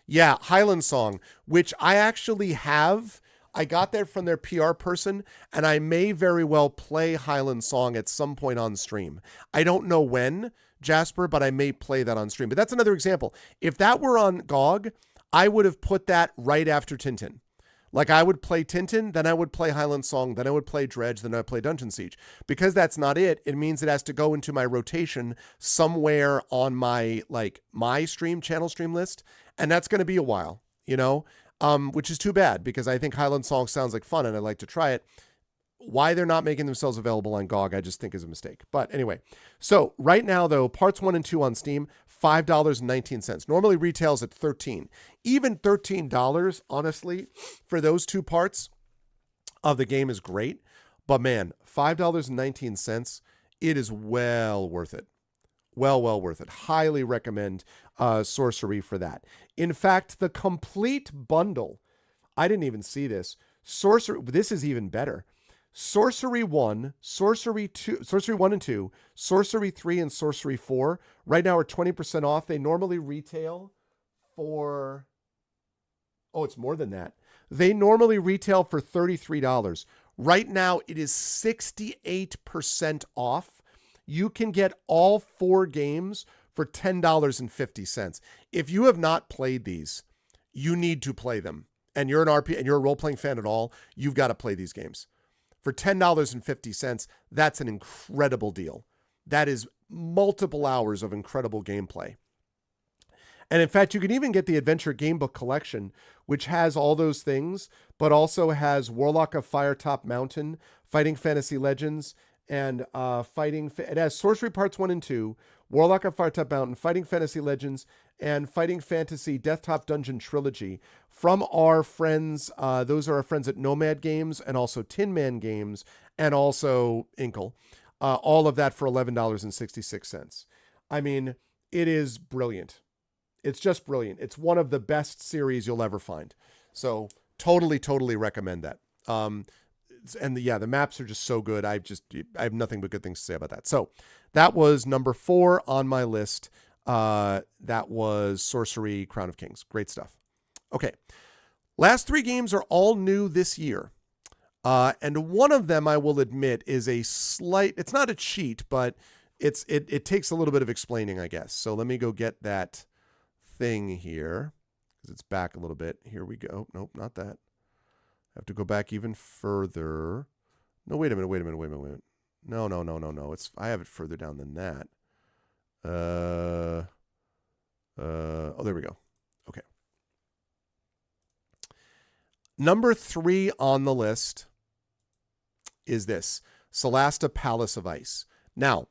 Yeah, Highland Song, which I actually have. I got that from their PR person, and I may very well play Highland Song at some point on stream. I don't know when, Jasper, but I may play that on stream. But that's another example. If that were on GOG, I would have put that right after Tintin. Like I would play Tintin, then I would play Highland Song, then I would play Dredge, then I would play Dungeon Siege. Because that's not it. It means it has to go into my rotation somewhere on my channel stream list. And that's going to be a while, which is too bad because I think Highland Song sounds like fun and I'd like to try it. Why they're not making themselves available on GOG, I just think is a mistake. But anyway, so right now though, parts 1 and 2 on Steam, $5.19. Normally retails at $13. Even $13, honestly, for those 2 parts of the game is great. But man, $5.19, it is well worth it. Well worth it. Highly recommend Sorcery for that. In fact, the complete bundle, I didn't even see this. This is even better. Sorcery 1, Sorcery 1 and 2, Sorcery 3, and Sorcery 4 right now are 20% off. They normally retail for, it's more than that. They normally retail for $33. Right now, it is 68% off. You can get all 4 games for $10.50. If you have not played these, you need to play them. And you're and you're a role-playing fan at all, you've got to play these games. For $10.50, that's an incredible deal. That is multiple hours of incredible gameplay. And in fact, you can even get the Adventure Gamebook Collection, which has all those things, but also has Warlock of Firetop Mountain, Fighting Fantasy Legends, and it has Sorcery Parts 1 and 2, Warlock of Firetop Mountain, Fighting Fantasy Legends, and Fighting Fantasy Deathtop Dungeon Trilogy from our friends. Those are our friends at Nomad Games and also Tin Man Games and also Inkle. All of that for $11.66. I mean, it is brilliant. It's just brilliant. It's one of the best series you'll ever find. So totally recommend that. The maps are just so good. I have nothing but good things to say about that. So that was number 4 on my list. That was Sorcery, Crown of Kings. Great stuff. Okay. Last 3 games are all new this year. And one of them, I will admit, is a slight, it's not a cheat, but it takes a little bit of explaining, I guess. So let me go get that thing here, because it's back a little bit. Here we go. Nope, not that. I have to go back even further. No, wait a minute. No. I have it further down than that. Oh, there we go. Okay. Number 3 on the list is this, Solasta Palace of Ice. Now,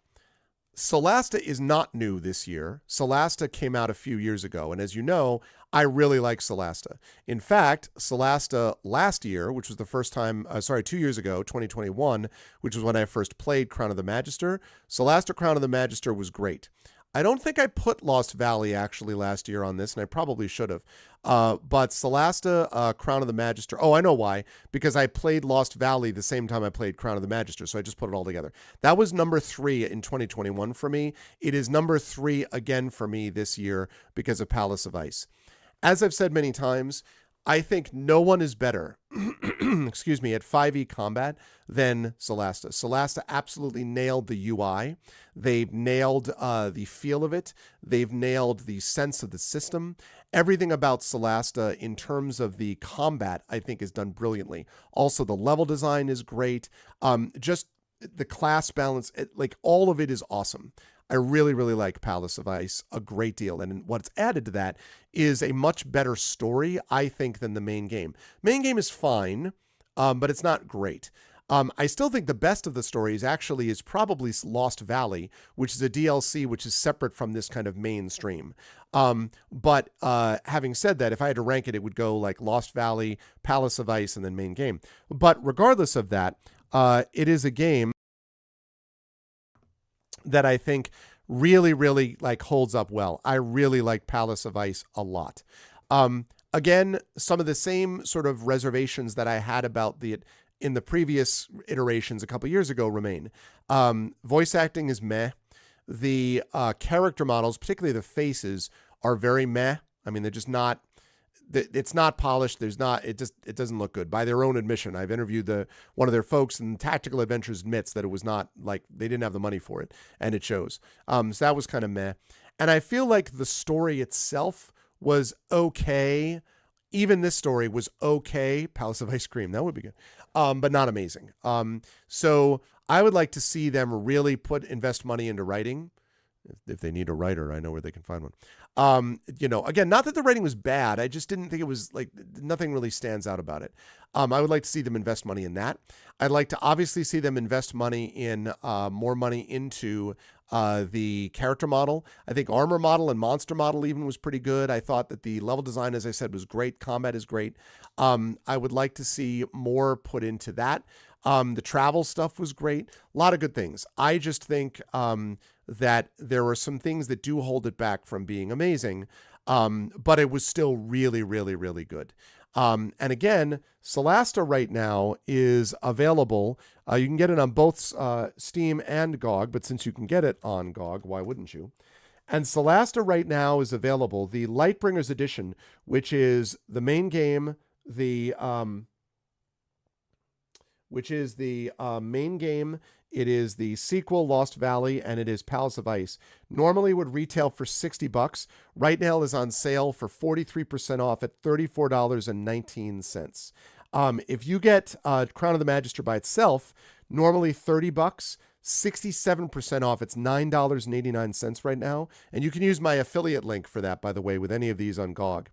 Solasta is not new this year. Solasta came out a few years ago, and as you know, I really like Solasta. In fact, Solasta last year, which was the first time, 2 years ago, 2021, which was when I first played Crown of the Magister, Solasta Crown of the Magister was great. I don't think I put Lost Valley actually last year on this, and I probably should have. But Solasta, Crown of the Magister. Oh, I know why. Because I played Lost Valley the same time I played Crown of the Magister, so I just put it all together. That was number 3 in 2021 for me. It is number 3 again for me this year because of Palace of Ice. As I've said many times, I think no one is better, excuse me, at 5e combat than Solasta. Solasta absolutely nailed the UI. They've nailed the feel of it. They've nailed the sense of the system. Everything about Solasta in terms of the combat, I think, is done brilliantly. Also, the level design is great. Just the class balance, like all of it is awesome. I really, really like Palace of Ice a great deal. And what's added to that is a much better story, I think, than the main game. Main game is fine, but it's not great. I still think the best of the stories actually is probably Lost Valley, which is a DLC which is separate from this kind of mainstream. But having said that, if I had to rank it, it would go like Lost Valley, Palace of Ice, and then main game. But regardless of that, it is a game that I think really, really like holds up well. I really like Palace of Ice a lot. Again, some of the same sort of reservations that I had about in the previous iterations a couple years ago remain. Voice acting is meh. The character models, particularly the faces, are very meh. I mean, they're just not. It's not polished. It doesn't look good by their own admission. I've interviewed one of their folks, and Tactical Adventures admits that it was not like they didn't have the money for it, and it shows. So that was kind of meh. And I feel like the story itself was okay. Even this story was okay. Palace of Ice Cream, that would be good, but not amazing. So I would like to see them really invest money into writing. If they need a writer, I know where they can find one. Again, not that the writing was bad. I just didn't think it was like nothing really stands out about it. I would like to see them invest money in that. I'd like to obviously see them invest money in more money into the character model. I think armor model and monster model even was pretty good. I thought that the level design, as I said, was great. Combat is great. I would like to see more put into that. The travel stuff was great. A lot of good things. I just think that there were some things that do hold it back from being amazing, but it was still really, really, really good. And again, Solasta right now is available. You can get it on both Steam and GOG, but since you can get it on GOG, why wouldn't you? And Solasta right now is available. The Lightbringers Edition, which is the main game, main game. It is the sequel, Lost Valley, and it is Palace of Ice. Normally would retail for $60. Right now is on sale for 43% off at $34.19. If you get Crown of the Magister by itself, normally $30, 67% off. It's $9.89 right now. And you can use my affiliate link for that, by the way, with any of these on GOG,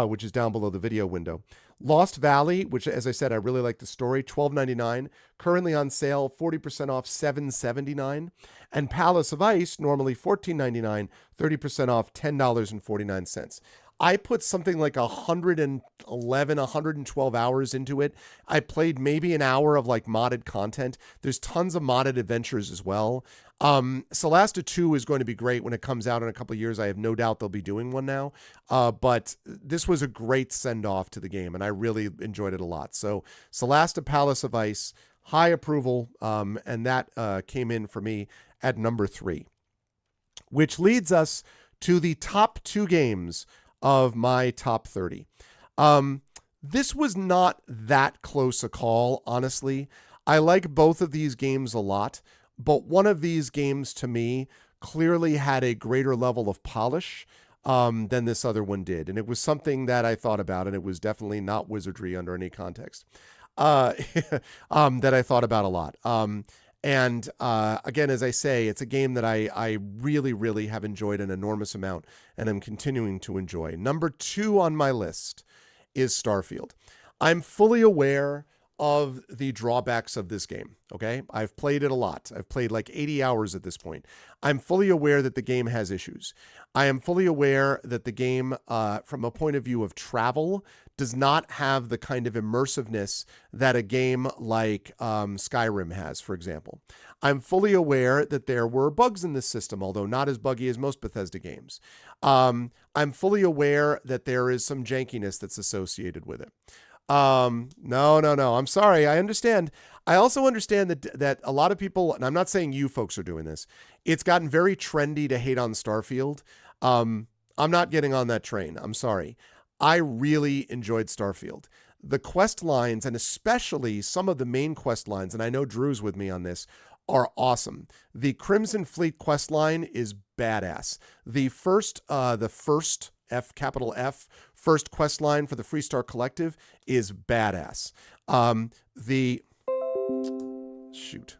which is down below the video window. Lost Valley, which, as I said, I really like the story, $12.99. Currently on sale, 40% off, $7.79. And Palace of Ice, normally $14.99, 30% off, $10.49. I put something like 112 hours into it. I played maybe an hour of like modded content. There's tons of modded adventures as well. Solasta 2 is going to be great when it comes out in a couple of years. I have no doubt they'll be doing one now. But this was a great send-off to the game, and I really enjoyed it a lot. So Solasta Palace of Ice, high approval, and that came in for me at number 3. Which leads us to the top 2 games of my top 30. This was not that close a call, honestly. I like both of these games a lot, but one of these games to me clearly had a greater level of polish than this other one did. And it was something that I thought about, and it was definitely not wizardry under any context, uh, that I thought about a lot. And again, as I say, it's a game that I really, really have enjoyed an enormous amount, and I'm continuing to enjoy. Number 2 on my list is Starfield. I'm fully aware of the drawbacks of this game, okay? I've played it a lot. I've played like 80 hours at this point. I'm fully aware that the game has issues. I am fully aware that the game, from a point of view of travel, does not have the kind of immersiveness that a game like Skyrim has, for example. I'm fully aware that there were bugs in this system, although not as buggy as most Bethesda games. I'm fully aware that there is some jankiness that's associated with it. No. I'm sorry. I understand. I also understand that a lot of people, and I'm not saying you folks are doing this, it's gotten very trendy to hate on Starfield. I'm not getting on that train. I'm sorry. I really enjoyed Starfield. The quest lines, and especially some of the main quest lines, and I know Drew's with me on this, are awesome. The Crimson Fleet quest line is badass. The first F, capital F, first quest line for the Freestar Collective is badass. Shoot.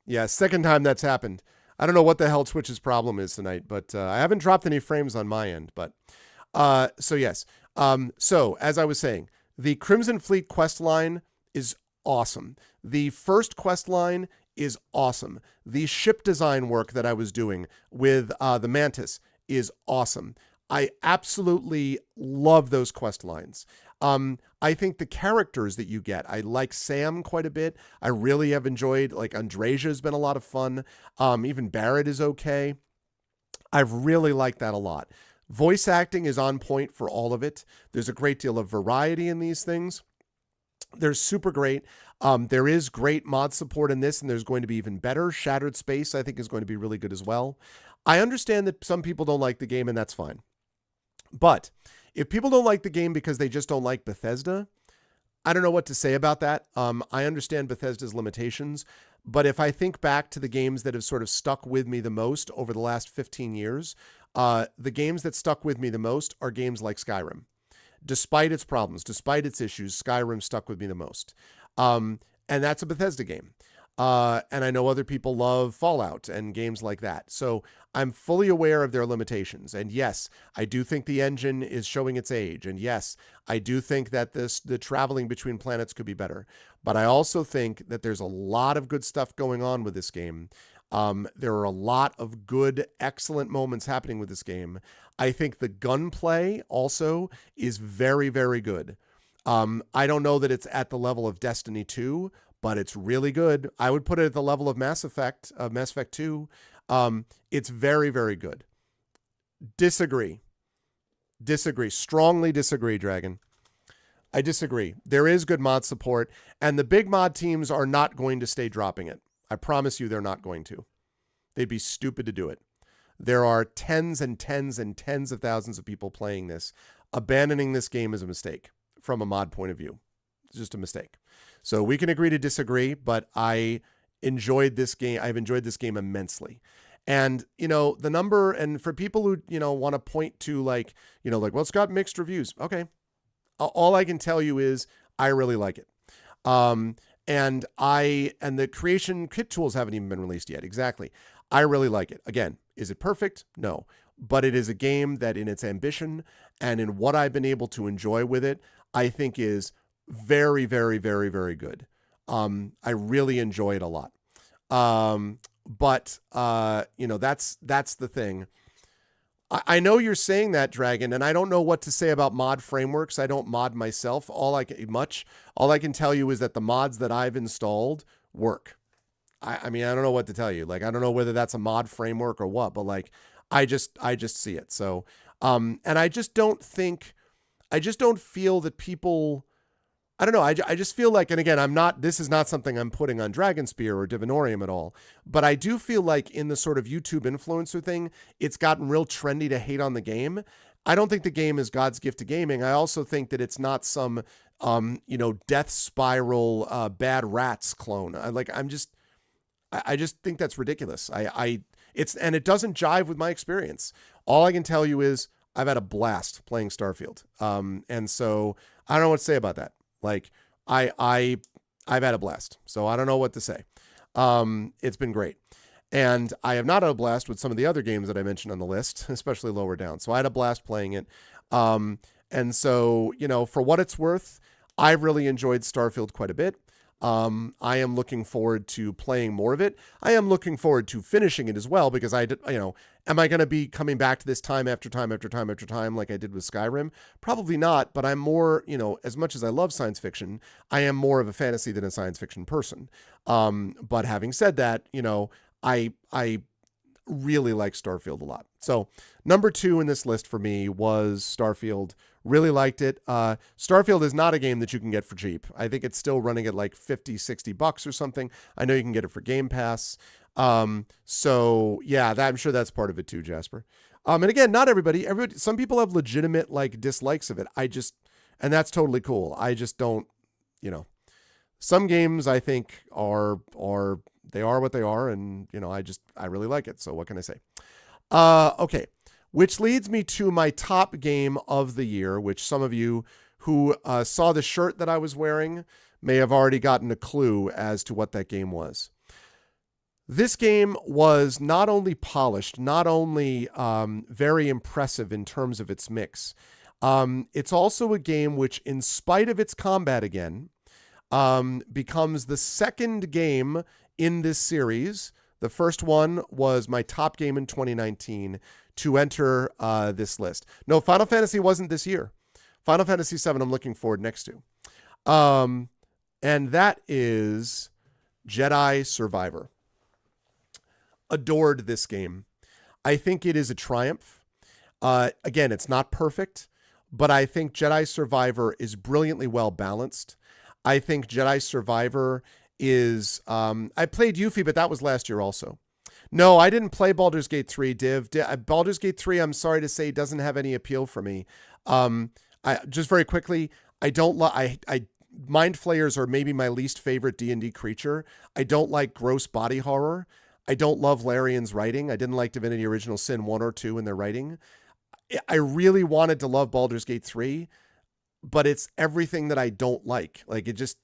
Yeah, second time that's happened. I don't know what the hell Twitch's problem is tonight, but I haven't dropped any frames on my end. But so yes. So as I was saying, the Crimson Fleet quest line is awesome. The first quest line is awesome. The ship design work that I was doing with the Mantis is awesome. I absolutely love those quest lines. I think the characters that you get, I like Sam quite a bit. I really have enjoyed, like, Andreja has been a lot of fun. Even Barrett is okay. I've really liked that a lot. Voice acting is on point for all of it. There's a great deal of variety in these things. They're super great. There is great mod support in this, and there's going to be even better. Shattered Space, I think, is going to be really good as well. I understand that some people don't like the game, and that's fine. But if people don't like the game because they just don't like Bethesda, I don't know what to say about that. I understand Bethesda's limitations, but if I think back to the games that have sort of stuck with me the most over the last 15 years, the games that stuck with me the most are games like Skyrim. Despite its problems, despite its issues, Skyrim stuck with me the most. And that's a Bethesda game. And I know other people love Fallout and games like that. So I'm fully aware of their limitations. And yes, I do think the engine is showing its age. And yes, I do think that the traveling between planets could be better. But I also think that there's a lot of good stuff going on with this game. There are a lot of good, excellent moments happening with this game. I think the gunplay also is very, very good. I don't know that it's at the level of Destiny 2, but it's really good. I would put it at the level of Mass Effect 2. It's very, very good. Disagree. Strongly disagree, Dragon. I disagree. There is good mod support, and the big mod teams are not going to stay dropping it. I promise you they're not going to. They'd be stupid to do it. There are tens and tens and tens of thousands of people playing this. Abandoning this game is a mistake from a mod point of view. It's just a mistake. So we can agree to disagree, but I enjoyed this game. I've enjoyed this game immensely. And, the number, and for people who, want to point to well, it's got mixed reviews. Okay. All I can tell you is I really like it. And the creation kit tools haven't even been released yet. Exactly. I really like it. Again, is it perfect? No. But it is a game that in its ambition and in what I've been able to enjoy with it, I think is very, very, very, very good. I really enjoy it a lot. But that's the thing. I know you're saying that, Dragon, and I don't know what to say about mod frameworks. I don't mod myself. All I can tell you is that the mods that I've installed work. I mean, I don't know what to tell you. I don't know whether that's a mod framework or what, but I just see it. So, and I just don't think I just don't feel that people, I don't know. I just feel like, and again, this is not something I'm putting on Dragonspear or Divinorium at all, but I do feel like in the sort of YouTube influencer thing, it's gotten real trendy to hate on the game. I don't think the game is God's gift to gaming. I also think that it's not some, Death Spiral, Bad Rats clone. I just think that's ridiculous. And it doesn't jive with my experience. All I can tell you is I've had a blast playing Starfield. And so I don't know what to say about that. Like I've had a blast. So I don't know what to say. It's been great. And I have not had a blast with some of the other games that I mentioned on the list, especially lower down. So I had a blast playing it. And so, for what it's worth, I've really enjoyed Starfield quite a bit. I am looking forward to playing more of it. I am looking forward to finishing it as well, because am I going to be coming back to this time after time after time after time like I did with Skyrim? Probably not, but I'm more, as much as I love science fiction, I am more of a fantasy than a science fiction person. But having said that, I really like Starfield a lot. So number 2 in this list for me was Starfield. Really liked it. Starfield is not a game that you can get for cheap. I think it's still running at like $50-$60 or something. I know you can get it for Game Pass. So yeah, I'm sure that's part of it too, Jasper. And again, not everybody, some people have legitimate like dislikes of it. And that's totally cool. I just don't, some games I think are they are what they are, and I really like it. So what can I say? Okay. Which leads me to my top game of the year, which some of you who saw the shirt that I was wearing may have already gotten a clue as to what that game was. This game was not only polished, not only very impressive in terms of its mix, it's also a game which, in spite of its combat again, becomes the second game in this series. The first one was my top game in 2019 to enter this list. No, Final Fantasy wasn't this year. Final Fantasy VII I'm looking forward next to. And that is Jedi Survivor. Adored this game. I think it is a triumph. Again, it's not perfect, but I think Jedi Survivor is brilliantly well balanced. I think Jedi Survivor is... I played Yuffie, but that was last year also. No, I didn't play Baldur's Gate 3, Div. Baldur's Gate 3, I'm sorry to say, doesn't have any appeal for me. Just very quickly, I don't Mind Flayers are maybe my least favorite D&D creature. I don't like gross body horror. I don't love Larian's writing. I didn't like Divinity Original Sin 1 or 2 in their writing. I really wanted to love Baldur's Gate 3, but it's everything that I don't like. Like it's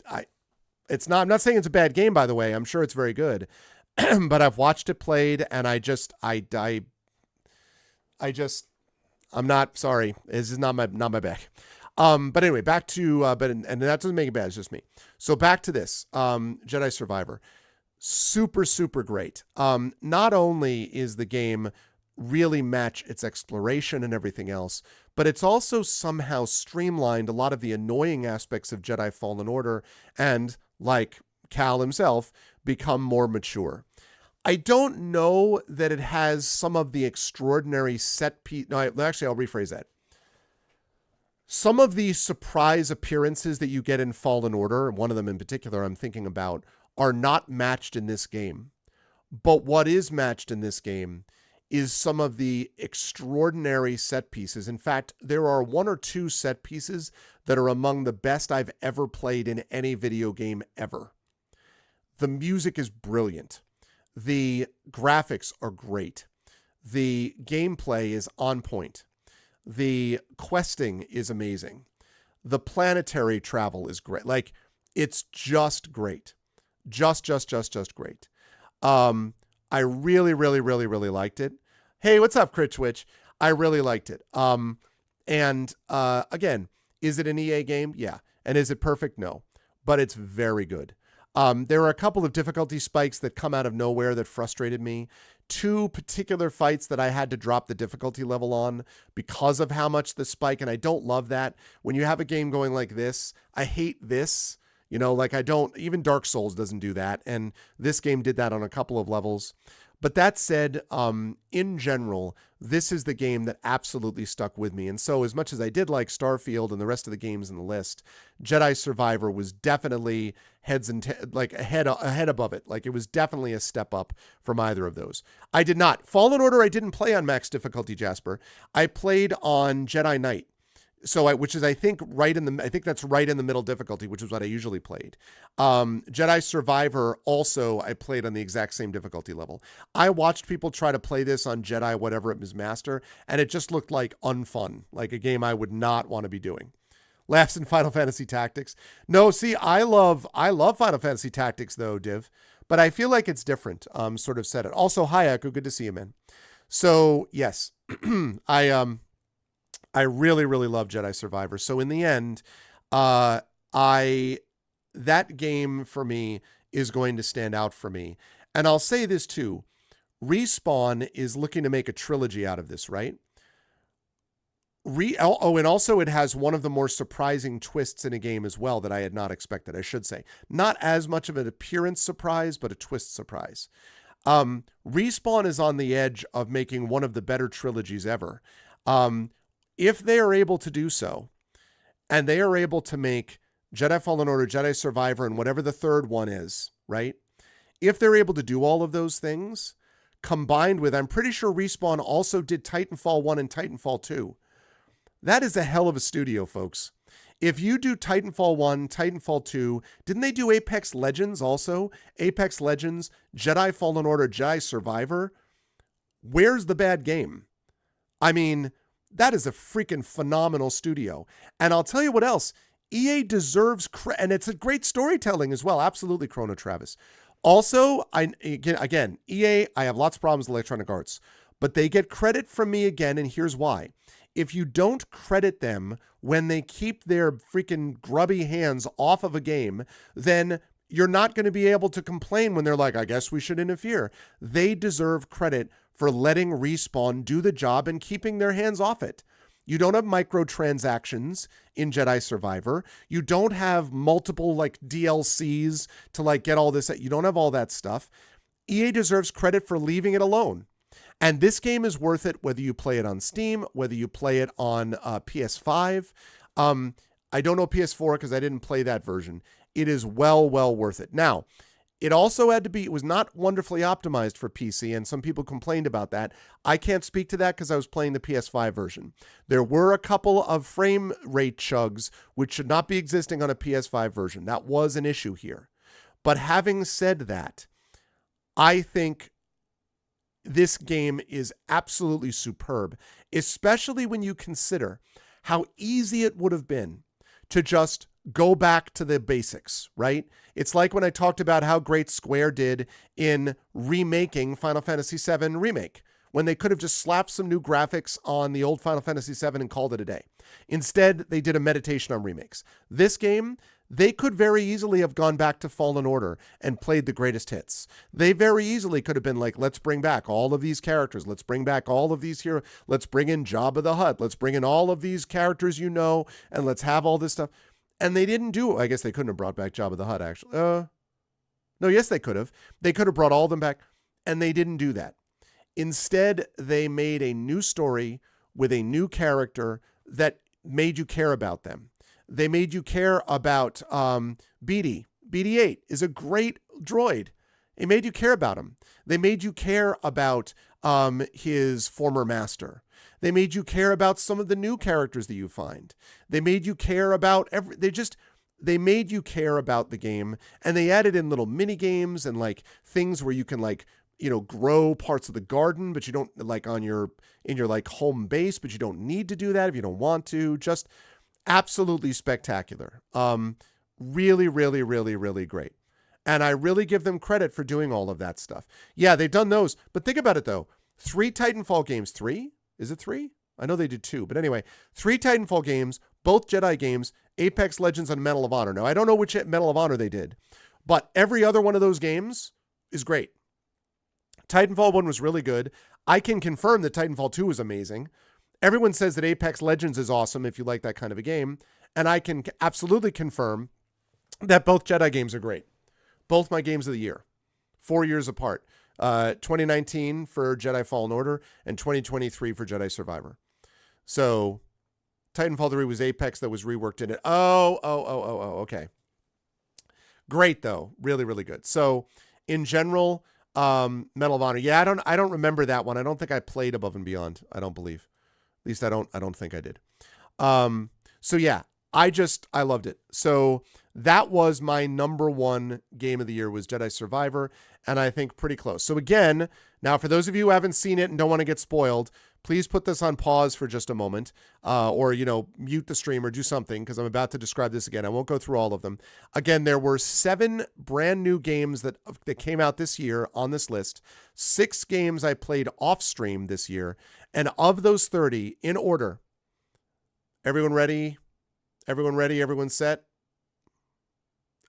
not, I'm not saying it's a bad game, by the way. I'm sure it's very good. But I've watched it played, and I'm not sorry. This is not my bag. But anyway, back to and that doesn't make it bad. It's just me. So back to this Jedi Survivor, super great. Not only is the game really match its exploration and everything else, but it's also somehow streamlined a lot of the annoying aspects of Jedi Fallen Order, and like Cal himself, become more mature. I don't know that it has some of the extraordinary set piece. No, actually, I'll rephrase that. Some of the surprise appearances that you get in Fallen Order, one of them in particular I'm thinking about, are not matched in this game. But what is matched in this game is some of the extraordinary set pieces. In fact, there are 1 or 2 set pieces that are among the best I've ever played in any video game ever. The music is brilliant. The graphics are great. The gameplay is on point. The questing is amazing. The planetary travel is great. Like, it's just great. Just great. I really liked it. Hey, what's up, Critchwitch? I really liked it. And again, is it an EA game? Yeah. And is it perfect? No. But it's very good. There are a couple of difficulty spikes that come out of nowhere that frustrated me. 2 particular fights that I had to drop the difficulty level on because of how much the spike, and I don't love that. When you have a game going like this, I hate this. Like even Dark Souls doesn't do that, and this game did that on a couple of levels. But that said, in general, this is the game that absolutely stuck with me. And so as much as I did like Starfield and the rest of the games in the list, Jedi Survivor was definitely ahead above it. Like, it was definitely a step up from either of those. I did not. Fallen Order, I didn't play on max difficulty, Jasper. I played on Jedi Knight. So which is, I think that's right in the middle difficulty, which is what I usually played. Jedi Survivor also, I played on the exact same difficulty level. I watched people try to play this on Jedi, whatever it was, Master, and it just looked like unfun, like a game I would not want to be doing. Laughs in Final Fantasy Tactics. No, see, I love Final Fantasy Tactics though, Div, but I feel like it's different. Sort of said it. Also, hi Echo, good to see you, man. So yes, I really, really love Jedi Survivor. So in the end, that game for me is going to stand out for me. And I'll say this too. Respawn is looking to make a trilogy out of this, right? And also it has one of the more surprising twists in a game as well that I had not expected, I should say. Not as much of an appearance surprise, but a twist surprise. Respawn is on the edge of making one of the better trilogies ever. If they are able to do so, and they are able to make Jedi Fallen Order, Jedi Survivor, and whatever the third one is, right? If they're able to do all of those things, combined with, I'm pretty sure Respawn also did Titanfall 1 and Titanfall 2. That is a hell of a studio, folks. If you do Titanfall 1, Titanfall 2, didn't they do Apex Legends also? Apex Legends, Jedi Fallen Order, Jedi Survivor? Where's the bad game? I mean, that is a freaking phenomenal studio. And I'll tell you what else. EA deserves credit, and it's a great storytelling as well. Absolutely, Chrono Travis. Also, again, EA, I have lots of problems with Electronic Arts, but they get credit from me again, and here's why. If you don't credit them when they keep their freaking grubby hands off of a game, then you're not going to be able to complain when they're like, I guess we should interfere. They deserve credit for letting Respawn do the job and keeping their hands off it. You don't have microtransactions in Jedi Survivor. You don't have multiple DLCs to get all this. You don't have all that stuff. EA deserves credit for leaving it alone. And this game is worth it whether you play it on Steam, whether you play it on PS5. I don't know PS4 because I didn't play that version. It is well worth it. Now, it also had to be, it was not wonderfully optimized for PC, and some people complained about that. I can't speak to that because I was playing the PS5 version. There were a couple of frame rate chugs which should not be existing on a PS5 version. That was an issue here. But having said that, I think this game is absolutely superb, especially when you consider how easy it would have been to just go back to the basics, right? It's like when I talked about how great Square did in remaking Final Fantasy VII Remake, when they could have just slapped some new graphics on the old Final Fantasy VII and called it a day. Instead, they did a meditation on remakes. This game, they could very easily have gone back to Fallen Order and played the greatest hits. They very easily could have been like, let's bring back all of these characters. Let's bring back all of these here. Let's bring in Jabba the Hutt. Let's bring in all of these characters and let's have all this stuff. And they didn't do, I guess they couldn't have brought back Jabba the Hutt, actually. No, yes, they could have. They could have brought all of them back, and they didn't do that. Instead, they made a new story with a new character that made you care about them. They made you care about BD. BD-8 is a great droid. It made you care about him. They made you care about his former master. They made you care about some of the new characters that you find. They made you care about they made you care about the game, and they added in little mini games and things where you can grow parts of the garden, but you don't in your home base, but you don't need to do that if you don't want to. Just absolutely spectacular. Really, really, really, really great. And I really give them credit for doing all of that stuff. Yeah, they've done those, but think about it though. 3 Titanfall games, 3? Is it 3? I know they did 2, but anyway, 3 Titanfall games, both Jedi games, Apex Legends and Medal of Honor. Now, I don't know which Medal of Honor they did, but every other one of those games is great. Titanfall 1 was really good. I can confirm that Titanfall 2 was amazing. Everyone says that Apex Legends is awesome if you like that kind of a game, and I can absolutely confirm that both Jedi games are great. Both my games of the year, 4 years apart. 2019 for Jedi Fallen Order, and 2023 for Jedi Survivor. So Titanfall 3 was Apex that was reworked in it. Oh, okay. Great though. Really, really good. So in general, Medal of Honor. Yeah, I don't remember that one. I don't think I played Above and Beyond. I don't believe. At least I don't think I did. So yeah, I loved it. So that was my number one game of the year was Jedi Survivor, and I think pretty close. So again, now for those of you who haven't seen it and don't want to get spoiled, please put this on pause for just a moment, or, mute the stream or do something, because I'm about to describe this again. I won't go through all of them. Again, there were 7 brand new games that came out this year on this list. 6 games I played off stream this year, and of those 30, in order, everyone ready? Everyone ready? Everyone set?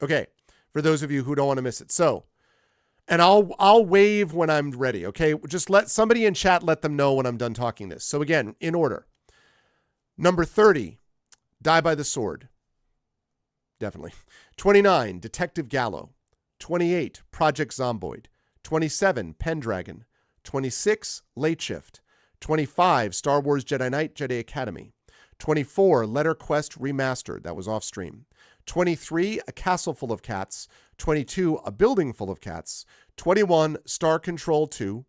Okay, for those of you who don't want to miss it. So, and I'll wave when I'm ready, okay? Just let somebody in chat let them know when I'm done talking this. So again, in order. Number 30, Die by the Sword. Definitely. 29, Detective Gallo. 28, Project Zomboid. 27, Pendragon. 26, Late Shift. 25, Star Wars Jedi Knight, Jedi Academy. 24, Letter Quest Remastered. That was off stream. 23, A Castle Full of Cats. 22, A Building Full of Cats. 21, Star Control 2.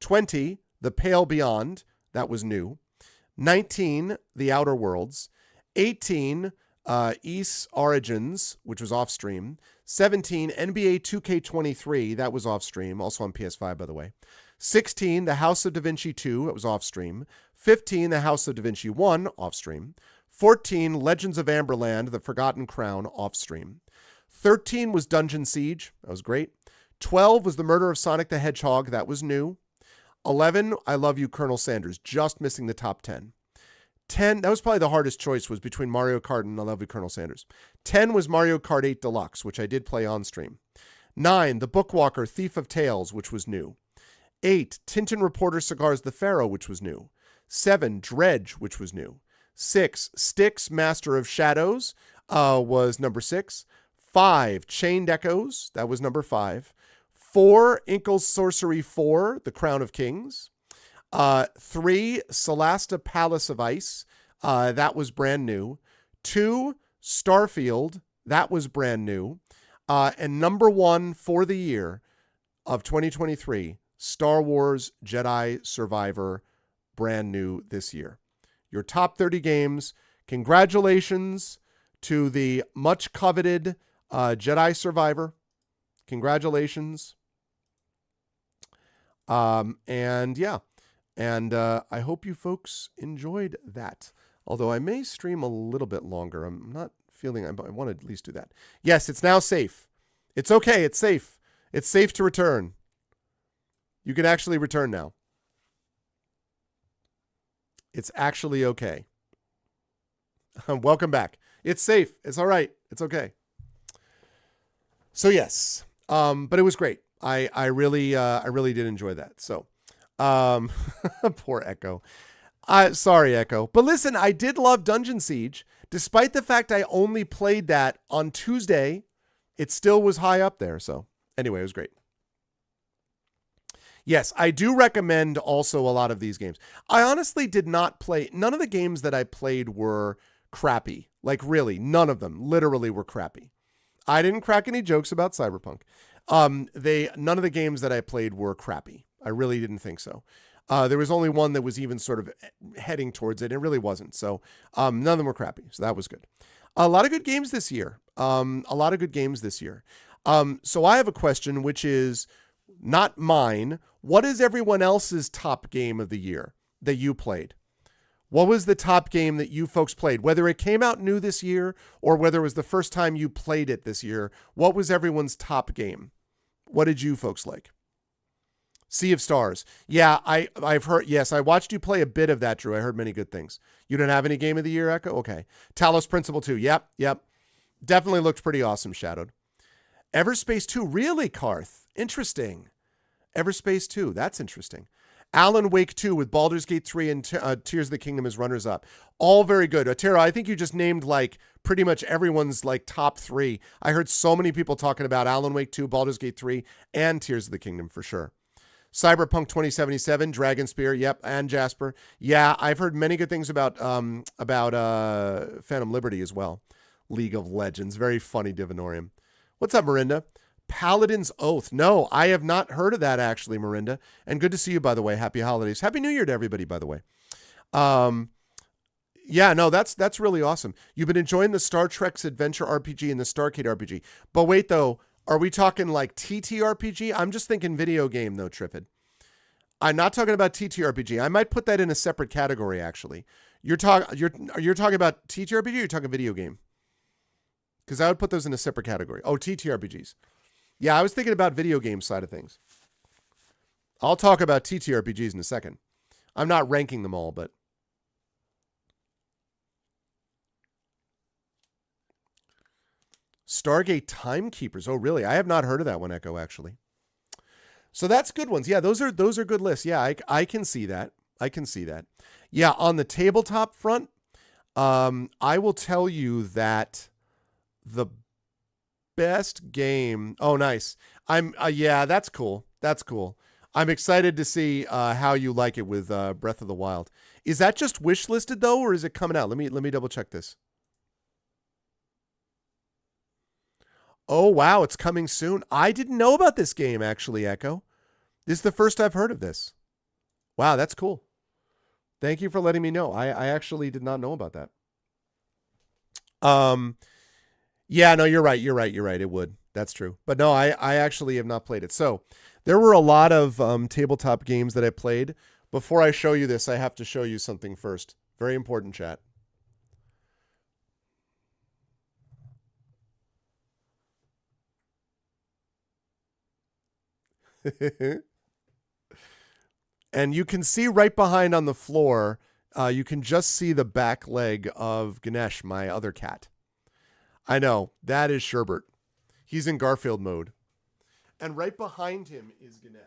20, The Pale Beyond. That was new. 19, The Outer Worlds. 18, Ys Origins, which was off stream. 17, NBA 2K23. That was off stream. Also on PS5, by the way. 16, The House of Da Vinci 2. That was off stream. 15, The House of Da Vinci 1. Off stream. 14, Legends of Amberland, The Forgotten Crown, off stream. 13 was Dungeon Siege. That was great. 12 was The Murder of Sonic the Hedgehog. That was new. 11, I Love You, Colonel Sanders. Just missing the top 10. 10, that was probably the hardest choice, was between Mario Kart and I Love You, Colonel Sanders. 10 was Mario Kart 8 Deluxe, which I did play on stream. 9, The Bookwalker, Thief of Tales, which was new. 8, Tintin Reporter Cigars the Pharaoh, which was new. 7, Dredge, which was new. 6, Styx, Master of Shadows, was number 6. 5, Chained Echoes, that was number 5. 4, Inkle's Sorcery 4, The Crown of Kings. 3, Celasta Palace of Ice, that was brand new. 2, Starfield, that was brand new. And number 1 for the year of 2023, Star Wars Jedi Survivor, brand new this year. Your top 30 games. Congratulations to the much coveted Jedi Survivor. Congratulations. And yeah. And I hope you folks enjoyed that. Although I may stream a little bit longer. I'm not feeling I want to at least do that. Yes, it's now safe. It's okay. It's safe. It's safe to return. You can actually return now. It's actually okay. Welcome back. It's safe. It's all right. It's okay. So yes, but it was great. I really did enjoy that. So, poor Echo. Sorry, Echo. But listen, I did love Dungeon Siege. Despite the fact I only played that on Tuesday, it still was high up there. So anyway, it was great. Yes, I do recommend also a lot of these games. I honestly did not play. None of the games that I played were crappy. Like really, none of them literally were crappy. I didn't crack any jokes about Cyberpunk. None of the games that I played were crappy. I really didn't think so. There was only one that was even sort of heading towards it. It really wasn't. So none of them were crappy. So that was good. A lot of good games this year. So I have a question, which is not mine. What is everyone else's top game of the year that you played? What was the top game that you folks played? Whether it came out new this year or whether it was the first time you played it this year, what was everyone's top game? What did you folks like? Sea of Stars. Yeah, I've heard. Yes, I watched you play a bit of that, Drew. I heard many good things. You don't have any game of the year, Echo? Okay. Talos Principle 2. Yep. Definitely looked pretty awesome, Shadowed. Everspace 2. Really, Karth? Interesting. Everspace 2. That's interesting. Alan Wake 2 with Baldur's Gate 3 and Tears of the Kingdom as runners-up. All very good. Tara, I think you just named like pretty much everyone's like top 3. I heard so many people talking about Alan Wake 2, Baldur's Gate 3, and Tears of the Kingdom for sure. Cyberpunk 2077, Dragon Spear, yep, and Jasper. Yeah, I've heard many good things about Phantom Liberty as well. League of Legends, very funny Divinorium. What's up, Marinda? Paladin's Oath. No, I have not heard of that actually, Marinda. And good to see you, by the way. Happy holidays. Happy New Year to everybody, by the way. Yeah, no, that's really awesome. You've been enjoying the Star Trek's Adventure RPG and the Starcade RPG. But wait, though, are we talking like TTRPG? I'm just thinking video game, though, Triffid. I'm not talking about TTRPG. I might put that in a separate category, actually. You're talking about TTRPG or you're talking video game? Because I would put those in a separate category. Oh, TTRPGs. Yeah, I was thinking about video game side of things. I'll talk about TTRPGs in a second. I'm not ranking them all, but... Stargate Timekeepers. Oh, really? I have not heard of that one, Echo, actually. So that's good ones. Yeah, those are good lists. Yeah, I can see that. I can see that. Yeah, on the tabletop front, I will tell you that the best game... Oh, nice. Yeah, that's cool. That's cool. I'm excited to see how you like it with Breath of the Wild. Is that just wish listed, though, or is it coming out? Let me double check this. Oh, wow, it's coming soon. I didn't know about this game, actually, Echo. This is the first I've heard of this. Wow, that's cool. Thank you for letting me know. I actually did not know about that. Yeah, no, you're right. It would. That's true. But no, I actually have not played it. So there were a lot of tabletop games that I played. Before I show you this, I have to show you something first. Very important, chat. And you can see right behind on the floor, you can just see the back leg of Ganesh, my other cat. I know, that is Sherbert. He's in Garfield mode. And right behind him is Ganesh.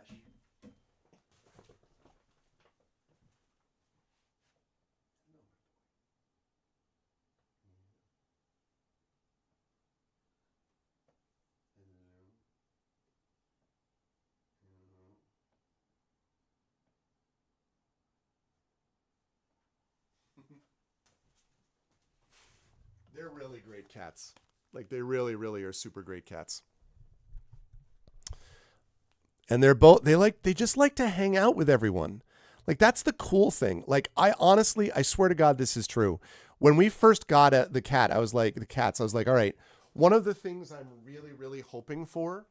They're really great cats. Like, they really, really are super great cats. And they just like to hang out with everyone. Like, that's the cool thing. Like, I swear to God, this is true. When we first got the cat, I was like, all right, one of the things I'm really, really hoping for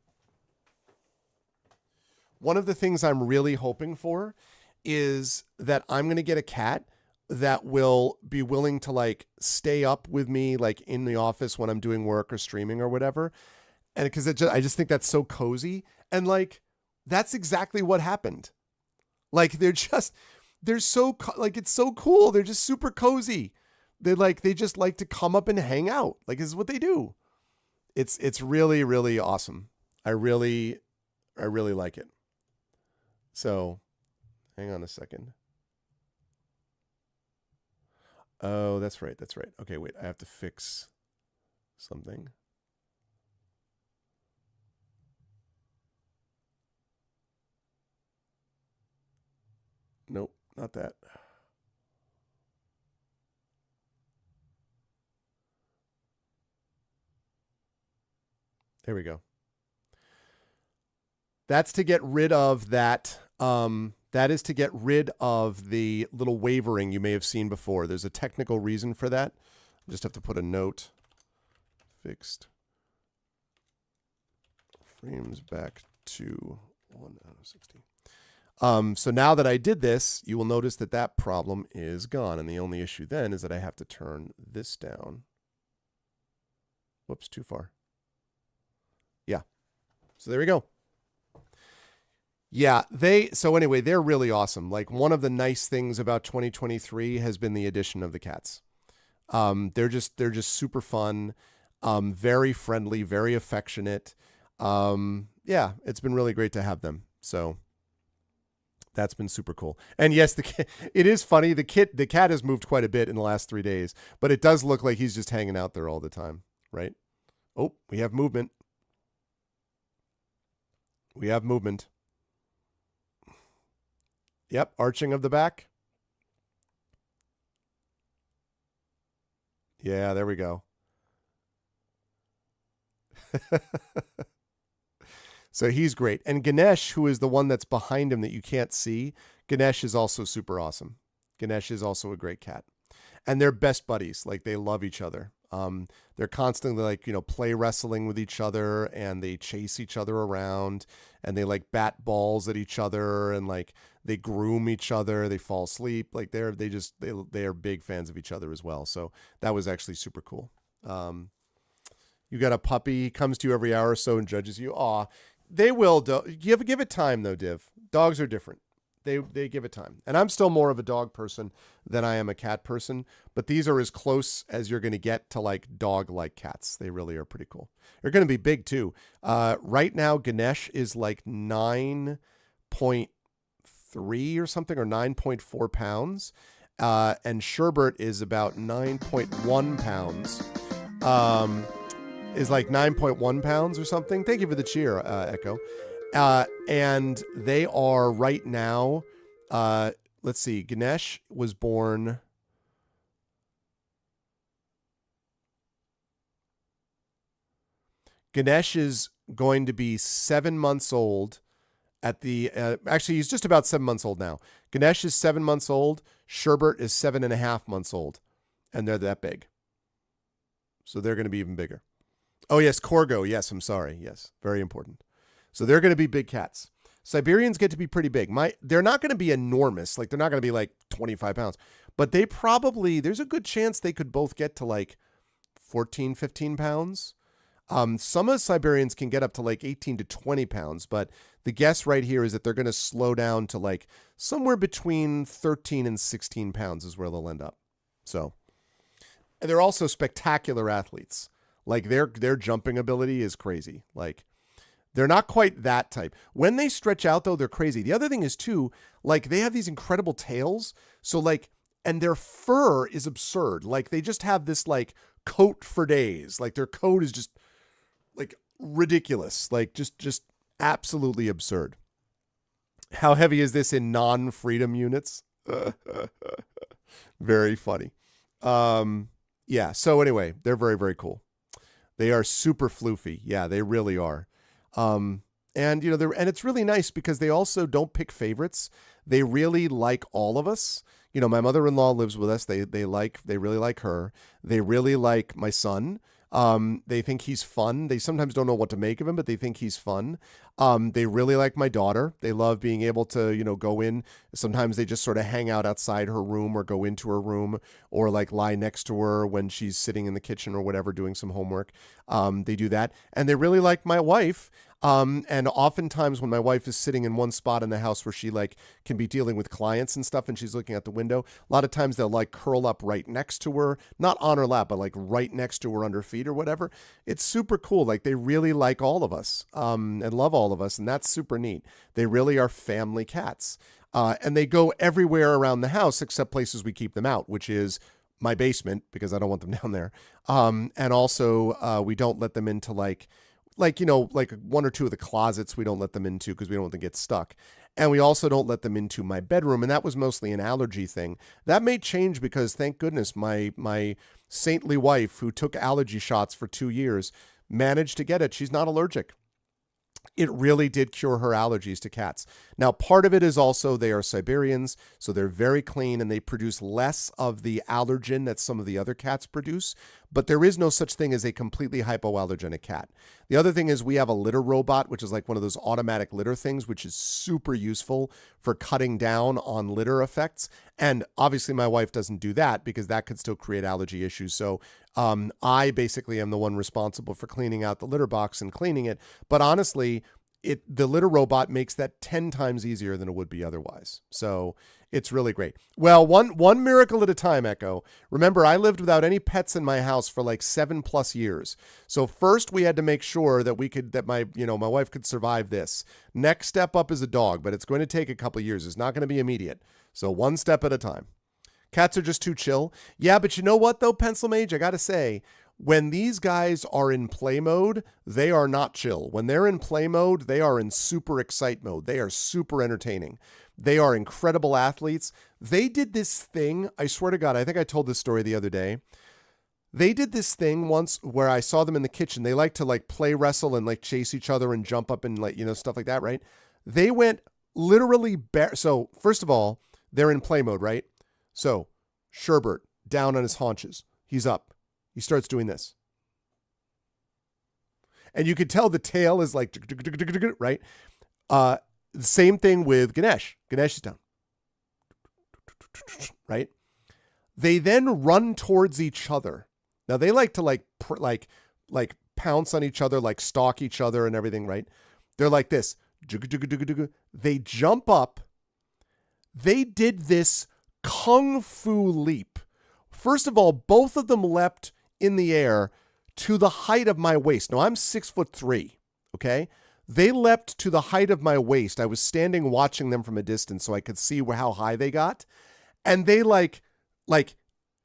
is that I'm going to get a cat that will be willing to like stay up with me, like in the office when I'm doing work or streaming or whatever. And because I just think that's so cozy. And like, that's exactly what happened. Like, it's so cool. They're just super cozy. They just like to come up and hang out. Like, this is what they do. It's really, really awesome. I really like it. So hang on a second. Oh, that's right. Okay, wait. I have to fix something. Nope, not that. There we go. That's to get rid of that. That is to get rid of the little wavering you may have seen before. There's a technical reason for that. I just have to put a note. Fixed. Frames back to 1 out of 60. So now that I did this, you will notice that problem is gone. And the only issue then is that I have to turn this down. Whoops, too far. Yeah. So there we go. Yeah, they're really awesome. Like, one of the nice things about 2023 has been the addition of the cats. They're just super fun, very friendly, very affectionate. Yeah, it's been really great to have them. So that's been super cool. And yes, it is funny. The cat has moved quite a bit in the last 3 days, but it does look like he's just hanging out there all the time, right? Oh, we have movement. Yep, arching of the back. Yeah, there we go. So he's great. And Ganesh, who is the one that's behind him that you can't see, Ganesh is also super awesome. Ganesh is also a great cat. And they're best buddies. Like, they love each other. They're constantly like, play wrestling with each other, and they chase each other around, and they like bat balls at each other, and like they groom each other. They fall asleep. Like they are big fans of each other as well. So that was actually super cool. You got a puppy, he comes to you every hour or so and judges you. Aw, they will. Give it time though, Div. Dogs are different. They give it time. And I'm still more of a dog person than I am a cat person, but these are as close as you're going to get to like dog-like cats. They really are pretty cool. They're going to be big too. Right now, Ganesh is like 9.3 or something, or 9.4 pounds. And Sherbert is about 9.1 pounds. Is like 9.1 pounds or something. Thank you for the cheer, Echo. And they are right now, let's see, Ganesh was born. Ganesh is going to be 7 months old at the, actually, he's just about 7 months old now. Ganesh is 7 months old. Sherbert is 7.5 months old. And they're that big. So they're going to be even bigger. Oh, yes, Corgo. Yes, I'm sorry. Yes, very important. So they're going to be big cats. Siberians get to be pretty big. They're not going to be enormous. Like, they're not going to be like 25 pounds. But they probably, there's a good chance they could both get to like 14, 15 pounds. Some of the Siberians can get up to like 18 to 20 pounds. But the guess right here is that they're going to slow down to like somewhere between 13 and 16 pounds is where they'll end up. So, and they're also spectacular athletes. Like their jumping ability is crazy. Like they're not quite that type. When they stretch out though, they're crazy. The other thing is too, like they have these incredible tails. So like, and their fur is absurd. Like they just have this like coat for days. Like their coat is just like ridiculous. Like just absolutely absurd. How heavy is this in non-freedom units? Very funny. Yeah. So anyway, they're very, very cool. They are super floofy. Yeah, they really are. And and it's really nice because they also don't pick favorites. They really like all of us. My mother-in-law lives with us. They really like her. They really like my son. They think he's fun. They sometimes don't know what to make of him, but they think he's fun. They really like my daughter. They love being able to, go in. Sometimes they just sort of hang out outside her room or go into her room or like lie next to her when she's sitting in the kitchen or whatever, doing some homework. They do that. And they really like my wife. And oftentimes when my wife is sitting in one spot in the house where she like can be dealing with clients and stuff and she's looking out the window, a lot of times they'll like curl up right next to her, not on her lap, but like right next to her under feet or whatever. It's super cool. Like they really like all of us, and love all of us. And that's super neat. They really are family cats. And they go everywhere around the house except places we keep them out, which is my basement because I don't want them down there. And also, we don't let them into like one or two of the closets we don't let them into because we don't want them to get stuck. And we also don't let them into my bedroom. And that was mostly an allergy thing. That may change because thank goodness my saintly wife who took allergy shots for 2 years managed to get it. She's not allergic. It really did cure her allergies to cats. Now, part of it is also they are Siberians, so they're very clean and they produce less of the allergen that some of the other cats produce. But there is no such thing as a completely hypoallergenic cat. The other thing is we have a litter robot, which is like one of those automatic litter things, which is super useful for cutting down on litter effects. And obviously my wife doesn't do that because that could still create allergy issues. So I basically am the one responsible for cleaning out the litter box and cleaning it. But honestly, the litter robot makes that 10 times easier than it would be otherwise. So it's really great. Well, one miracle at a time, Echo. Remember, I lived without any pets in my house for like 7+ years. So first we had to make sure that my wife could survive this. Next step up is a dog, but it's going to take a couple years. It's not going to be immediate. So one step at a time. Cats are just too chill. Yeah, but you know what though, Pencil Mage? I got to say, When these guys are in play mode, they are not chill. When they're in play mode, they are in super excite mode. They are super entertaining. They are incredible athletes. They did this thing, I swear to God, I think I told this story the other day. They did this thing once where I saw them in the kitchen. They like to like play wrestle and like chase each other and jump up and like, stuff like that, right? They went literally so first of all, they're in play mode, right? So Sherbert down on his haunches. He's up. He starts doing this. And you could tell the tail is like, right? Same thing with Ganesh. Ganesh is down. Right? They then run towards each other. Now they like to like pounce on each other, like stalk each other and everything, right? They're like this. They jump up. They did this kung fu leap. First of all, both of them leapt in the air to the height of my waist. Now I'm 6'3", okay? They leapt to the height of my waist. I was standing watching them from a distance so I could see how high they got. And they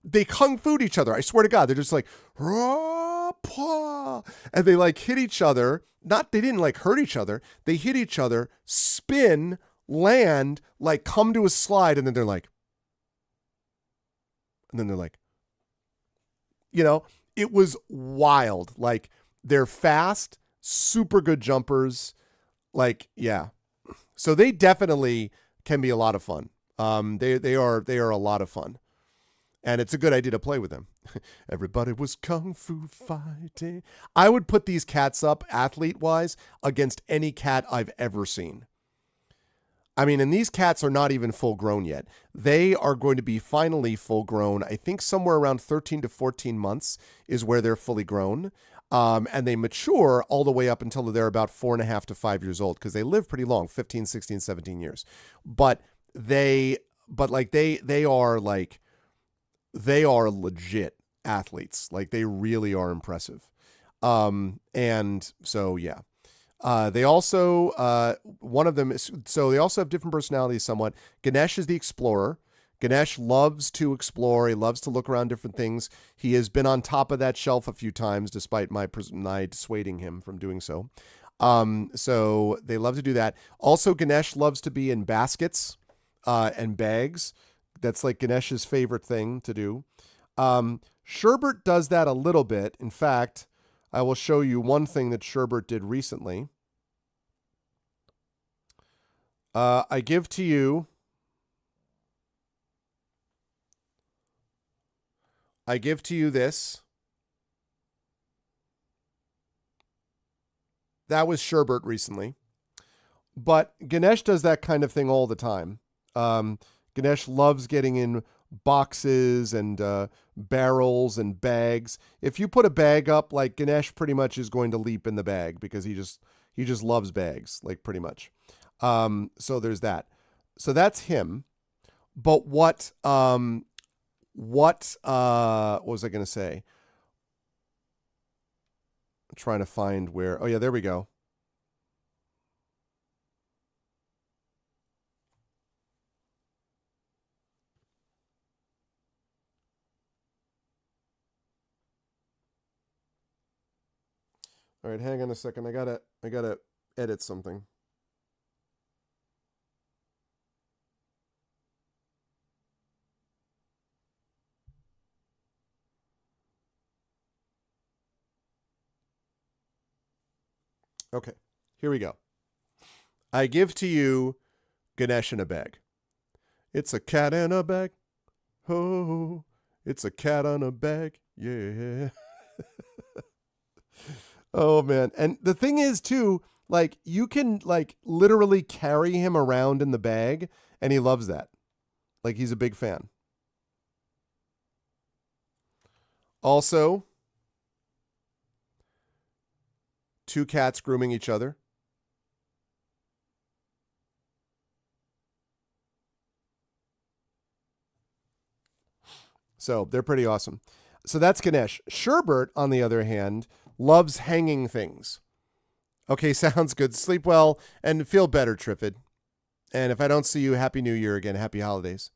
they kung fu'd each other. I swear to God, they're just like, and they like hit each other. They didn't like hurt each other. They hit each other, spin, land, like come to a slide. And then they're like, it was wild. Like they're fast, super good jumpers. Like, yeah. So they definitely can be a lot of fun. They are a lot of fun. And it's a good idea to play with them. Everybody was kung fu fighting. I would put these cats up athlete-wise against any cat I've ever seen. I mean, and these cats are not even full grown yet. They are going to be finally full grown. I think somewhere around 13 to 14 months is where they're fully grown. And they mature all the way up until they're about 4.5 to 5 years old because they live pretty long, 15, 16, 17 years. But they are legit athletes. Like they really are impressive. And so, yeah. They also, one of them is, so they also have different personalities somewhat. Ganesh is the explorer. Ganesh loves to explore. He loves to look around different things. He has been on top of that shelf a few times, despite my dissuading him from doing so. So they love to do that. Also, Ganesh loves to be in baskets, and bags. That's like Ganesh's favorite thing to do. Sherbert does that a little bit. In fact, I will show you one thing that Sherbert did recently. I give to you this. That was Sherbert recently. But Ganesh does that kind of thing all the time. Ganesh loves getting in boxes and barrels and bags. If you put a bag up, like Ganesh pretty much is going to leap in the bag because he just loves bags, like pretty much. So there's that. So that's him. But what was I going to say? I'm trying to find where. Oh yeah, there we go. All right, hang on a second. I gotta edit something. Okay, here we go. I give to you Ganesh in a bag. It's a cat in a bag. Oh, it's a cat on a bag. Yeah. Oh, man. And the thing is, too, like, you can, like, literally carry him around in the bag, and he loves that. Like, he's a big fan. Also, two cats grooming each other. So, they're pretty awesome. So, that's Ganesh. Sherbert, on the other hand, loves hanging things. Okay, sounds good. Sleep well and feel better, Triffid. And if I don't see you, Happy New Year again. Happy holidays.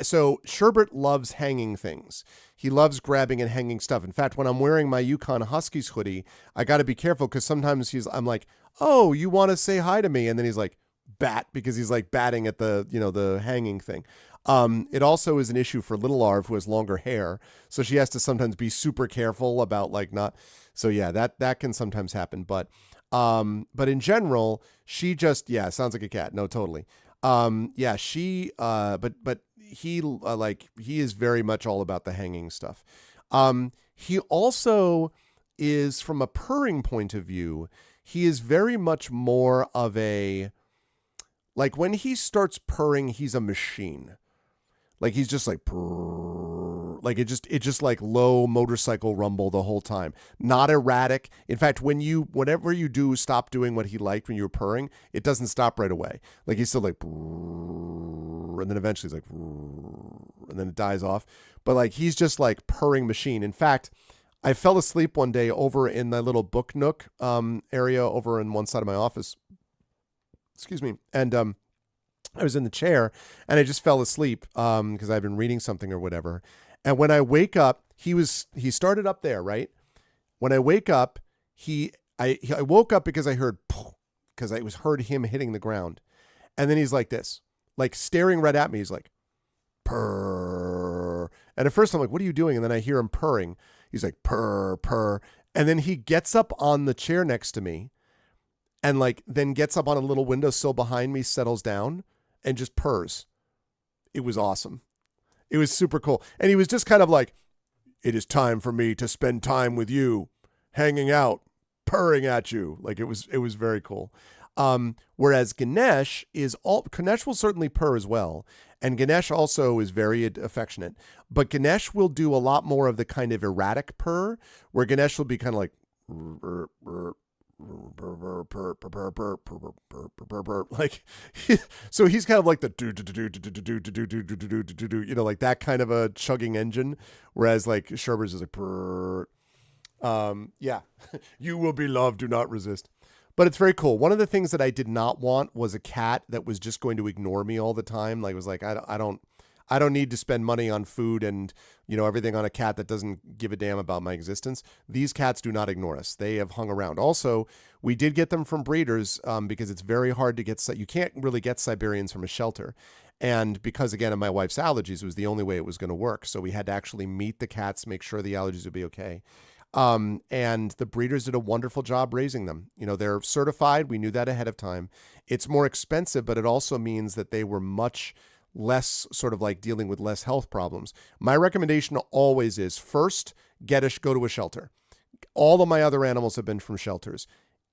So Sherbert loves hanging things. He loves grabbing and hanging stuff. In fact, when I'm wearing my Yukon Huskies hoodie, I got to be careful because sometimes I'm like, "Oh, you want to say hi to me?" And then he's like, "Bat," because he's like batting at the hanging thing. It also is an issue for little Arv who has longer hair, so she has to sometimes be super careful about like not. So yeah, that can sometimes happen, but in general, she just sounds like a cat. No, totally. Yeah, she but he is very much all about the hanging stuff. He also is, from a purring point of view, he is very much more of a, like, when he starts purring, he's a machine. Like he's just like purr, like it just like low motorcycle rumble the whole time. Not erratic. In fact, whenever you do stop doing what he liked when you were purring, it doesn't stop right away. Like he's still like purr, and then eventually he's like purr, and then it dies off. But like he's just like purring machine. In fact, I fell asleep one day over in the little book nook area over in one side of my office. Excuse me. And I was in the chair and I just fell asleep because I've been reading something or whatever. And when I wake up, he started up there, right? When I wake up, I woke up because I heard, because I heard him hitting the ground. And then he's like this, like staring right at me. He's like, purr. And at first I'm like, what are you doing? And then I hear him purring. He's like, purr, purr. And then he gets up on the chair next to me and like then gets up on a little windowsill behind me, settles down, and just purrs. It was awesome. It was super cool. And he was just kind of like, it is time for me to spend time with you, hanging out, purring at you. Like it was very cool. Whereas Ganesh will certainly purr as well. And Ganesh also is very affectionate, but Ganesh will do a lot more of the kind of erratic purr where Ganesh will be kind of like, like, so he's kind of like the like that kind of a chugging engine, whereas like Sherber's is like yeah, you will be loved, do not resist. But it's very cool. One of the things that I did not want was a cat that was just going to ignore me all the time. Like it was like I don't need to spend money on food and everything on a cat that doesn't give a damn about my existence. These cats do not ignore us. They have hung around. Also, we did get them from breeders because it's very hard to get. You can't really get Siberians from a shelter, and because again of my wife's allergies, it was the only way it was going to work. So we had to actually meet the cats, make sure the allergies would be okay. And the breeders did a wonderful job raising them. They're certified. We knew that ahead of time. It's more expensive, but it also means that they were much less sort of like dealing with less health problems. My recommendation always is first, go to a shelter. All of my other animals have been from shelters.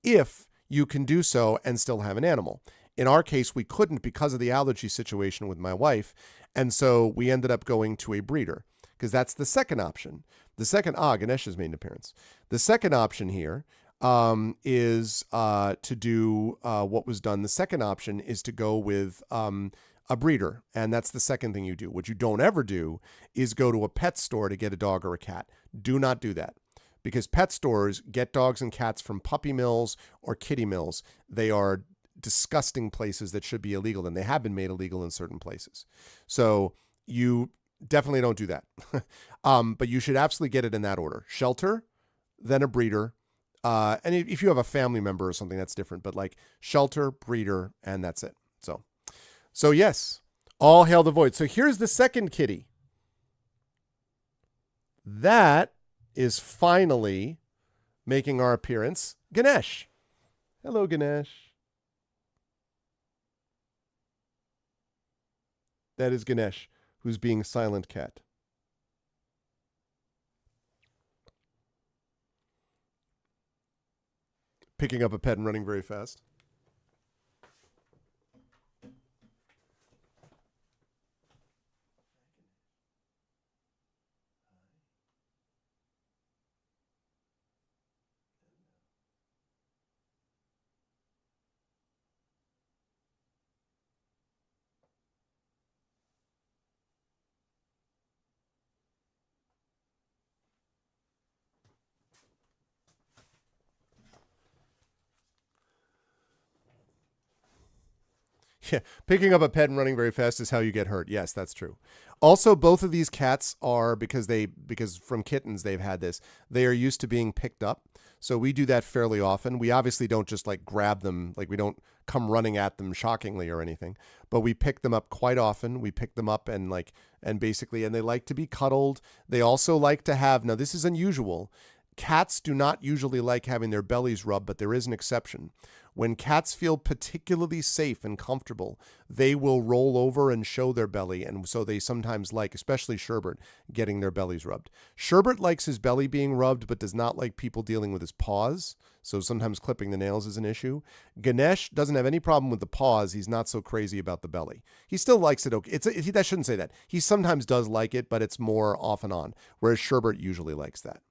If you can do so and still have an animal. In our case, we couldn't because of the allergy situation with my wife. And so we ended up going to a breeder because that's the second option. Ganesh has made an appearance. The second option here is to do what was done. The second option is to go with a breeder. And that's the second thing you do. What you don't ever do is go to a pet store to get a dog or a cat. Do not do that because pet stores get dogs and cats from puppy mills or kitty mills. They are disgusting places that should be illegal, and they have been made illegal in certain places. So you definitely don't do that. But you should absolutely get it in that order. Shelter, then a breeder. And if you have a family member or something, that's different. But like shelter, breeder, and that's it. So yes, all hail the void. So here's the second kitty. That is finally making our appearance. Ganesh. Hello, Ganesh. That is Ganesh, who's being silent cat. Picking up a pet and running very fast. Yeah, picking up a pet and running very fast is how you get hurt. Yes, that's true. Also, both of these cats are because from kittens they've had this. They are used to being picked up. So we do that fairly often. We obviously don't just like grab them, like we don't come running at them shockingly or anything, but we pick them up quite often. We pick them up and basically and they like to be cuddled. They also like to have, now this is unusual. Cats do not usually like having their bellies rubbed, but there is an exception. When cats feel particularly safe and comfortable, they will roll over and show their belly. And so they sometimes like, especially Sherbert, getting their bellies rubbed. Sherbert likes his belly being rubbed, but does not like people dealing with his paws. So sometimes clipping the nails is an issue. Ganesh doesn't have any problem with the paws. He's not so crazy about the belly. He still likes it. Okay. I shouldn't say that. He sometimes does like it, but it's more off and on, whereas Sherbert usually likes that.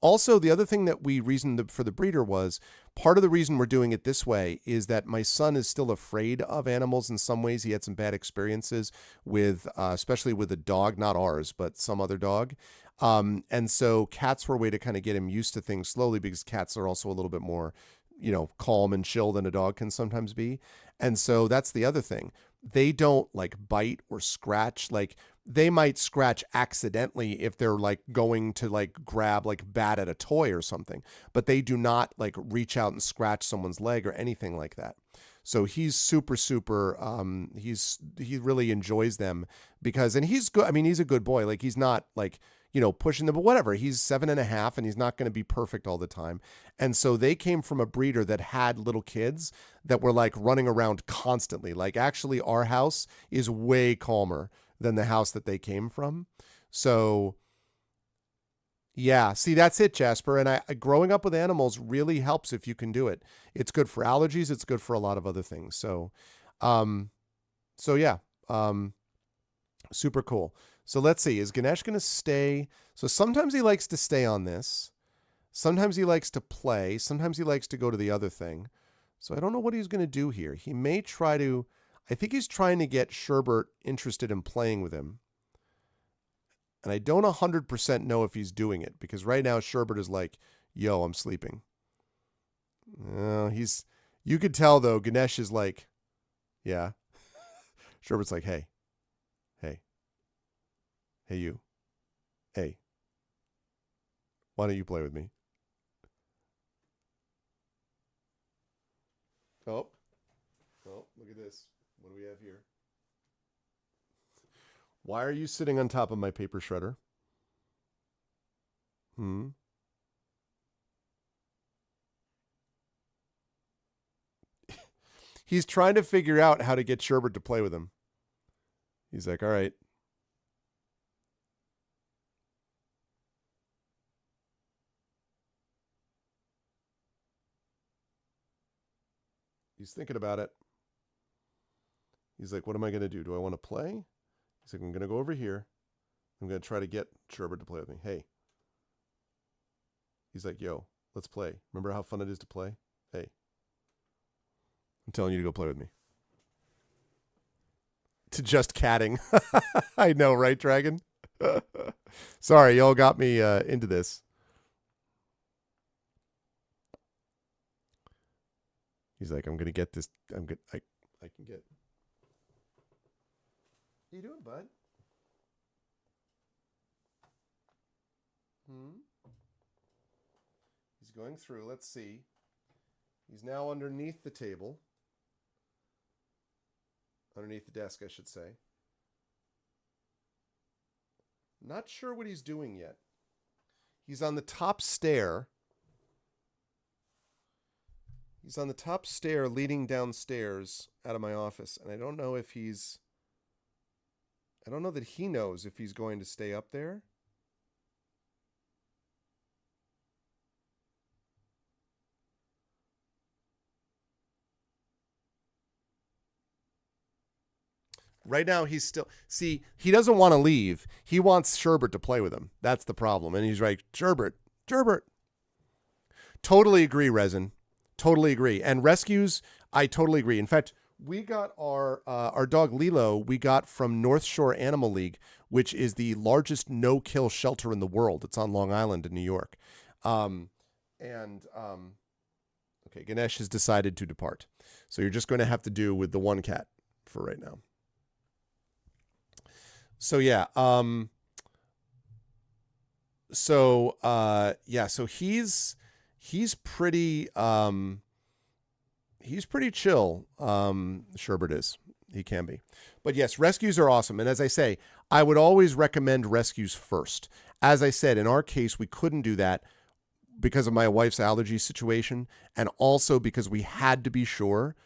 Also, the other thing that we reasoned for the breeder was part of the reason we're doing it this way is that my son is still afraid of animals in some ways. He had some bad experiences with, especially with a dog, not ours, but some other dog. And so cats were a way to kind of get him used to things slowly because cats are also a little bit more, calm and chill than a dog can sometimes be. And so that's the other thing. They don't like bite or scratch. Like they might scratch accidentally if they're like going to like grab like bat at a toy or something, but they do not like reach out and scratch someone's leg or anything like that. So he's super, he really enjoys them because, and he's good. I mean, he's a good boy. Like he's not like, pushing them, but whatever. He's 7.5 and he's not going to be perfect all the time. And so they came from a breeder that had little kids that were like running around constantly. Like actually our house is way calmer than the house that they came from. So yeah, see, that's it, Jasper. And I growing up with animals really helps if you can do it. It's good for allergies. It's good for a lot of other things. So, yeah, super cool. So let's see, is Ganesh going to stay? So sometimes he likes to stay on this. Sometimes he likes to play. Sometimes he likes to go to the other thing. So I don't know what he's going to do here. He may try to, I think he's trying to get Sherbert interested in playing with him. And I don't 100% know if he's doing it because right now Sherbert is like, yo, I'm sleeping. You could tell though, Ganesh is like, yeah. Sherbert's like, hey, you. Hey, why don't you play with me? Oh, look at this. What do we have here? Why are you sitting on top of my paper shredder? He's trying to figure out how to get Sherbert to play with him. He's like, all right. He's thinking about it. He's like, what am I going to do? Do I want to play? He's like, I'm going to go over here. I'm going to try to get Sherbert to play with me. Hey. He's like, yo, let's play. Remember how fun it is to play? Hey. I'm telling you to go play with me. To just catting. I know, right, Dragon? Sorry, y'all got me into this. He's like, I'm going to get this. I can get. How you doing, bud? He's going through. Let's see. He's now underneath the table. Underneath the desk, I should say. Not sure what he's doing yet. He's on the top stair. He's on the top stair leading downstairs out of my office. And I don't know if he's... I don't know that he knows if he's going to stay up there. Right now, he's still... See, he doesn't want to leave. He wants Sherbert to play with him. That's the problem. And he's like, Sherbert. Totally agree, Resin. Totally agree. And rescues, I totally agree. In fact, we got our dog Lilo, we got from North Shore Animal League, which is the largest no-kill shelter in the world. It's on Long Island in New York. Okay, Okay, Ganesh has decided to depart. So you're just going to have to do with the one cat for right now. So yeah, so he's pretty chill. Sherbert is. He can be. But yes, rescues are awesome. And as I say, I would always recommend rescues first. As I said, in our case, we couldn't do that because of my wife's allergy situation, and also because we had to be sure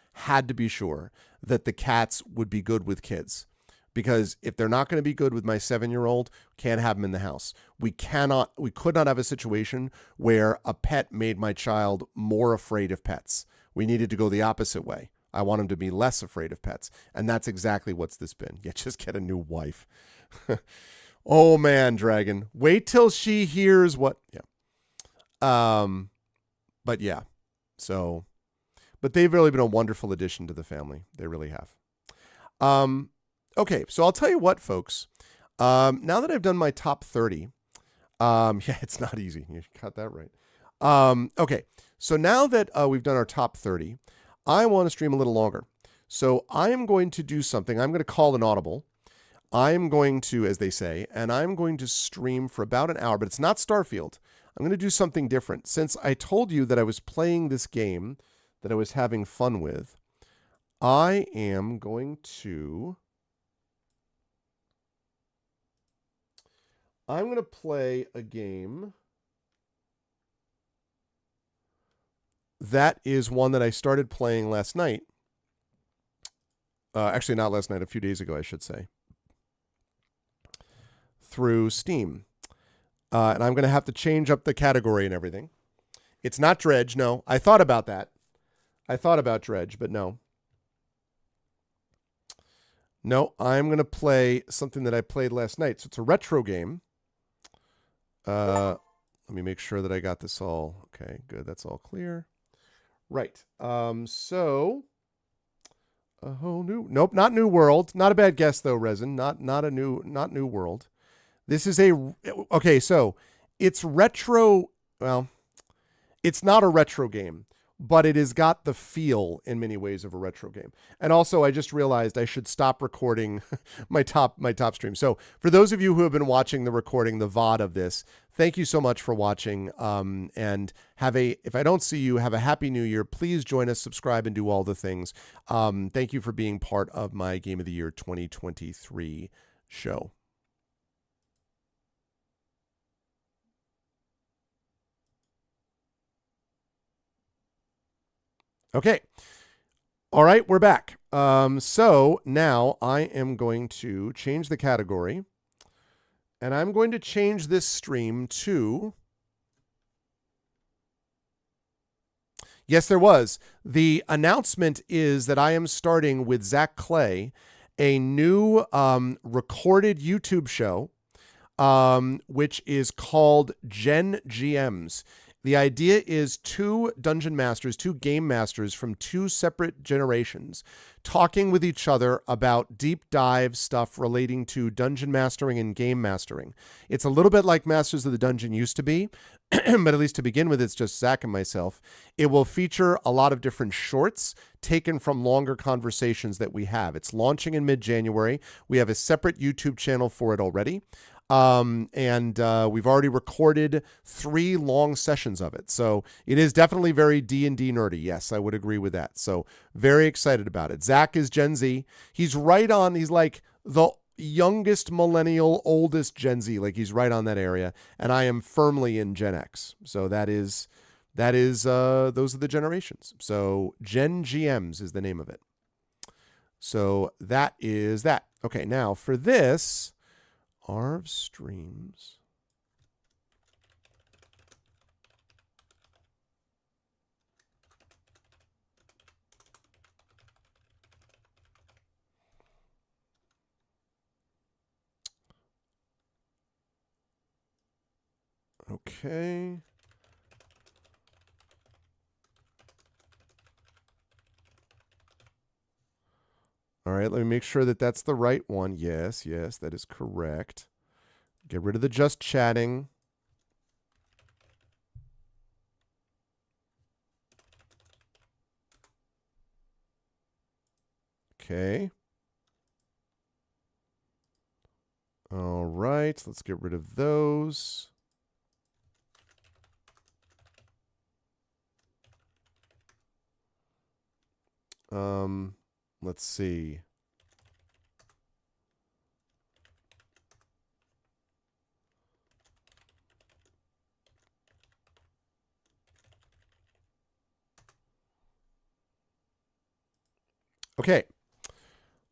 that the cats would be good with kids. Because if they're not going to be good with my 7-year-old, can't have them in the house. We could not have a situation where a pet made my child more afraid of pets. We needed to go the opposite way. I want him to be less afraid of pets. And that's exactly what's this been. Yeah, just get a new wife. Oh man, Dragon. Wait till she hears what. Yeah. But yeah. So, but they've really been a wonderful addition to the family. They really have. Okay, so I'll tell you what, folks. Now that I've done my top 30, yeah, it's not easy. You got that right. Okay, so now that we've done our top 30, I want to stream a little longer. So I am going to do something. I'm going to call an audible. I'm going to, as they say, and I'm going to stream for about an hour, but it's not Starfield. I'm going to do something different. Since I told you that I was playing this game that I was having fun with, I am going to... I'm going to play a game that is one that I started playing last night. Actually, not last night, a few days ago, I should say, through Steam. And I'm going to have to change up the category and everything. It's not Dredge, no. I thought about that. I thought about Dredge, but no. No, I'm going to play something that I played last night. So it's a retro game. Let me make sure that I got this all. Okay, good. That's all clear. Right. So a whole new. Nope, not New World. Not a bad guess though, Resin. Not New World. This is okay. So it's retro. Well, it's not a retro game, but it has got the feel in many ways of a retro game. And also, I just realized I should stop recording my top stream. So for those of you who have been watching the recording, the VOD of this, thank you so much for watching. And if I don't see you, have a happy new year. Please join us, subscribe, and do all the things. Thank you for being part of my Game of the Year 2023 show. Okay. All right, we're back. So now I am going to change the category, and I'm going to change this stream to... Yes, there was. The announcement is that I am starting with Zach Clay, a new recorded YouTube show, which is called Gen GMs. The idea is two dungeon masters, two game masters from two separate generations talking with each other about deep dive stuff relating to dungeon mastering and game mastering. It's a little bit like Masters of the Dungeon used to be, but at least to begin with, it's just Zach and myself. It will feature a lot of different shorts taken from longer conversations that we have. It's launching in mid-January. We have a separate YouTube channel for it already. We've already recorded 3 long sessions of it. So it is definitely very D&D nerdy. Yes, I would agree with that. So very excited about it. Zach is Gen Z. He's like the youngest millennial, oldest Gen Z. Like he's right on that area. And I am firmly in Gen X. So those are the generations. So Gen GMs is the name of it. So that is that. Okay, now for this... Arv streams. Okay. All right, let me make sure that that's the right one. Yes, that is correct. Get rid of the just chatting. Okay. All right, let's get rid of those. Let's see. Okay.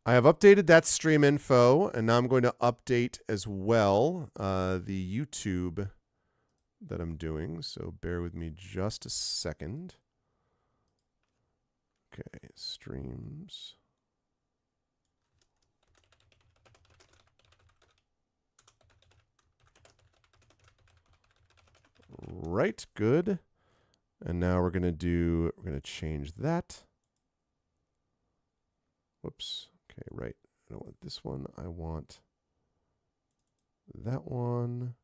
I have updated that stream info, and now I'm going to update as well the YouTube that I'm doing. So bear with me just a second. Okay, streams. Right, good. And now we're going to change that. Whoops. Okay, right. I don't want this one. I want that one.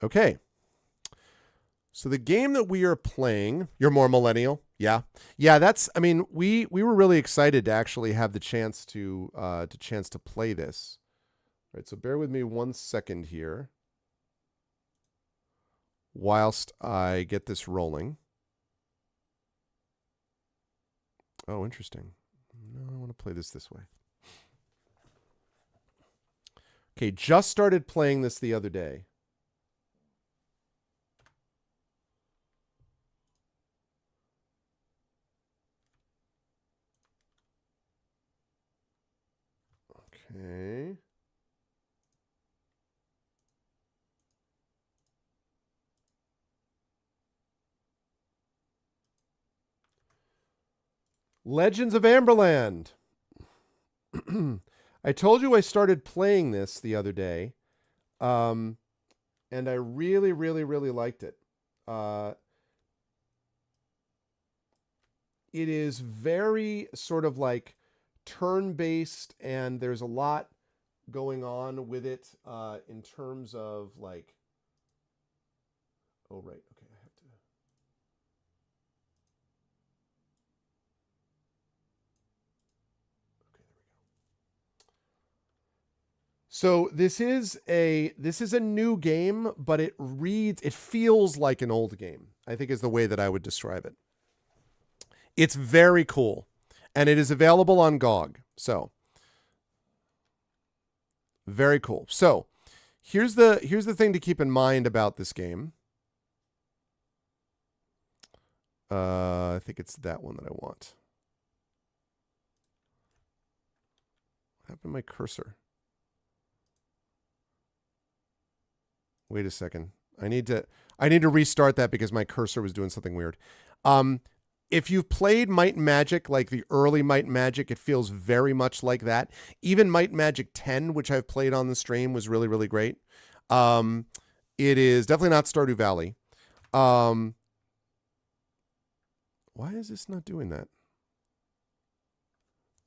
Okay. So the game that we are playing, you're more millennial, yeah, yeah. That's, I mean, we were really excited to actually have the chance to play this. All right, so bear with me 1 second here, whilst I get this rolling. Oh, interesting. No, I want to play this way. Okay, just started playing this the other day. Okay. Legends of Amberland. I told you I started playing this the other day, and I really, really, really liked it. It is very sort of like turn-based, and there's a lot going on with it in terms of like. Oh, right. Okay, I have to. Okay, there we go. So this is a new game, but it feels like an old game, I think is the way that I would describe it. It's very cool, and it is available on GOG. So very cool. So here's the thing to keep in mind about this game. I think it's that one that I want. What happened to my cursor? Wait a second. I need to restart that because my cursor was doing something weird. If you've played Might and Magic, like the early Might and Magic, it feels very much like that. Even Might and Magic 10, which I've played on the stream, was really, really great. It is definitely not Stardew Valley. Why is this not doing that?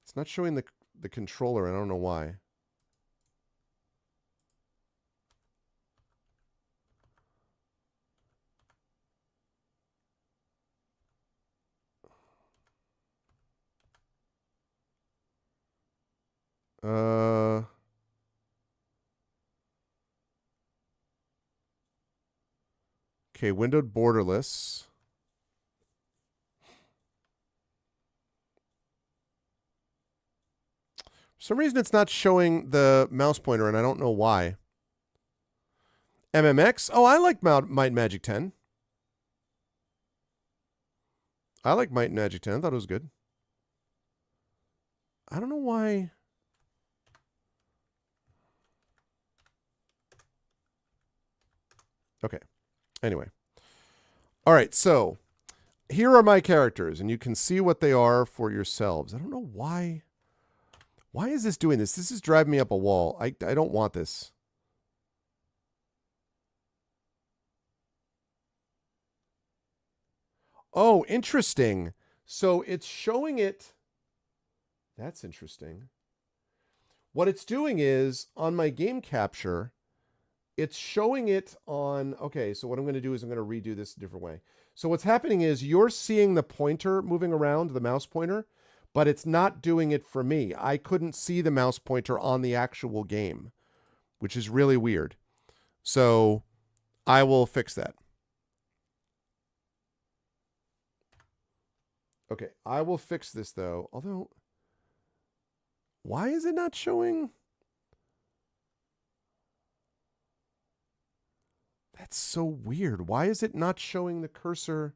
It's not showing the controller, and I don't know why. Okay, windowed borderless. For some reason, it's not showing the mouse pointer, and I don't know why. MMX? Oh, I like Might and Magic 10. I like Might and Magic 10. I thought it was good. I don't know why. Okay. Anyway. All right, so here are my characters, and you can see what they are for yourselves. I don't know why. Why is this doing this? This is driving me up a wall. I don't want this. Oh, interesting. So it's showing it. That's interesting. What it's doing is on my game capture, it's showing it on. Okay, so what I'm going to do is I'm going to redo this a different way. So what's happening is you're seeing the pointer moving around, the mouse pointer, but it's not doing it for me. I couldn't see the mouse pointer on the actual game, which is really weird. So I will fix that. Okay, I will fix this though. Although, why is it not showing? That's so weird. Why is it not showing the cursor?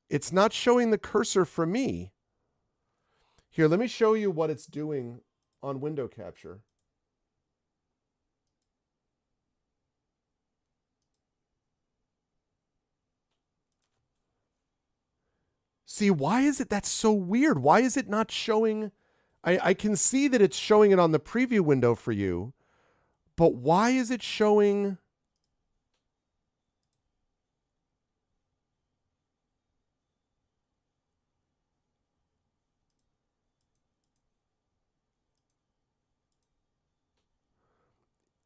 It's not showing the cursor for me. Here, let me show you what it's doing on window capture. See, why is it? That's so weird. Why is it not showing? I can see that it's showing it on the preview window for you, but why is it showing?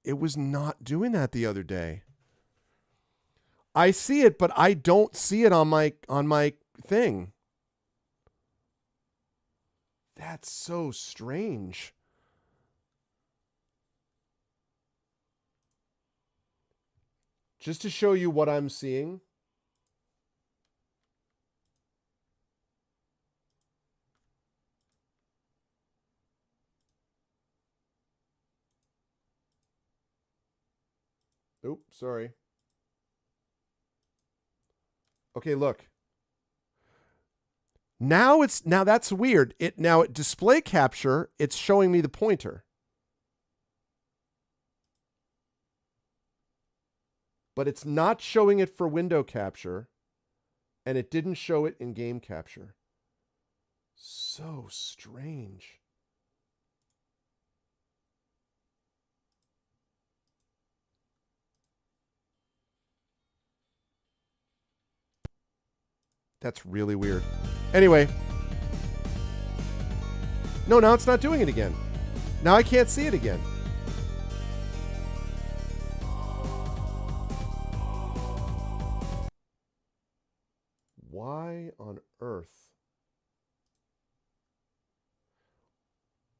It was not doing that the other day. I see it, but I don't see it on my thing. That's so strange. Just to show you what I'm seeing. Oops, sorry. Okay, look. Now that's weird. Now at display capture, it's showing me the pointer. But it's not showing it for window capture, and it didn't show it in game capture. So strange. That's really weird. Anyway. No, now it's not doing it again. Now I can't see it again. Why on earth?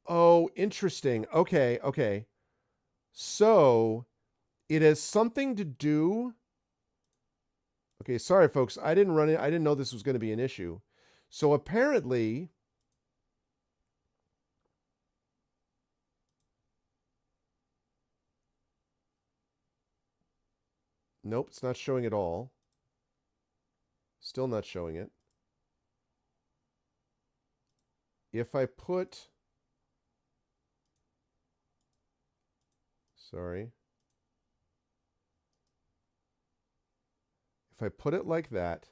Oh, interesting. Okay. So it has something to do. Okay, sorry, folks. I didn't run it. I didn't know this was going to be an issue. So apparently, nope, it's not showing at all. Still not showing it. If I put, sorry. If I put it like that,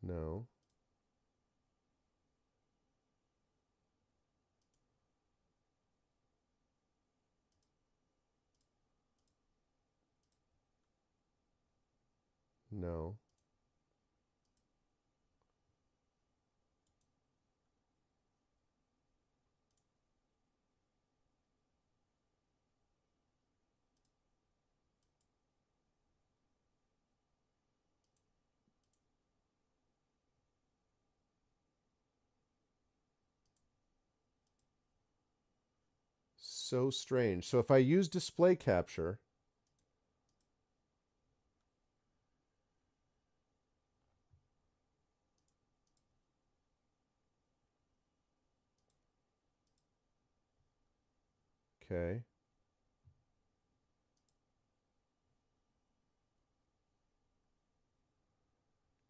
no. No. So strange. So if I use display capture, okay.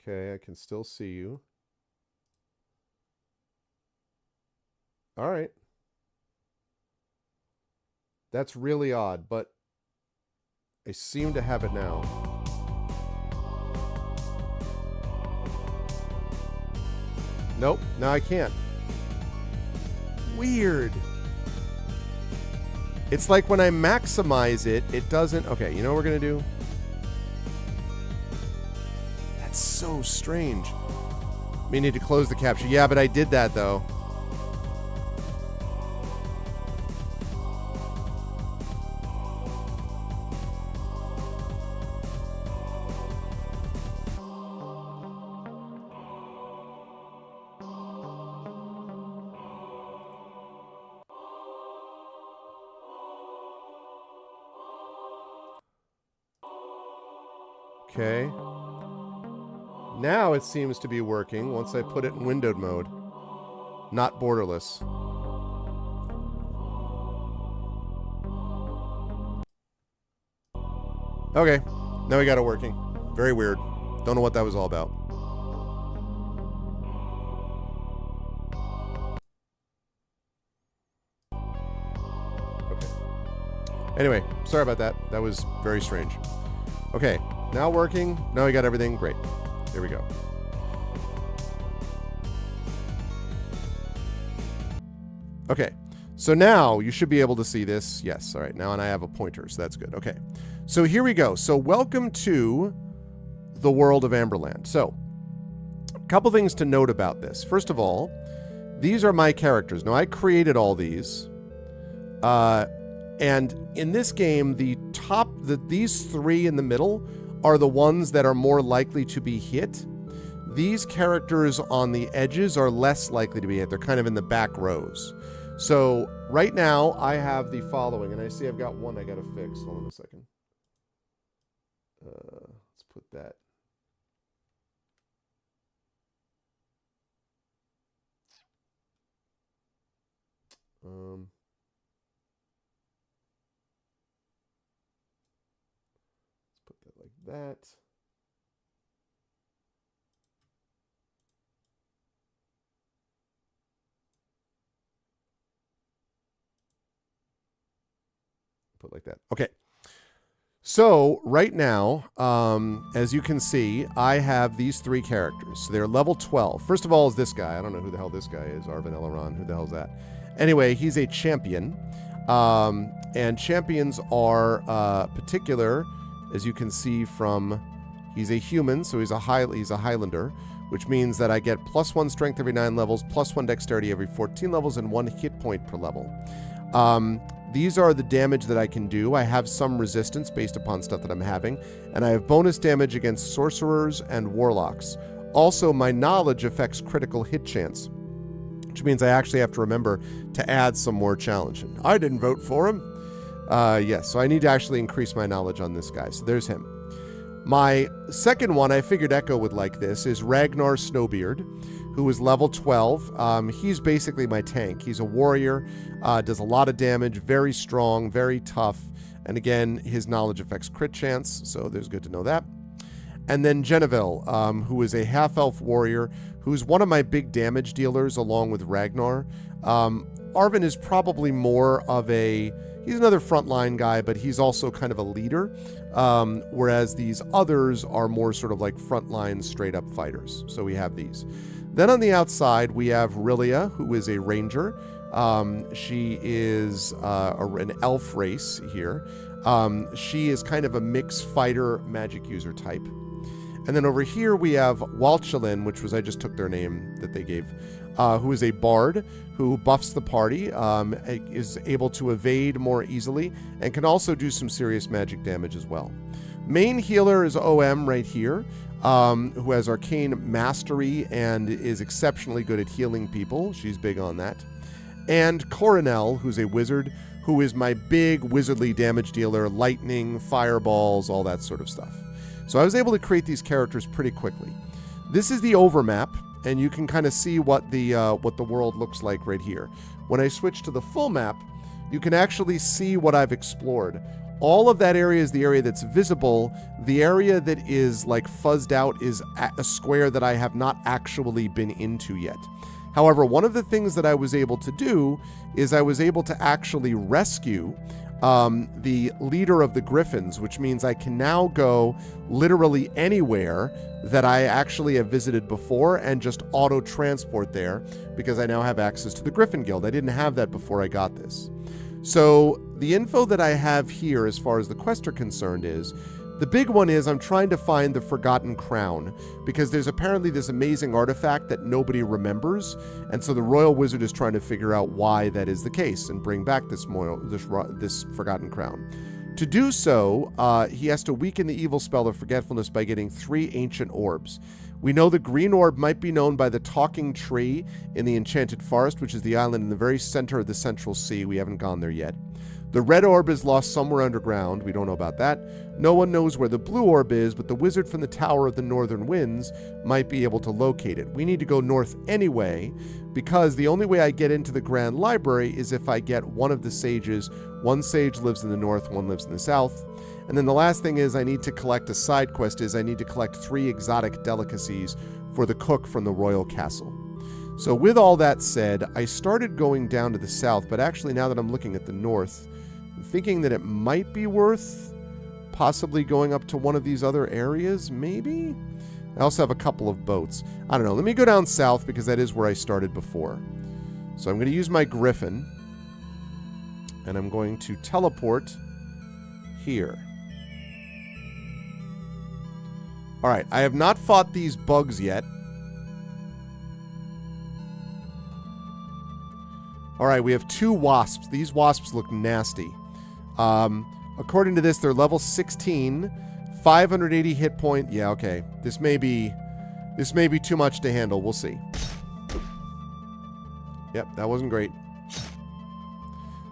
Okay, I can still see you. All right. That's really odd, but I seem to have it now. Nope, now I can't. weird. It's like when I maximize it, it doesn't... Okay, you know what we're going to do? That's so strange. We need to close the capture. Yeah, but I did that, though. Okay. Now it seems to be working once I put it in windowed mode. Not borderless. Okay. Now we got it working. Very weird. Don't know what that was all about. Okay. Anyway, sorry about that. That was very strange. Okay. Now working. Now we got everything. Great. Here we go. Okay. So now you should be able to see this. Yes. All right. Now and I have a pointer, so that's good. Okay. So here we go. So welcome to the world of Amberland. So a couple things to note about this. First of all, these are my characters. Now I created all these. And in this game, these three in the middle are the ones that are more likely to be hit. These characters on the edges are less likely to be hit. They're kind of in the back rows. So right now I have the following, and I see I've got one I got to fix. Hold on a second. Let's put that. Let's put that like that. Put like that. Okay. So right now, as you can see, I have these three characters. So they're level 12. First of all is this guy. I don't know who the hell this guy is. Arvan Eleron. Who the hell's that? Anyway, he's a champion. And champions are particular, as you can see from... He's a human, so he's a Highlander, which means that I get +1 strength every 9 levels, +1 dexterity every 14 levels, and 1 hit point per level. These are the damage that I can do. I have some resistance based upon stuff that I'm having, and I have bonus damage against sorcerers and warlocks. Also, my knowledge affects critical hit chance, which means I actually have to remember to add some more challenge. I didn't vote for him. Yes, so I need to actually increase my knowledge on this guy. So there's him. My second one, I figured Echo would like this, is Ragnar Snowbeard, who is level 12. He's basically my tank. He's a warrior, does a lot of damage, very strong, very tough. And again, his knowledge affects crit chance, so there's good to know that. And then Geneville, who is a half-elf warrior, who's one of my big damage dealers along with Ragnar. Arvan is probably more of a... He's another frontline guy, but he's also kind of a leader, whereas these others are more sort of like frontline straight-up fighters. So we have these. Then on the outside, we have Rilia, who is a ranger. She is an elf race here. She is kind of a mixed fighter magic user type. And then over here we have Walchelin, which was, I just took their name that they gave, who is a bard who buffs the party, is able to evade more easily, and can also do some serious magic damage as well. Main healer is OM right here, who has arcane mastery and is exceptionally good at healing people. She's big on that. And Coronel, who's a wizard, who is my big wizardly damage dealer, lightning, fireballs, all that sort of stuff. So I was able to create these characters pretty quickly. This is the overmap, and you can kind of see what the world looks like right here. When I switch to the full map, you can actually see what I've explored. All of that area is the area that's visible. The area that is like fuzzed out is a square that I have not actually been into yet. However, one of the things that I was able to do is I was able to actually rescue the leader of the Griffins, which means I can now go literally anywhere that I actually have visited before and just auto-transport there because I now have access to the Griffin Guild. I didn't have that before I got this. So the info that I have here as far as the quest are concerned is, the big one is I'm trying to find the Forgotten Crown because there's apparently this amazing artifact that nobody remembers, and so the Royal Wizard is trying to figure out why that is the case and bring back this Forgotten Crown. To do so, he has to weaken the evil spell of forgetfulness by getting 3 ancient orbs. We know the green orb might be known by the talking tree in the Enchanted Forest, which is the island in the very center of the Central Sea. We haven't gone there yet. The red orb is lost somewhere underground. We don't know about that. No one knows where the blue orb is, but the wizard from the Tower of the Northern Winds might be able to locate it. We need to go north anyway, because the only way I get into the Grand Library is if I get one of the sages. One sage lives in the north, one lives in the south. And then the last thing is I need to collect a side quest is I need to collect 3 exotic delicacies for the cook from the royal castle. So with all that said, I started going down to the south, but actually now that I'm looking at the north, I'm thinking that it might be worth possibly going up to one of these other areas, maybe? I also have a couple of boats. I don't know. Let me go down south because that is where I started before. So I'm going to use my griffin, and I'm going to teleport here. All right, I have not fought these bugs yet. All right, we have 2 wasps. These wasps look nasty. According to this, they're level 16, 580 hit point. Yeah, okay. This may be too much to handle. We'll see. Yep, that wasn't great.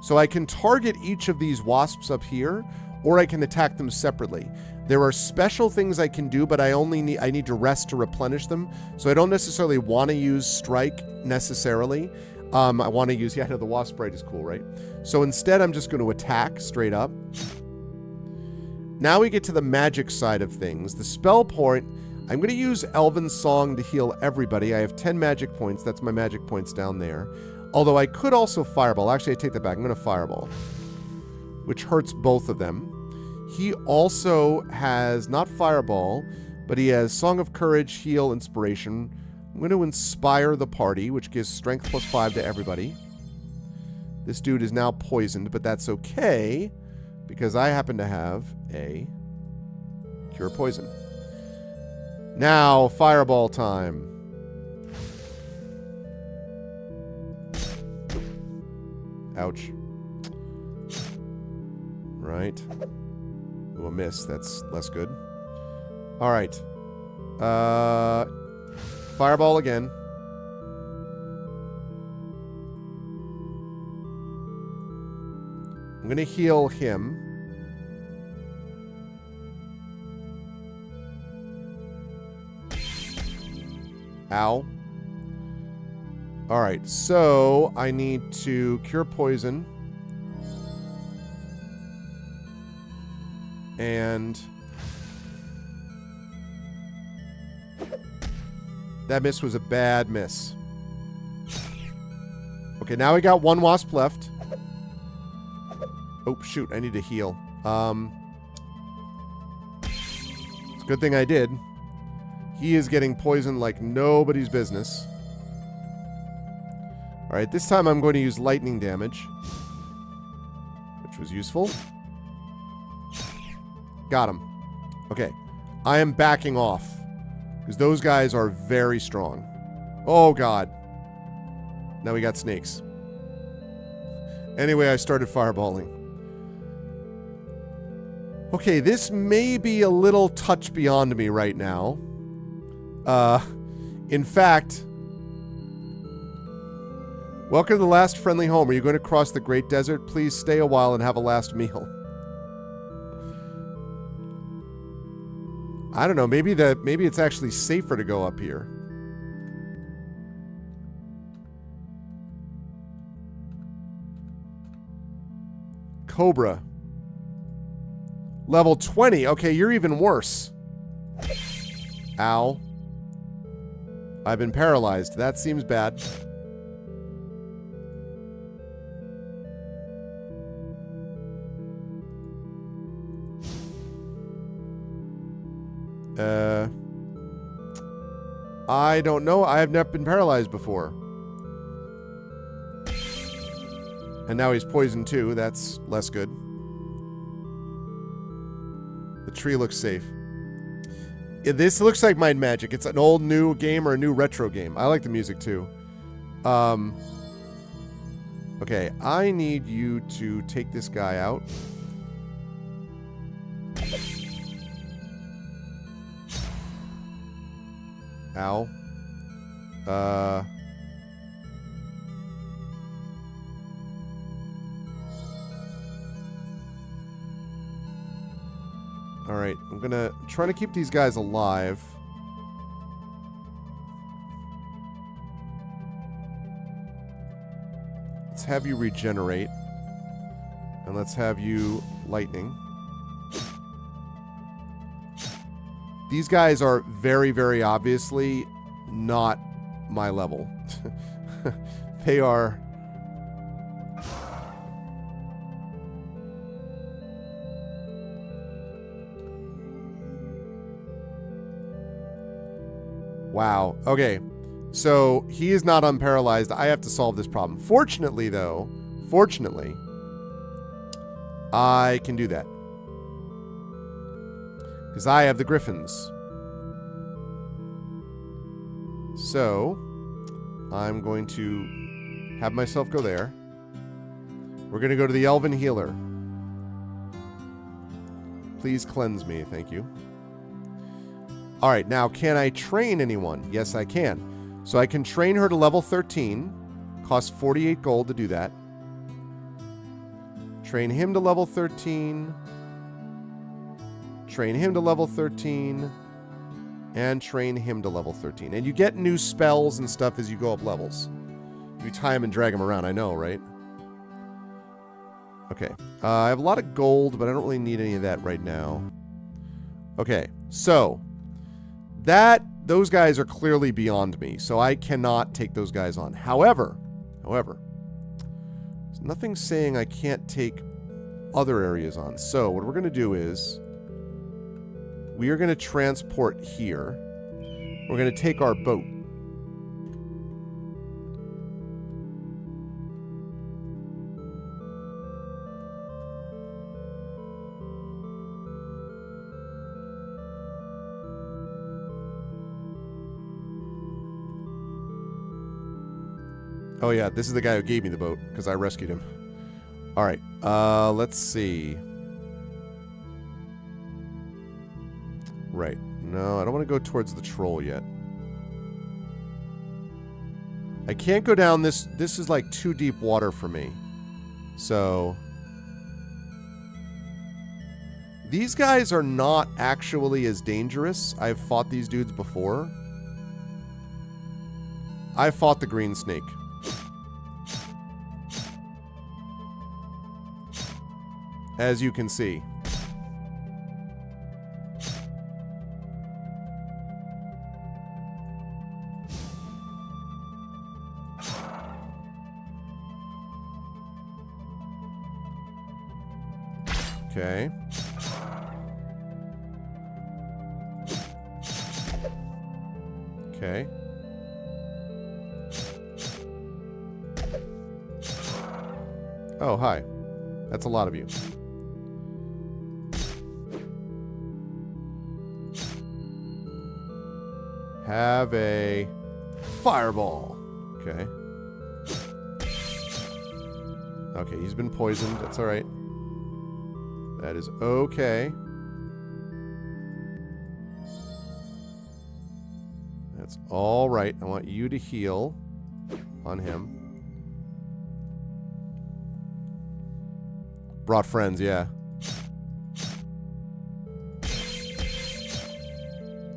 So I can target each of these wasps up here, or I can attack them separately. There are special things I can do, but I need to rest to replenish them. So I don't necessarily want to use strike necessarily. I want to use, yeah, the wasp sprite is cool, right? So instead, I'm just going to attack straight up. Now we get to the magic side of things. The spell point, I'm going to use Elven Song to heal everybody. I have 10 magic points. That's my magic points down there. Although I could also Fireball. Actually, I take that back. I'm going to Fireball, which hurts both of them. He also has, not Fireball, but he has Song of Courage, Heal, Inspiration. I'm going to inspire the party, which gives strength +5 to everybody. This dude is now poisoned, but that's okay, because I happen to have a Cure Poison. Now, Fireball time. Ouch. Right. Ooh, a miss. That's less good. All right. Fireball again. I'm going to heal him. Ow. Alright, so I need to cure poison. And that miss was a bad miss. Okay, now we got 1 wasp left. Oh, shoot, I need to heal. It's a good thing I did. He is getting poisoned like nobody's business. Alright, this time I'm going to use lightning damage, which was useful. Got him. Okay, I am backing off, because those guys are very strong. Oh, God. Now we got snakes. Anyway, I started fireballing. Okay, this may be a little touch beyond me right now. In fact, welcome to the last friendly home. Are you going to cross the Great Desert? Please stay a while and have a last meal. I don't know. Maybe it's actually safer to go up here. Cobra. Level 20. Okay, you're even worse. Ow. I've been paralyzed. That seems bad. I don't know. I have never been paralyzed before. And now he's poisoned too. That's less good. The tree looks safe. This looks like Mind Magic. It's an old new game or a new retro game. I like the music too. Okay, I need you to take this guy out. Ow. Alright, I'm gonna try to keep these guys alive. Let's have you regenerate. And let's have you lightning. These guys are very, very obviously not my level. They are... Wow. Okay. So, he is not unparalyzed. I have to solve this problem. Fortunately, though, I can do that. Because I have the griffins. So, I'm going to have myself go there. We're going to go to the Elven Healer. Please cleanse me, thank you. Alright, now can I train anyone? Yes, I can. So I can train her to level 13. Costs 48 gold to do that. Train him to level 13. Train him to level 13. And train him to level 13. And you get new spells and stuff as you go up levels. You tie him and drag him around, I know, right? Okay. I have a lot of gold, but I don't really need any of that right now. Okay, so... Those guys are clearly beyond me, so I cannot take those guys on. However, there's nothing saying I can't take other areas on. So what we're going to do is we are going to transport here. We're going to take our boat. Oh yeah, this is the guy who gave me the boat, because I rescued him. Alright, let's see. Right. No, I don't want to go towards the troll yet. I can't go down this. This is like too deep water for me. So... These guys are not actually as dangerous. I've fought these dudes before. I fought the green snake. As you can see. Okay. Okay. Oh, hi. That's a lot of you. Have a fireball. Okay. Okay, he's been poisoned. That's alright. That is okay. That's alright. I want you to heal on him. Brought friends, yeah.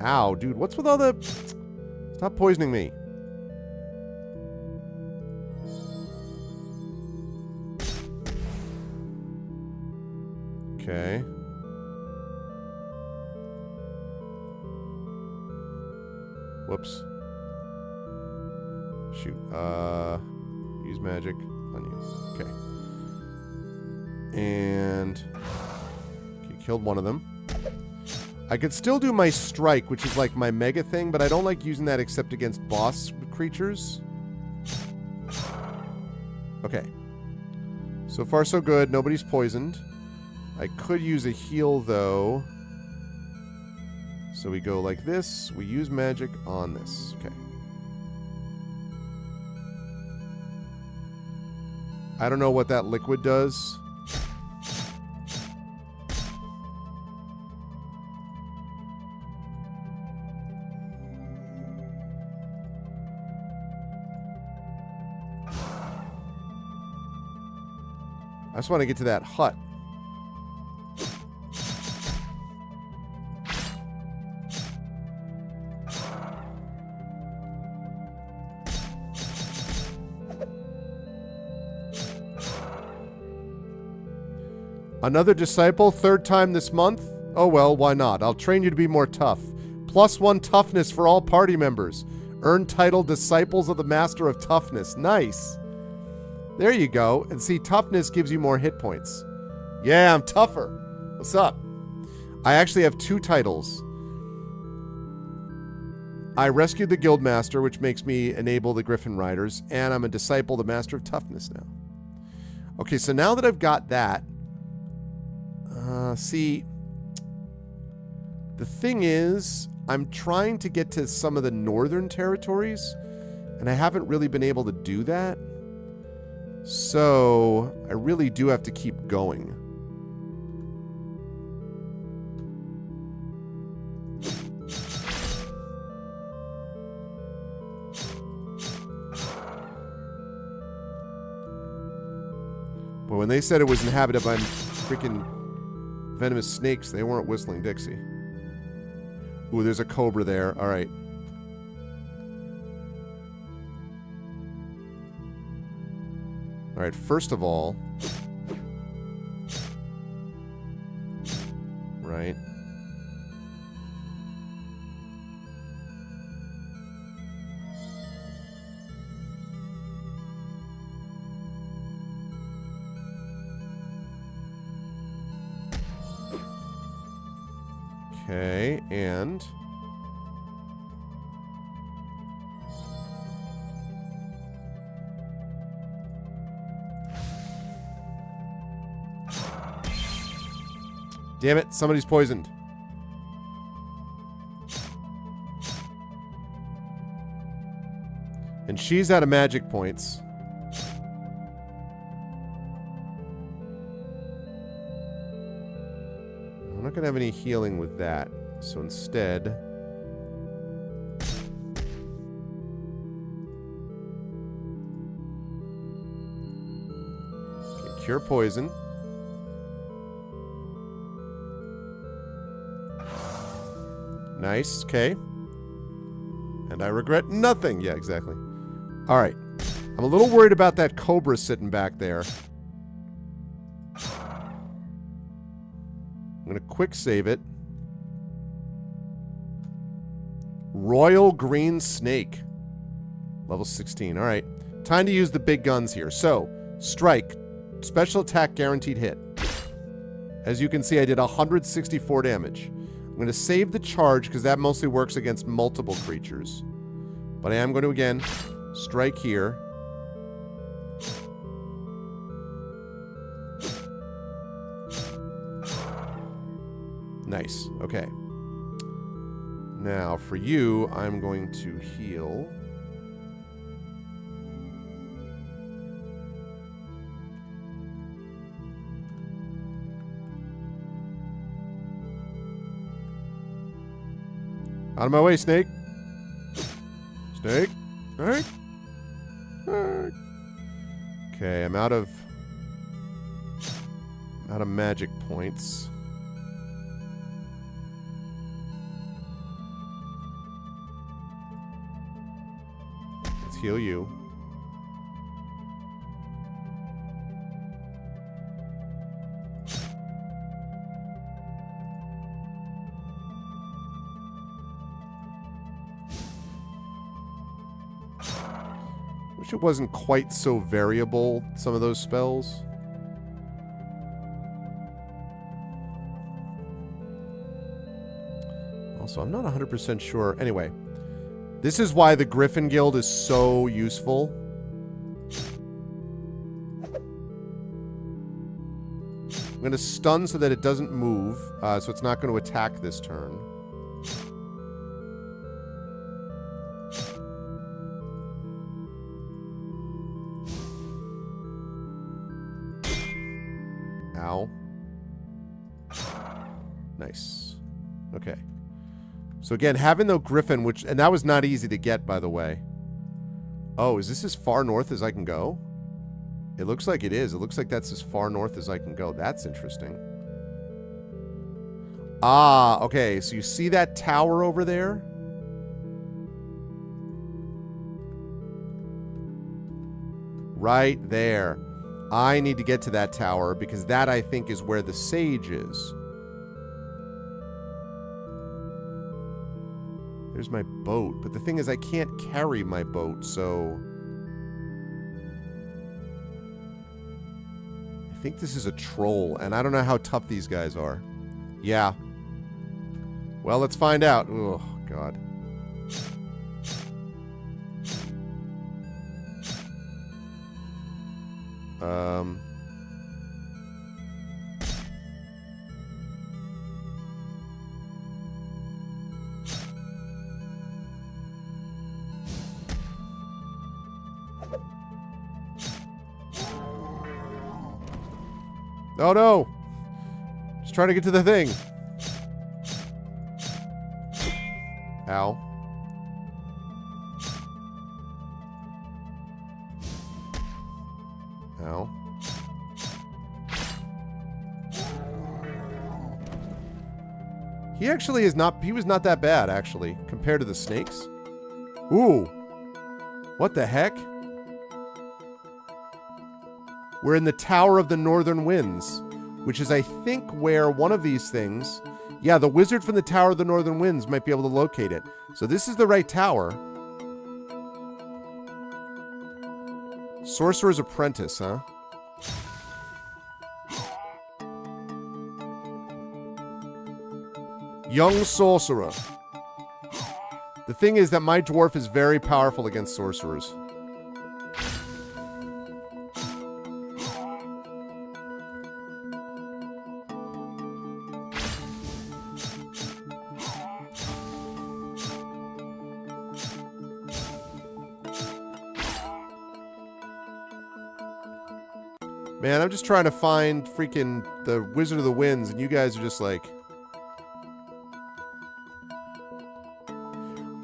Ow, dude, what's with all the... Stop poisoning me. Okay. Whoops. Shoot. Use magic on you. Okay. And... Okay, killed one of them. I could still do my strike, which is like my mega thing, but I don't like using that except against boss creatures. Okay. So far, so good. Nobody's poisoned. I could use a heal, though. So we go like this. We use magic on this. Okay. I don't know what that liquid does. I just want to get to that hut. Another disciple, third time this month? Oh well, why not? I'll train you to be more tough. +1 toughness for all party members. Earn title Disciples of the Master of Toughness. Nice. There you go. And see, toughness gives you more hit points. Yeah, I'm tougher. What's up? I actually have 2 titles. I rescued the Guildmaster, which makes me enable the Griffin Riders, and I'm a disciple, the Master of Toughness now. Okay, so now that I've got that, see, the thing is, I'm trying to get to some of the northern territories, and I haven't really been able to do that. So, I really do have to keep going. But when they said it was inhabited by freaking venomous snakes, they weren't whistling Dixie. Ooh, there's a cobra there. All right. All right, first of all, right. Okay, and damn it, somebody's poisoned. And she's out of magic points. I'm not going to have any healing with that. So instead, okay, cure poison. Nice, okay. And I regret nothing. Yeah, exactly. All right. I'm a little worried about that cobra sitting back there. I'm going to quick save it. Royal Green Snake. Level 16. All right. Time to use the big guns here. So, strike. Special attack guaranteed hit. As you can see, I did 164 damage. I'm going to save the charge because that mostly works against multiple creatures. But I am going to, again, strike here. Nice. Okay. Now, for you, I'm going to heal. Out of my way, Snake. Snake. Snake. Snake. Okay, I'm out of magic points. Let's heal you. Wish it wasn't quite so variable, some of those spells. So I'm not 100% sure. Anyway, this is why the Griffin Guild is so useful. I'm going to stun so that it doesn't move, so it's not going to attack this turn. Ow. Nice. Okay. So again, having the Griffin, and that was not easy to get, by the way. Oh, is this as far north as I can go? It looks like it is. It looks like that's as far north as I can go. That's interesting. Ah, okay. So you see that tower over there? Right there. I need to get to that tower because that, I think, is where the sage is. There's my boat. But the thing is, I can't carry my boat, so... I think this is a troll, and I don't know how tough these guys are. Yeah. Well, let's find out. Oh, God. Oh, no. Just trying to get to the thing. Ow. Ow. He actually is not... He was not that bad, actually, compared to the snakes. Ooh. What the heck? We're in the Tower of the Northern Winds, which is, I think, where one of these things... Yeah, the wizard from the Tower of the Northern Winds might be able to locate it. So this is the right tower. Sorcerer's Apprentice, huh? Young Sorcerer. The thing is that my dwarf is very powerful against sorcerers. Man, I'm just trying to find freaking the Wizard of the Winds, and you guys are just like...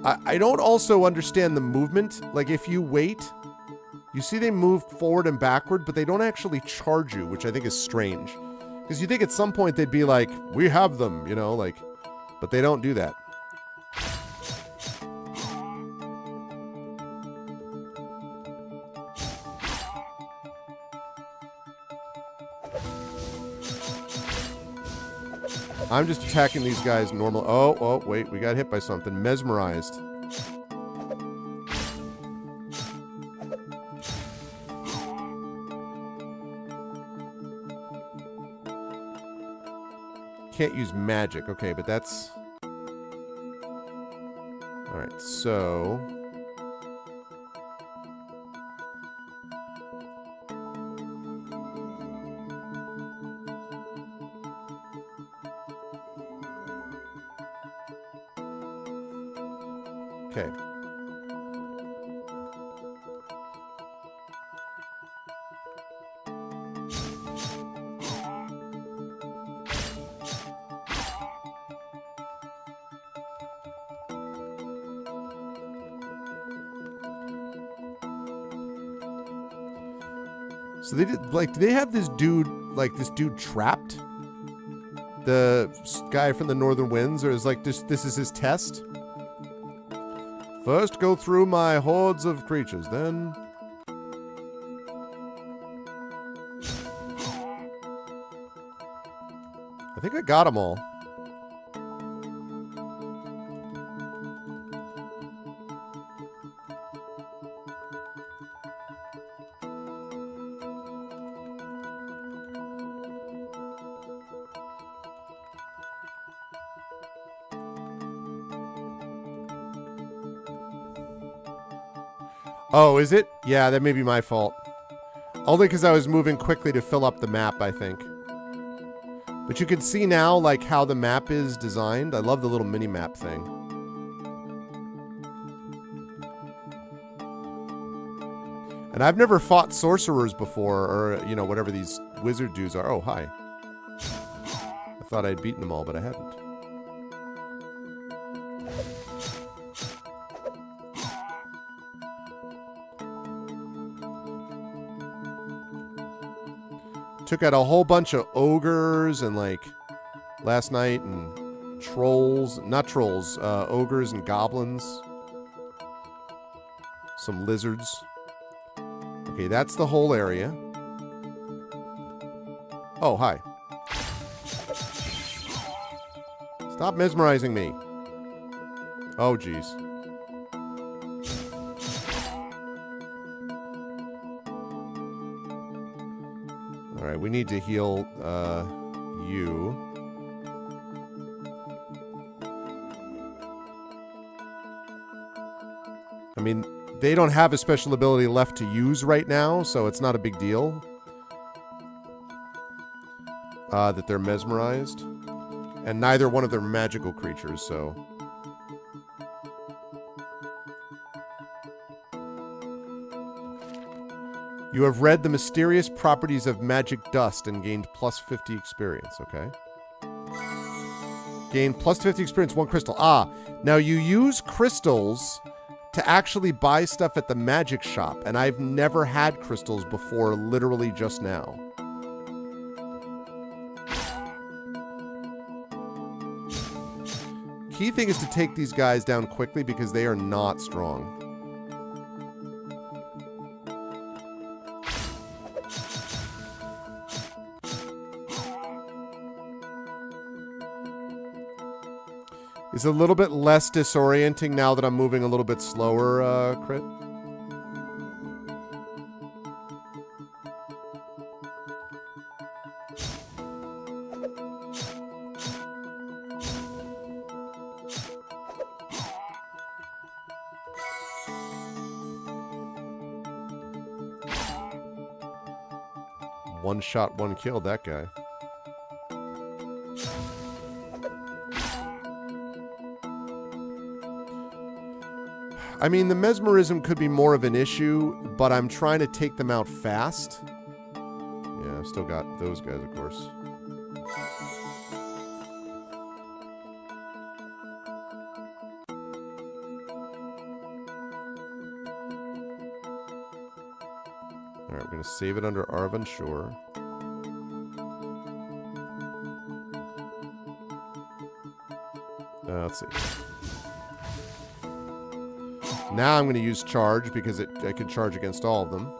I don't also understand the movement. Like, if you wait, you see they move forward and backward, but they don't actually charge you, which I think is strange. Because you think at some point they'd be like, we have them, you know, like... But they don't do that. I'm just attacking these guys normal. Oh, wait. We got hit by something. Mesmerized. Can't use magic. Okay, but that's... Alright, so... Okay. So they did, like, do they have this dude trapped? The guy from the Northern Winds, or is like this is his test? First, go through my hordes of creatures, then... I think I got them all. Oh, is it? Yeah, that may be my fault. Only because I was moving quickly to fill up the map, I think. But you can see now, like, how the map is designed. I love the little mini-map thing. And I've never fought sorcerers before, or, you know, whatever these wizard dudes are. Oh, hi. I thought I'd beaten them all, but I hadn't. Took out a whole bunch of ogres and, like, last night, and trolls. Not trolls, ogres and goblins. Some lizards. Okay, that's the whole area. Oh, hi. Stop mesmerizing me. Oh, jeez. All right, we need to heal you. I mean, they don't have a special ability left to use right now, so it's not a big deal that they're mesmerized. And neither one of them are magical creatures, so... You have read the mysterious properties of magic dust and gained plus 50 experience, okay? Gain plus 50 experience, 1 crystal. Ah, now you use crystals to actually buy stuff at the magic shop, and I've never had crystals before, literally just now. Key thing is to take these guys down quickly because they are not strong. It's a little bit less disorienting now that I'm moving a little bit slower, Crit. One shot, one kill, that guy. I mean, the mesmerism could be more of an issue, but I'm trying to take them out fast. Yeah, I've still got those guys, of course. Alright, we're going to save it under Arvan Shore. Let's see. Now I'm going to use charge because I can charge against all of them.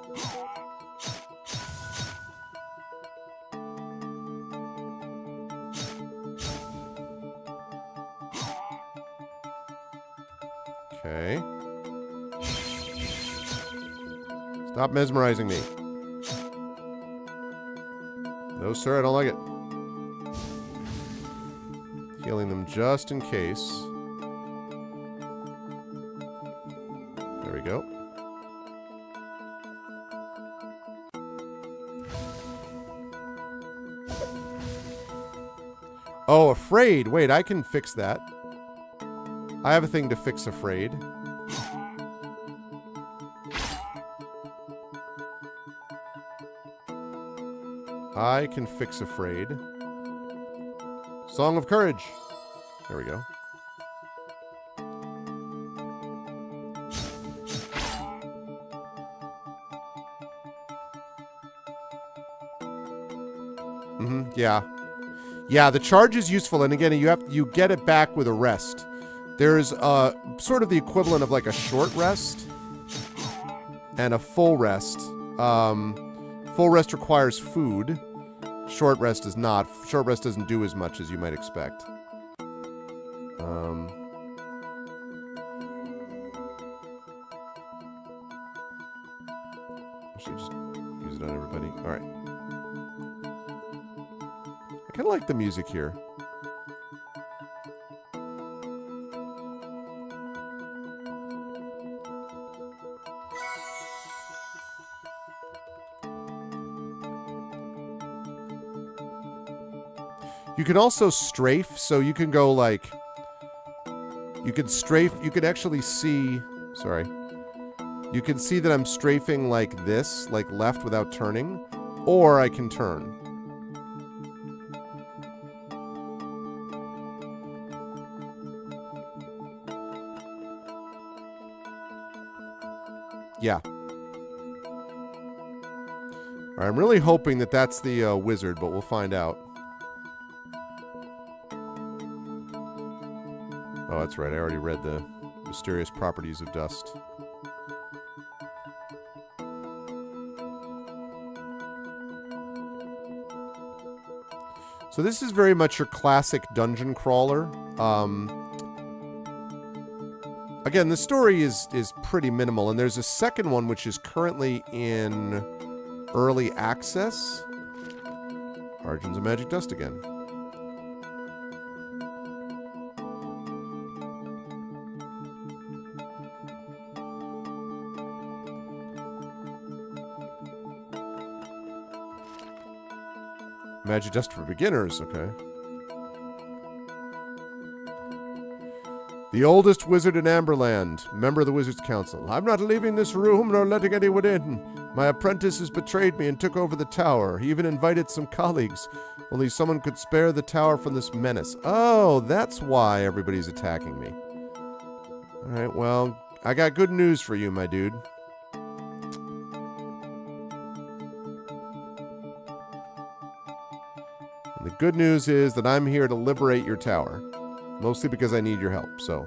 Okay. Stop mesmerizing me. No, sir, I don't like it. Healing them just in case. There we go. Oh, afraid. Wait, I can fix that. I have a thing to fix afraid. I can fix afraid. Song of Courage. There we go. Yeah. Yeah, the charge is useful, and again, you get it back with a rest. There's sort of the equivalent of like a short rest and a full rest. Full rest requires food. Short rest does not. Short rest doesn't do as much as you might expect. I should just use it on everybody. All right. I kind of like the music here. You can also strafe, so you can go like... You could strafe... You could actually see... Sorry. You can see that I'm strafing like this, like left without turning. Or I can turn. Yeah. I'm really hoping that that's the wizard, but we'll find out. Oh, that's right. I already read the mysterious properties of dust. So this is very much your classic dungeon crawler. Again, the story is pretty minimal, and there's a second one which is currently in early access. Origins of Magic Dust again. Magic Dust for beginners, okay. The oldest wizard in Amberland, member of the Wizards' Council. I'm not leaving this room nor letting anyone in. My apprentice has betrayed me and took over the tower. He even invited some colleagues. Only someone could spare the tower from this menace. Oh, that's why everybody's attacking me. All right, well, I got good news for you, my dude. And the good news is that I'm here to liberate your tower. Mostly because I need your help, so.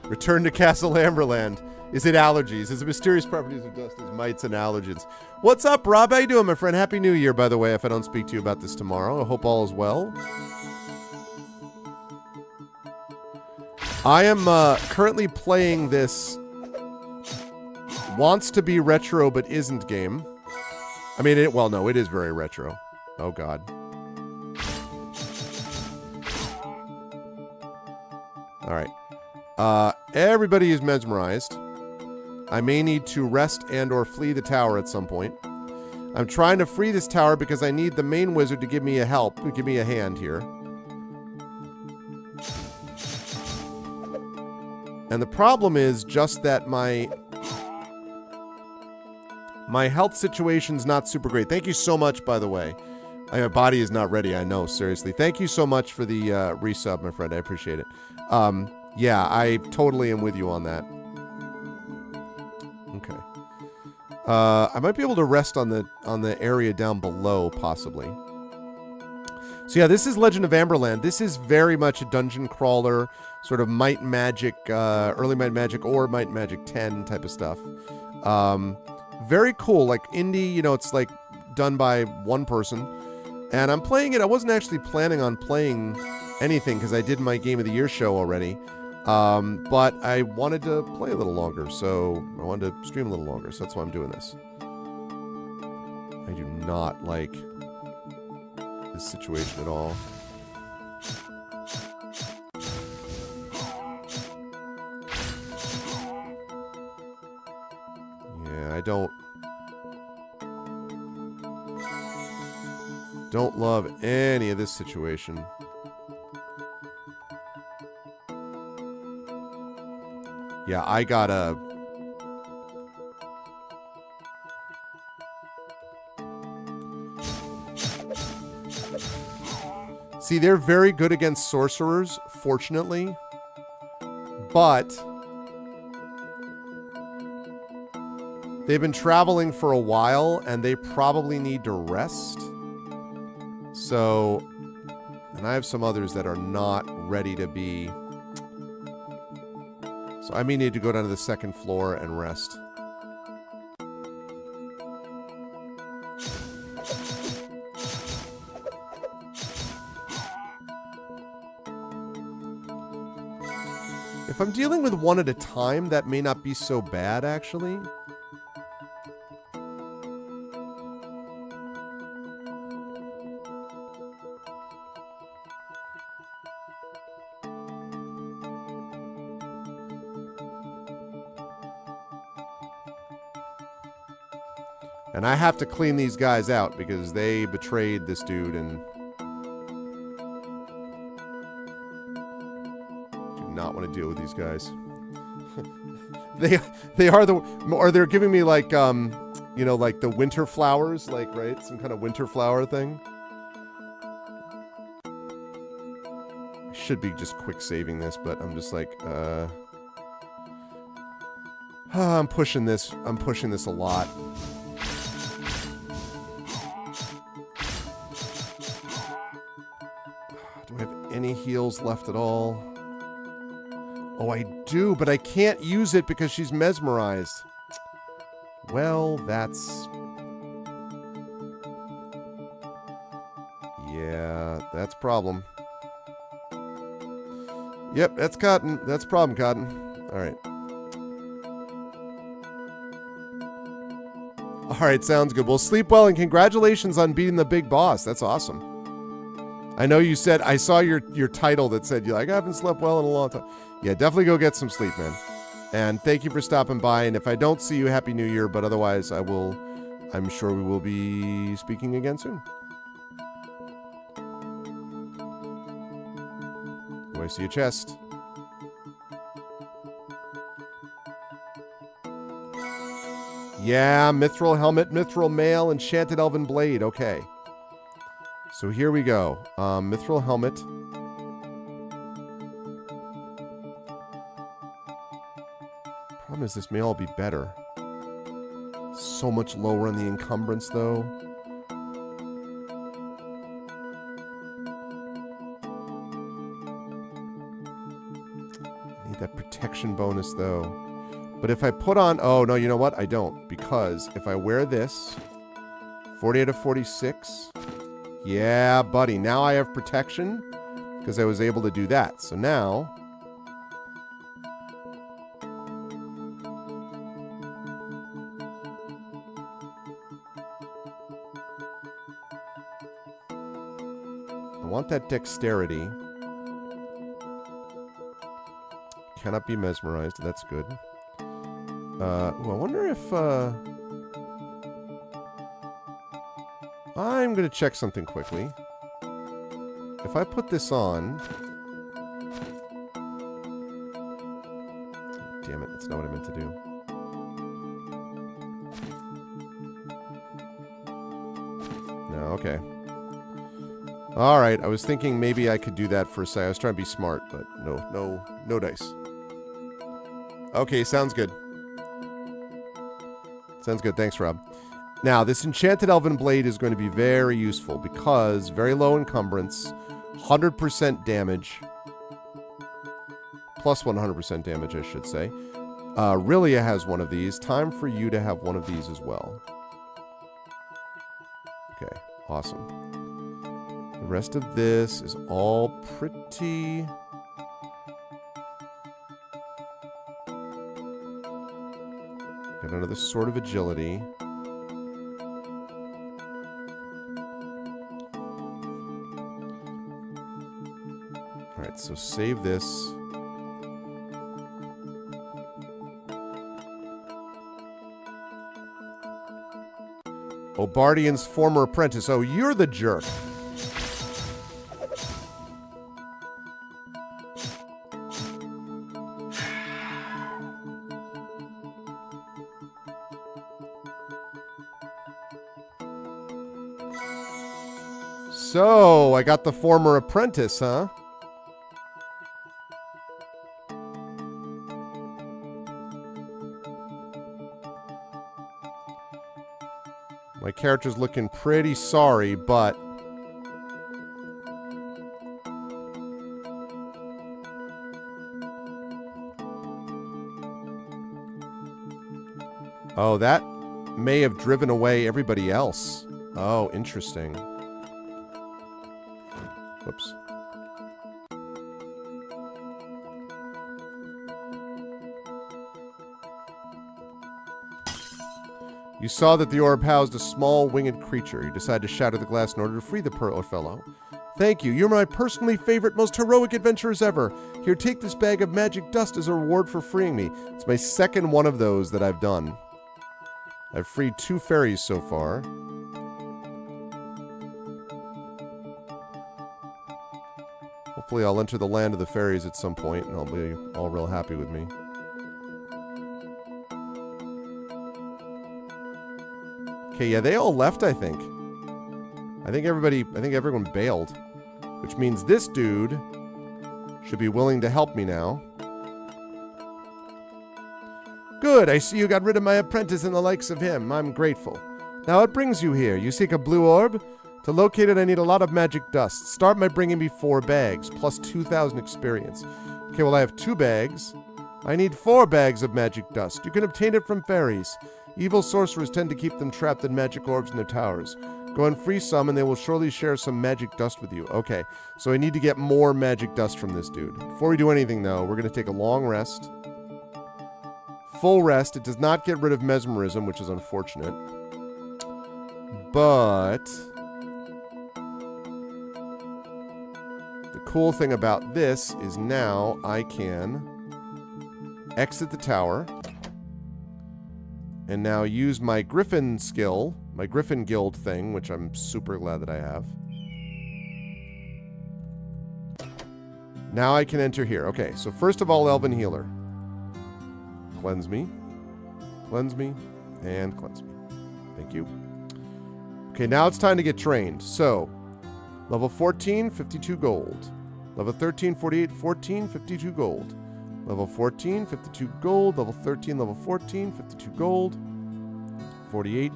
Return to Castle Amberland. Is it allergies? Is it mysterious properties of dust as mites and allergens? What's up, Rob? How you doing, my friend? Happy New Year, by the way, if I don't speak to you about this tomorrow. I hope all is well. I am currently playing this wants to be retro but isn't game. I mean, it is very retro. Oh, God. All right. Everybody is mesmerized. I may need to rest and or flee the tower at some point. I'm trying to free this tower because I need the main wizard to give me a hand here. And the problem is just that my health situation's not super great. Thank you so much, by the way. My body is not ready, I know, seriously. Thank you so much for the resub, my friend. I appreciate it. Yeah, I totally am with you on that. Okay. I might be able to rest on the area down below, possibly. So yeah, this is Legend of Amberland. This is very much a dungeon crawler, sort of Might and Magic, early Might and Magic or Might and Magic 10 type of stuff. Very cool, like indie, you know, it's like done by one person. And I'm playing it, I wasn't actually planning on playing anything because I did my Game of the Year show already. But I wanted to play a little longer, so I wanted to stream a little longer, so that's why I'm doing this. I do not like this situation at all. Yeah, I don't love any of this situation. Yeah, I gotta... See, they're very good against sorcerers, fortunately. But they've been traveling for a while, and they probably need to rest. So, and I have some others that are not ready to be... So I may need to go down to the second floor and rest. If I'm dealing with one at a time, that may not be so bad, actually. And I have to clean these guys out because they betrayed this dude and do not want to deal with these guys. They are or they're giving me like you know, like the winter flowers, like, right? Some kind of winter flower thing. I should be just quick saving this, but I'm just like I'm pushing this a lot. Do I have any heals left at all? Oh, I do, but I can't use it because she's mesmerized. Well, that's... yeah, that's a problem. Yep, that's Cotton. That's a problem, Cotton. All right. All right, sounds good. Well, sleep well, and congratulations on beating the big boss. That's awesome. I know you said, I saw your title that said, you're like, I haven't slept well in a long time. Yeah, definitely go get some sleep, man. And thank you for stopping by. And if I don't see you, Happy New Year. But otherwise, I'm sure we will be speaking again soon. Do I see a chest? Yeah, Mithril Helmet, Mithril Mail, Enchanted Elven Blade. Okay. So here we go. Mithril Helmet. Problem is, this may all be better. So much lower on the encumbrance, though. I need that protection bonus, though. But if I put on... oh, no, you know what? I don't. Because if I wear this... 48 of 46... yeah, buddy. Now I have protection because I was able to do that. So now... I want that dexterity. Cannot be mesmerized. That's good. I wonder if... I'm going to check something quickly. If I put this on... damn it, that's not what I meant to do. No, okay. Alright, I was thinking maybe I could do that for a second. I was trying to be smart, but no dice. Okay, sounds good. Sounds good, thanks, Rob. Now, this Enchanted Elven Blade is going to be very useful because very low encumbrance, 100% damage, plus 100% damage, I should say. Rilia has one of these. Time for you to have one of these as well. Okay, awesome. The rest of this is all pretty... got another Sword of Agility. Alright, so save this. Obardian's former apprentice. Oh, you're the jerk. So, I got the former apprentice, huh? My character's looking pretty sorry, but... oh, that may have driven away everybody else. Oh, interesting. Whoops. You saw that the orb housed a small winged creature. You decided to shatter the glass in order to free the poor fellow. Thank you. You're my personally favorite, most heroic adventurers ever. Here, take this bag of magic dust as a reward for freeing me. It's my second one of those that I've done. I've freed 2 fairies so far. Hopefully I'll enter the land of the fairies at some point, and I'll be all real happy with me. Okay, yeah, they all left, I think. I think everyone bailed. Which means this dude should be willing to help me now. Good, I see you got rid of my apprentice and the likes of him. I'm grateful. Now what brings you here? You seek a blue orb? To locate it, I need a lot of magic dust. Start by bringing me 4 bags, plus 2,000 experience. Okay, well I have 2 bags. I need 4 bags of magic dust. You can obtain it from fairies. Evil sorcerers tend to keep them trapped in magic orbs in their towers. Go and free some, and they will surely share some magic dust with you. Okay, so I need to get more magic dust from this dude. Before we do anything, though, we're going to take a long rest. Full rest. It does not get rid of mesmerism, which is unfortunate. But the cool thing about this is now I can exit the tower and now use my Griffin skill, my Griffin Guild thing, which I'm super glad that I have. Now I can enter here. Okay, so first of all, Elven Healer. Cleanse me, and cleanse me. Thank you. Okay, now it's time to get trained. So, level 14, 52 gold. Level 13, 48, 14, 52 gold. Level 14, 52 gold. Level 13, level 14, 52 gold. 48.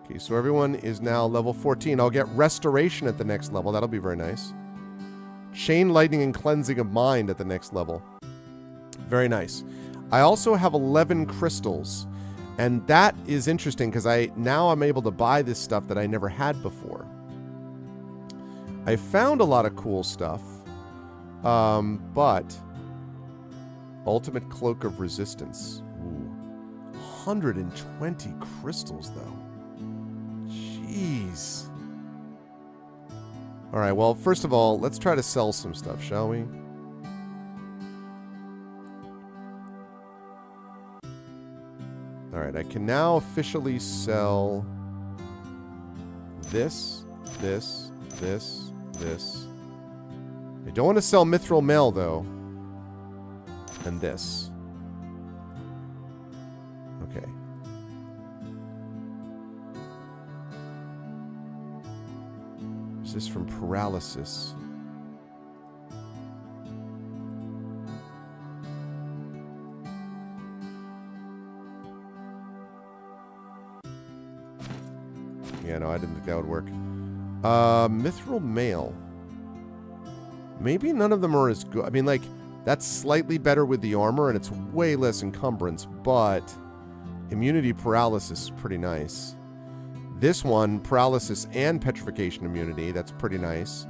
Okay, so everyone is now level 14. I'll get restoration at the next level. That'll be very nice. Chain lightning and cleansing of mind at the next level. Very nice. I also have 11 crystals. And that is interesting because now I'm able to buy this stuff that I never had before. I found a lot of cool stuff. But Ultimate Cloak of Resistance. Ooh. 120 crystals, though. Jeez. All right, well, first of all, let's try to sell some stuff, shall we? All right, I can now officially sell this. I don't want to sell Mithril Mail, though. And this. Okay. Is this from paralysis? Yeah, no, I didn't think that would work. Mithril Mail. Maybe none of them are as good. I mean, like, that's slightly better with the armor, and it's way less encumbrance, but immunity paralysis is pretty nice. This one, paralysis and petrification immunity, that's pretty nice.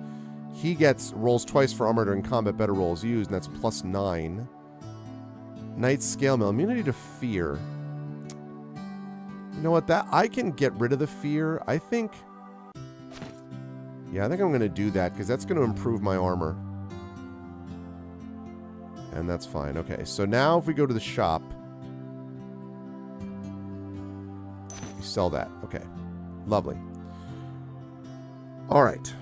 He rolls twice for armor during combat, better rolls used, and that's +9. Knight's Scale Mail, immunity to fear. You know what, I can get rid of the fear. I think I'm going to do that, because that's going to improve my armor. And that's fine. Okay, so now if we go to the shop, we sell that. Okay, lovely. All right.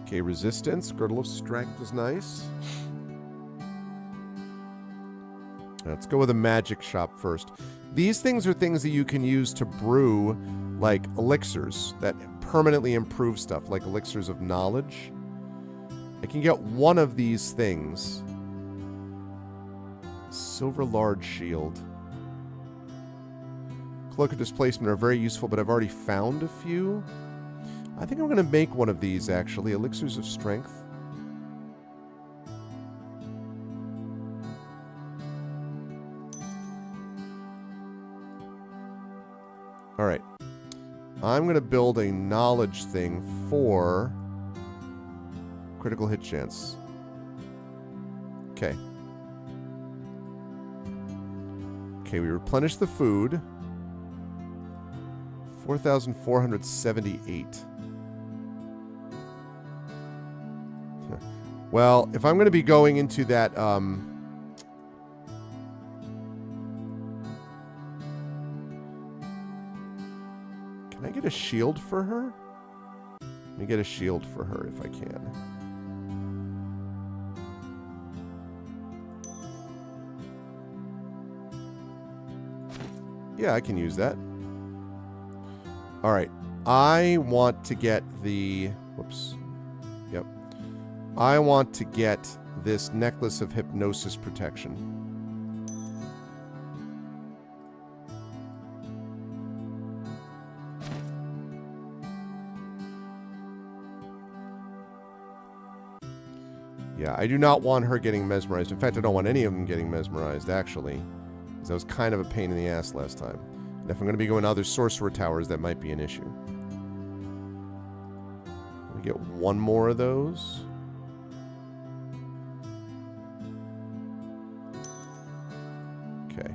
Okay, resistance. Girdle of Strength is nice. Let's go with a magic shop first. These things are things that you can use to brew, like elixirs that permanently improve stuff, like elixirs of knowledge. I can get one of these things. Silver Large Shield. Cloak of Displacement are very useful, but I've already found a few. I think I'm going to make one of these, actually. Elixirs of Strength. Alright. I'm going to build a knowledge thing for critical hit chance. Okay. Okay, we replenish the food. 4,478. Well, if I'm going to be going into that... Can I get a shield for her? Let me get a shield for her if I can. Yeah, I can use that. All right. I want to get the... Whoops. Yep. I want to get this necklace of hypnosis protection. Yeah, I do not want her getting mesmerized. In fact, I don't want any of them getting mesmerized, actually. Because that was kind of a pain in the ass last time. And if I'm going to be going to other sorcerer towers, that might be an issue. Let me get one more of those. Okay.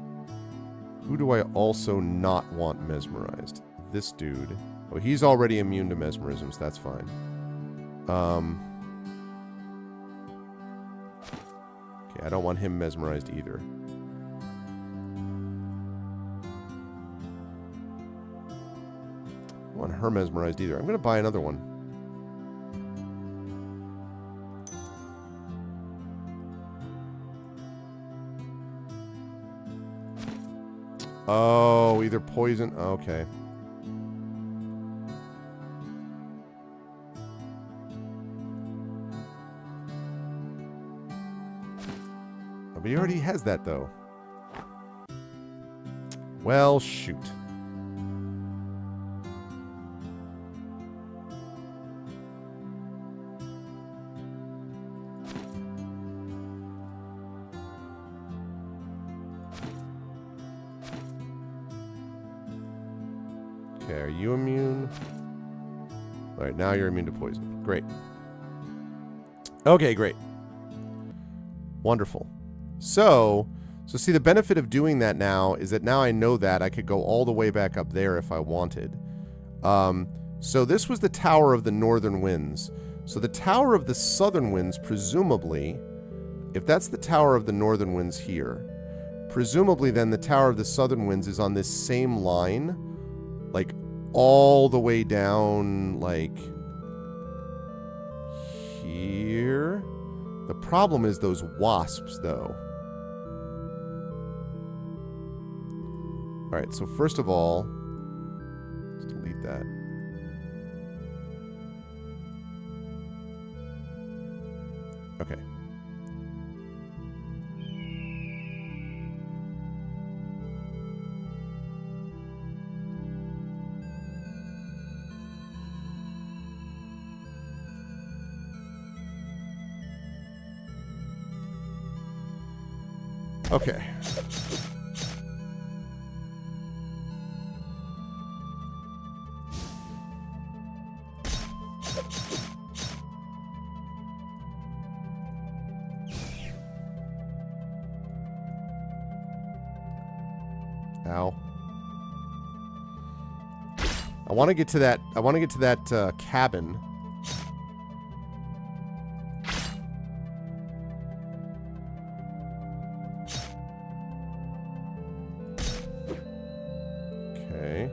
Who do I also not want mesmerized? This dude. Oh, he's already immune to mesmerism, so that's fine. Okay, I don't want him mesmerized either. I don't want her mesmerized either. I'm going to buy another one. Oh, either poison. Okay. But he already has that, though. Well, shoot. Okay, are you immune? All right, now you're immune to poison. Great. Okay, great. Wonderful. So see, the benefit of doing that now is that now I know that I could go all the way back up there if I wanted. So this was the Tower of the Northern Winds. So the Tower of the Southern Winds, presumably, if that's the Tower of the Northern Winds here, presumably then the Tower of the Southern Winds is on this same line, like all the way down, like here. The problem is those wasps, though. All right, so first of all, let's delete that. Okay. Okay. Ow. I want to get to that cabin. Okay.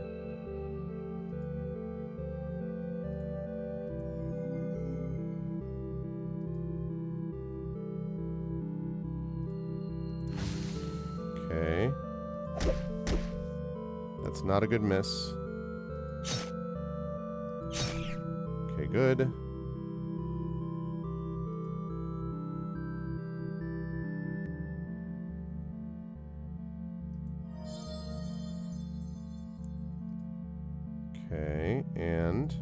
Okay. That's not a good miss. Okay, good. Okay, and...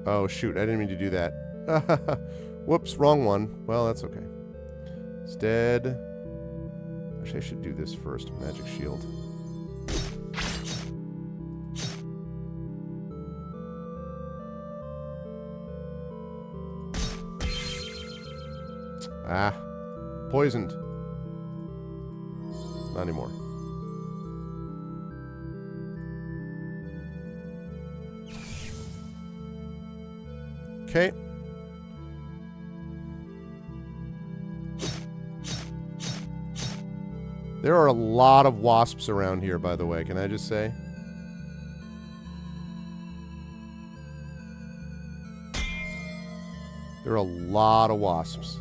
Oh, shoot, I didn't mean to do that. Whoops, wrong one. Well, that's okay. Instead... Actually, I should do this first. Magic shield. Ah. Poisoned. Not anymore. Okay. There are a lot of wasps around here, by the way. Can I just say? There are a lot of wasps.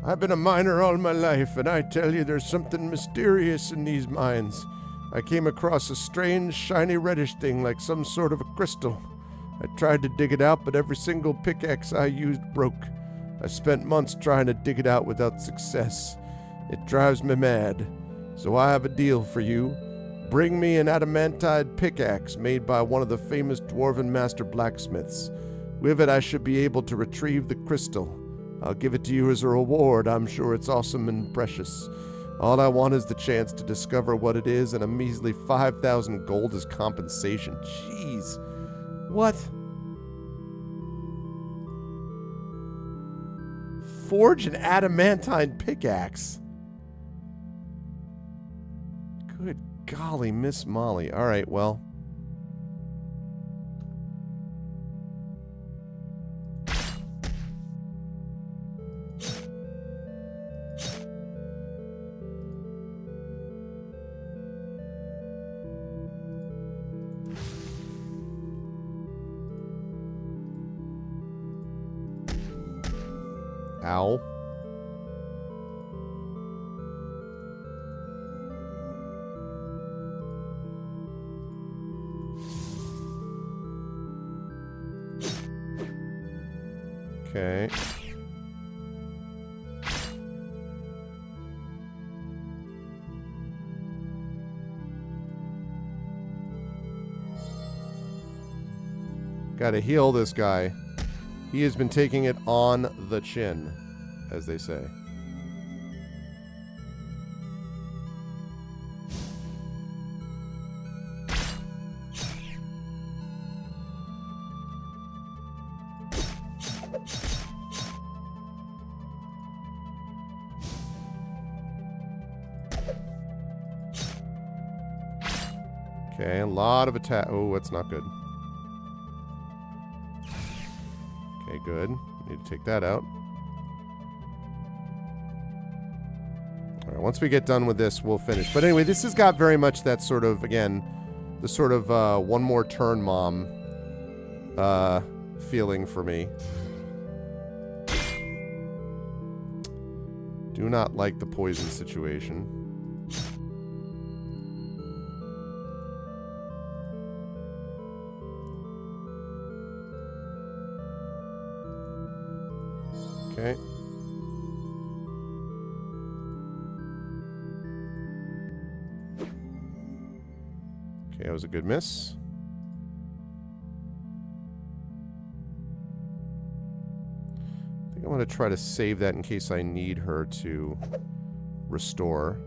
I've been a miner all my life, and I tell you there's something mysterious in these mines. I came across a strange, shiny reddish thing like some sort of a crystal. I tried to dig it out, but every single pickaxe I used broke. I spent months trying to dig it out without success. It drives me mad. So I have a deal for you. Bring me an adamantine pickaxe made by one of the famous dwarven master blacksmiths. With it, I should be able to retrieve the crystal. I'll give it to you as a reward. I'm sure it's awesome and precious. All I want is the chance to discover what it is, and a measly 5,000 gold as compensation. Jeez. What? Forge an adamantine pickaxe. Good golly, Miss Molly. All right, well. Ow. Okay. Gotta heal this guy. He has been taking it on the chin, as they say. Okay, a lot of attack. Oh, that's not good. Okay, good. Need to take that out. All right, once we get done with this, we'll finish. But anyway, this has got very much that sort of, again, the sort of one more turn mom feeling for me. Do not like the poison situation. Okay. Okay, that was a good miss. I think I'm going to try to save that in case I need her to restore.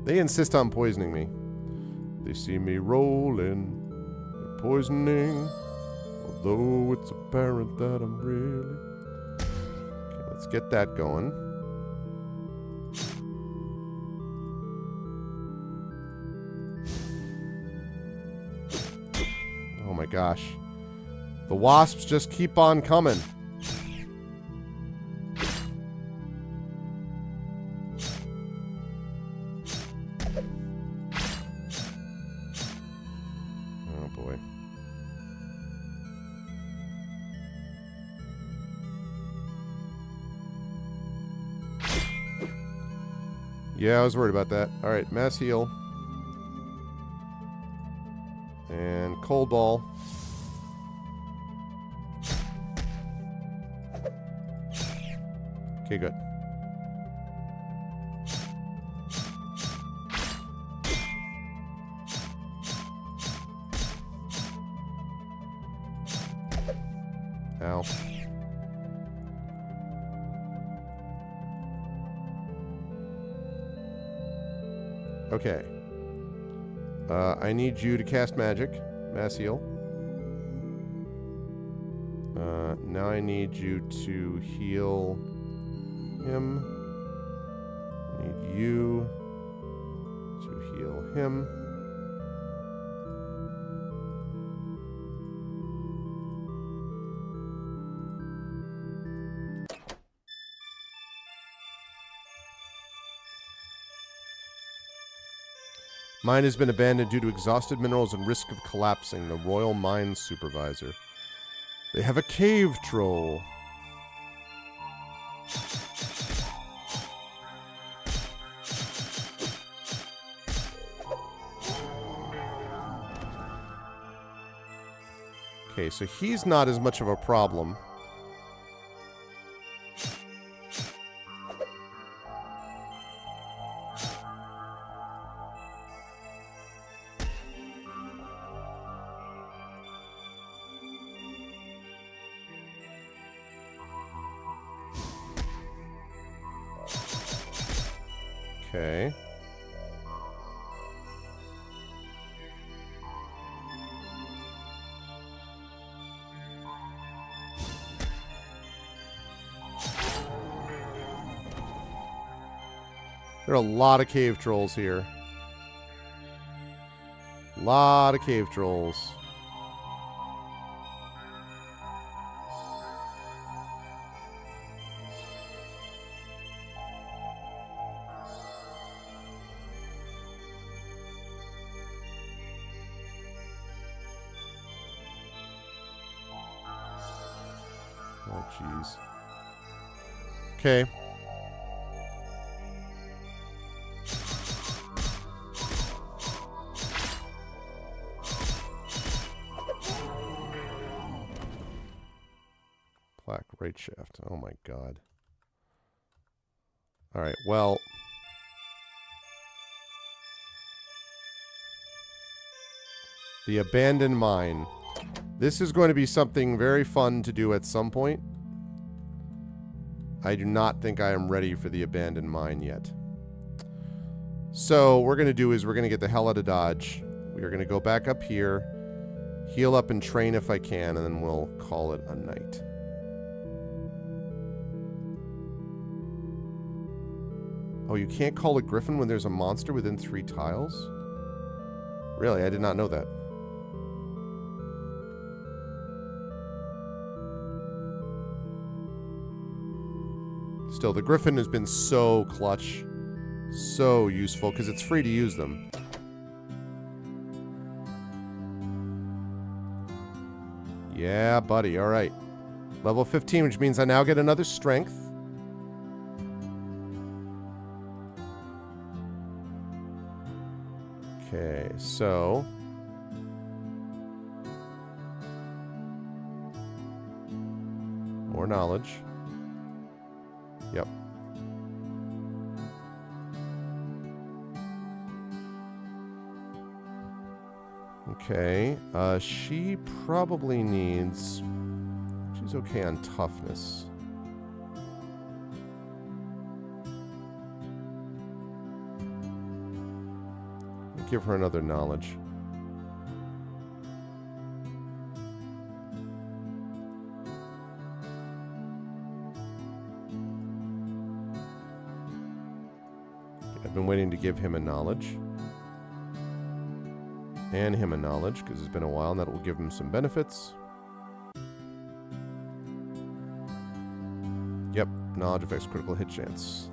They insist on poisoning me. They see me rolling, they're poisoning, although it's apparent that I'm really... Okay, let's get that going. Oh my gosh. The wasps just keep on coming. Yeah, I was worried about that. Alright, mass heal. And cold ball. Okay, good. Ow. Okay. I need you to cast magic. Mass heal. Now I need you to heal him. I need you to heal him. Mine has been abandoned due to exhausted minerals and risk of collapsing. The Royal Mines Supervisor. They have a cave troll. Okay, so he's not as much of a problem. Okay. There are a lot of cave trolls here. Lot of cave trolls. Oh, jeez. Okay. Black right shaft. Oh my god. Alright, well. The abandoned mine. This is going to be something very fun to do at some point. I do not think I am ready for the abandoned mine yet. So, what we're going to do is we're going to get the hell out of Dodge. We are going to go back up here, heal up and train if I can, and then we'll call it a night. Oh, you can't call a griffin when there's a monster within 3 tiles? Really? I did not know that. Still, the griffin has been so clutch. So useful, because it's free to use them. Yeah, buddy. All right. Level 15, which means I now get another strength. Okay, so... more knowledge. Yep. Okay, she probably needs... she's okay on toughness. Give her another knowledge. I've been waiting to give him a knowledge. And him a knowledge, because it's been a while, and that will give him some benefits. Yep, knowledge affects critical hit chance.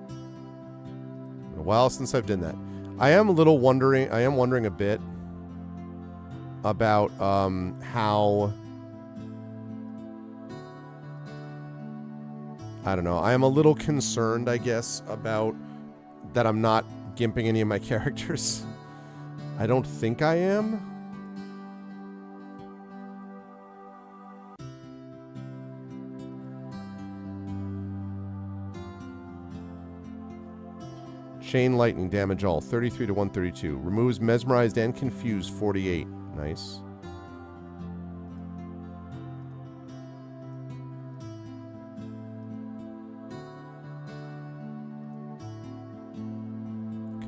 Been a while since I've done that. I am wondering a bit about how... I don't know. I am a little concerned, I guess, about that I'm not gimping any of my characters. I don't think I am. Chain lightning damage all 33 to 132. Removes mesmerized and confused 48. Nice.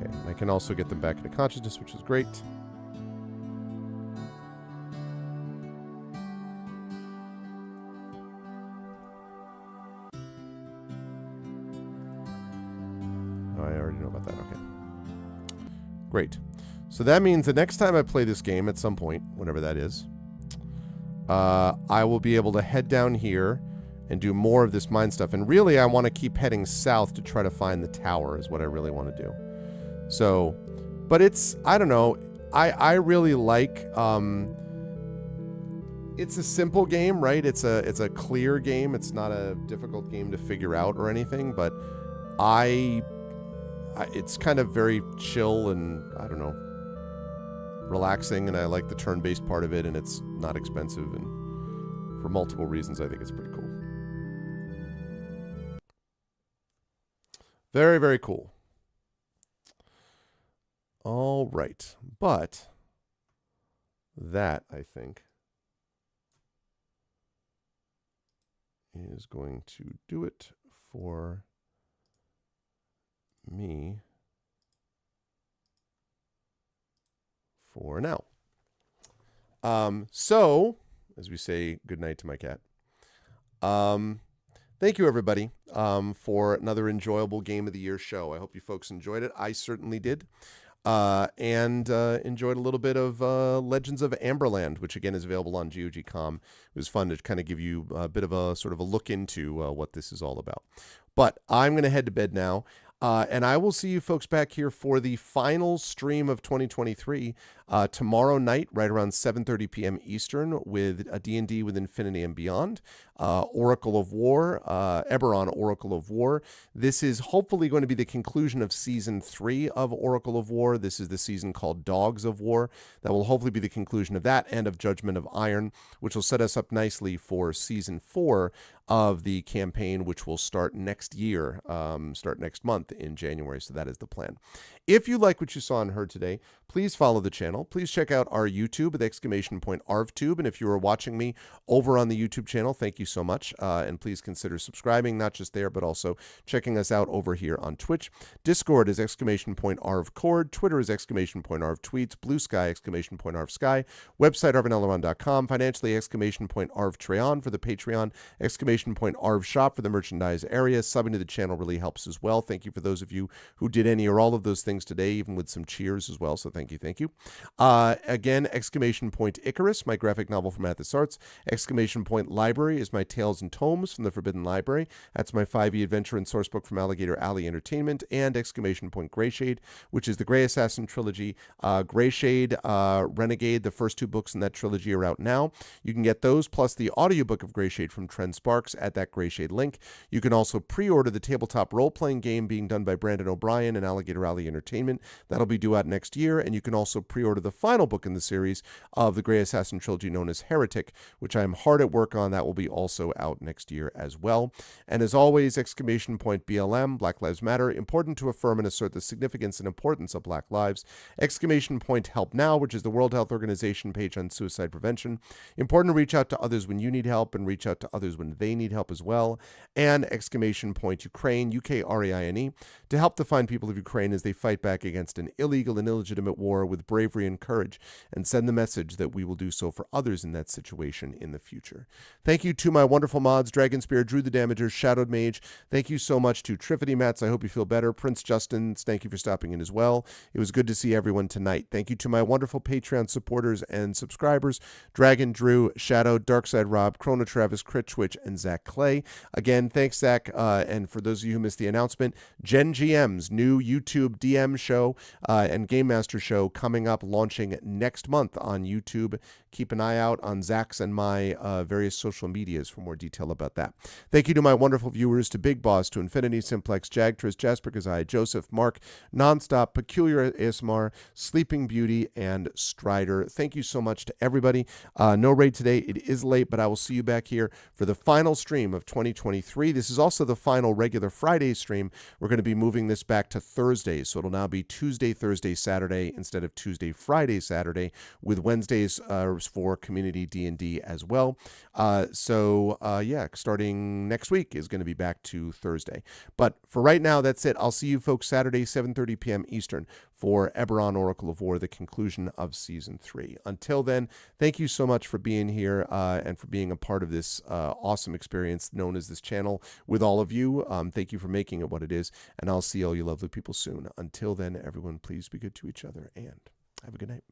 Okay, and I can also get them back into consciousness, which is great. Oh, I already know about that. Okay. Great. So that means the next time I play this game at some point, whenever that is, I will be able to head down here and do more of this mine stuff. And really, I want to keep heading south to try to find the tower is what I really want to do. So, but it's, I don't know, I really like, it's a simple game, right? It's a clear game. It's not a difficult game to figure out or anything, but it's kind of very chill and, I don't know, relaxing, and I like the turn-based part of it, and it's not expensive, and for multiple reasons, I think it's pretty cool. Very, very cool. All right, but that, I think, is going to do it for me for now. So, as we say goodnight to my cat, thank you, everybody, for another enjoyable Game of the Year show. I hope you folks enjoyed it. I certainly did. And enjoyed a little bit of Legends of Amberland, which again is available on GOG.com. It was fun to kind of give you a bit of a sort of a look into what this is all about. But I'm going to head to bed now. And I will see you folks back here for the final stream of 2023 tomorrow night, right around 7:30 p.m. Eastern, with a D&D with Infinity and Beyond, Oracle of War, Eberron Oracle of War. This is hopefully going to be the conclusion of Season 3 of Oracle of War. This is the season called Dogs of War. That will hopefully be the conclusion of that and of Judgment of Iron, which will set us up nicely for Season 4 of the campaign, which will start next year, start next month in January. So that is the plan. If you like what you saw and heard today, please follow the channel. Please check out our YouTube with !ArvTube. And if you are watching me over on the YouTube channel, thank you so much. And please consider subscribing, not just there, but also checking us out over here on Twitch. Discord is !ArvCord. Twitter is !ArvTweets. Blue Sky, !ArvSky. Website, ArvanEleron.com. Financially, !ArvTreon for the Patreon. !ArvShop for the merchandise area. Subbing to the channel really helps as well. Thank you for those of you who did any or all of those things today, even with some cheers as well. So thank you, thank you. Again, Icarus, my graphic novel from Athos Arts. Library is my Tales and Tomes from the Forbidden Library. That's my 5e adventure and sourcebook from Alligator Alley Entertainment. And Greyshade, which is the Grey Assassin trilogy. Greyshade, Renegade, the first two books in that trilogy are out now. You can get those plus the audiobook of Greyshade from Trent Sparks at that Greyshade link. You can also pre-order the tabletop role-playing game being done by Brandon O'Brien and Alligator Alley Entertainment. That'll be due out next year, and you can also pre-order the final book in the series of the Grey Assassin trilogy known as Heretic, which I am hard at work on. That will be also out next year as well. And as always, BLM, Black Lives Matter, important to affirm and assert the significance and importance of Black lives. Help Now, which is the World Health Organization page on suicide prevention. Important to reach out to others when you need help and reach out to others when they need help as well. And Ukraine, UKRAINE, to help the fine people of Ukraine as they fight back against an illegal and illegitimate war with bravery and courage, and send the message that we will do so for others in that situation in the future. Thank you to my wonderful mods, Dragon Spear, Drew the Damager, Shadowed Mage. Thank you so much to Triffity Mats. I hope you feel better. Prince Justin, thank you for stopping in as well. It was good to see everyone tonight. Thank you to my wonderful Patreon supporters and subscribers, Dragon, Drew, Shadow, Darkside Rob, Chrono Travis, Crit Twitch, and Zach Clay. Again, thanks, Zach. And for those of you who missed the announcement, Gen GM's new YouTube DM show and Game Master show coming up, launching next month on YouTube. Keep an eye out on Zach's and my various social medias for more detail about that. Thank you to my wonderful viewers, to Big Boss, to Infinity, Simplex, Jagtris, Jasper Kazai, Joseph, Mark, Nonstop, Peculiar ASMR, Sleeping Beauty, and Strider. Thank you so much to everybody. No raid today. It is late, but I will see you back here for the final stream of 2023. This is also the final regular Friday stream. We're going to be moving this back to Thursdays, so it'll now be Tuesday, Thursday, Saturday instead of Tuesday, Friday, Saturday, with Wednesdays for community D&D as well. Starting next week is going to be back to Thursday. But for right now, that's it. I'll see you folks Saturday, 7:30 p.m. Eastern for Eberron Oracle of War, the conclusion of Season 3. Until then, thank you so much for being here and for being a part of this awesome experience known as this channel with all of you. Thank you for making it what it is, and I'll see all you lovely people soon. Until then, everyone, please be good to each other, and have a good night.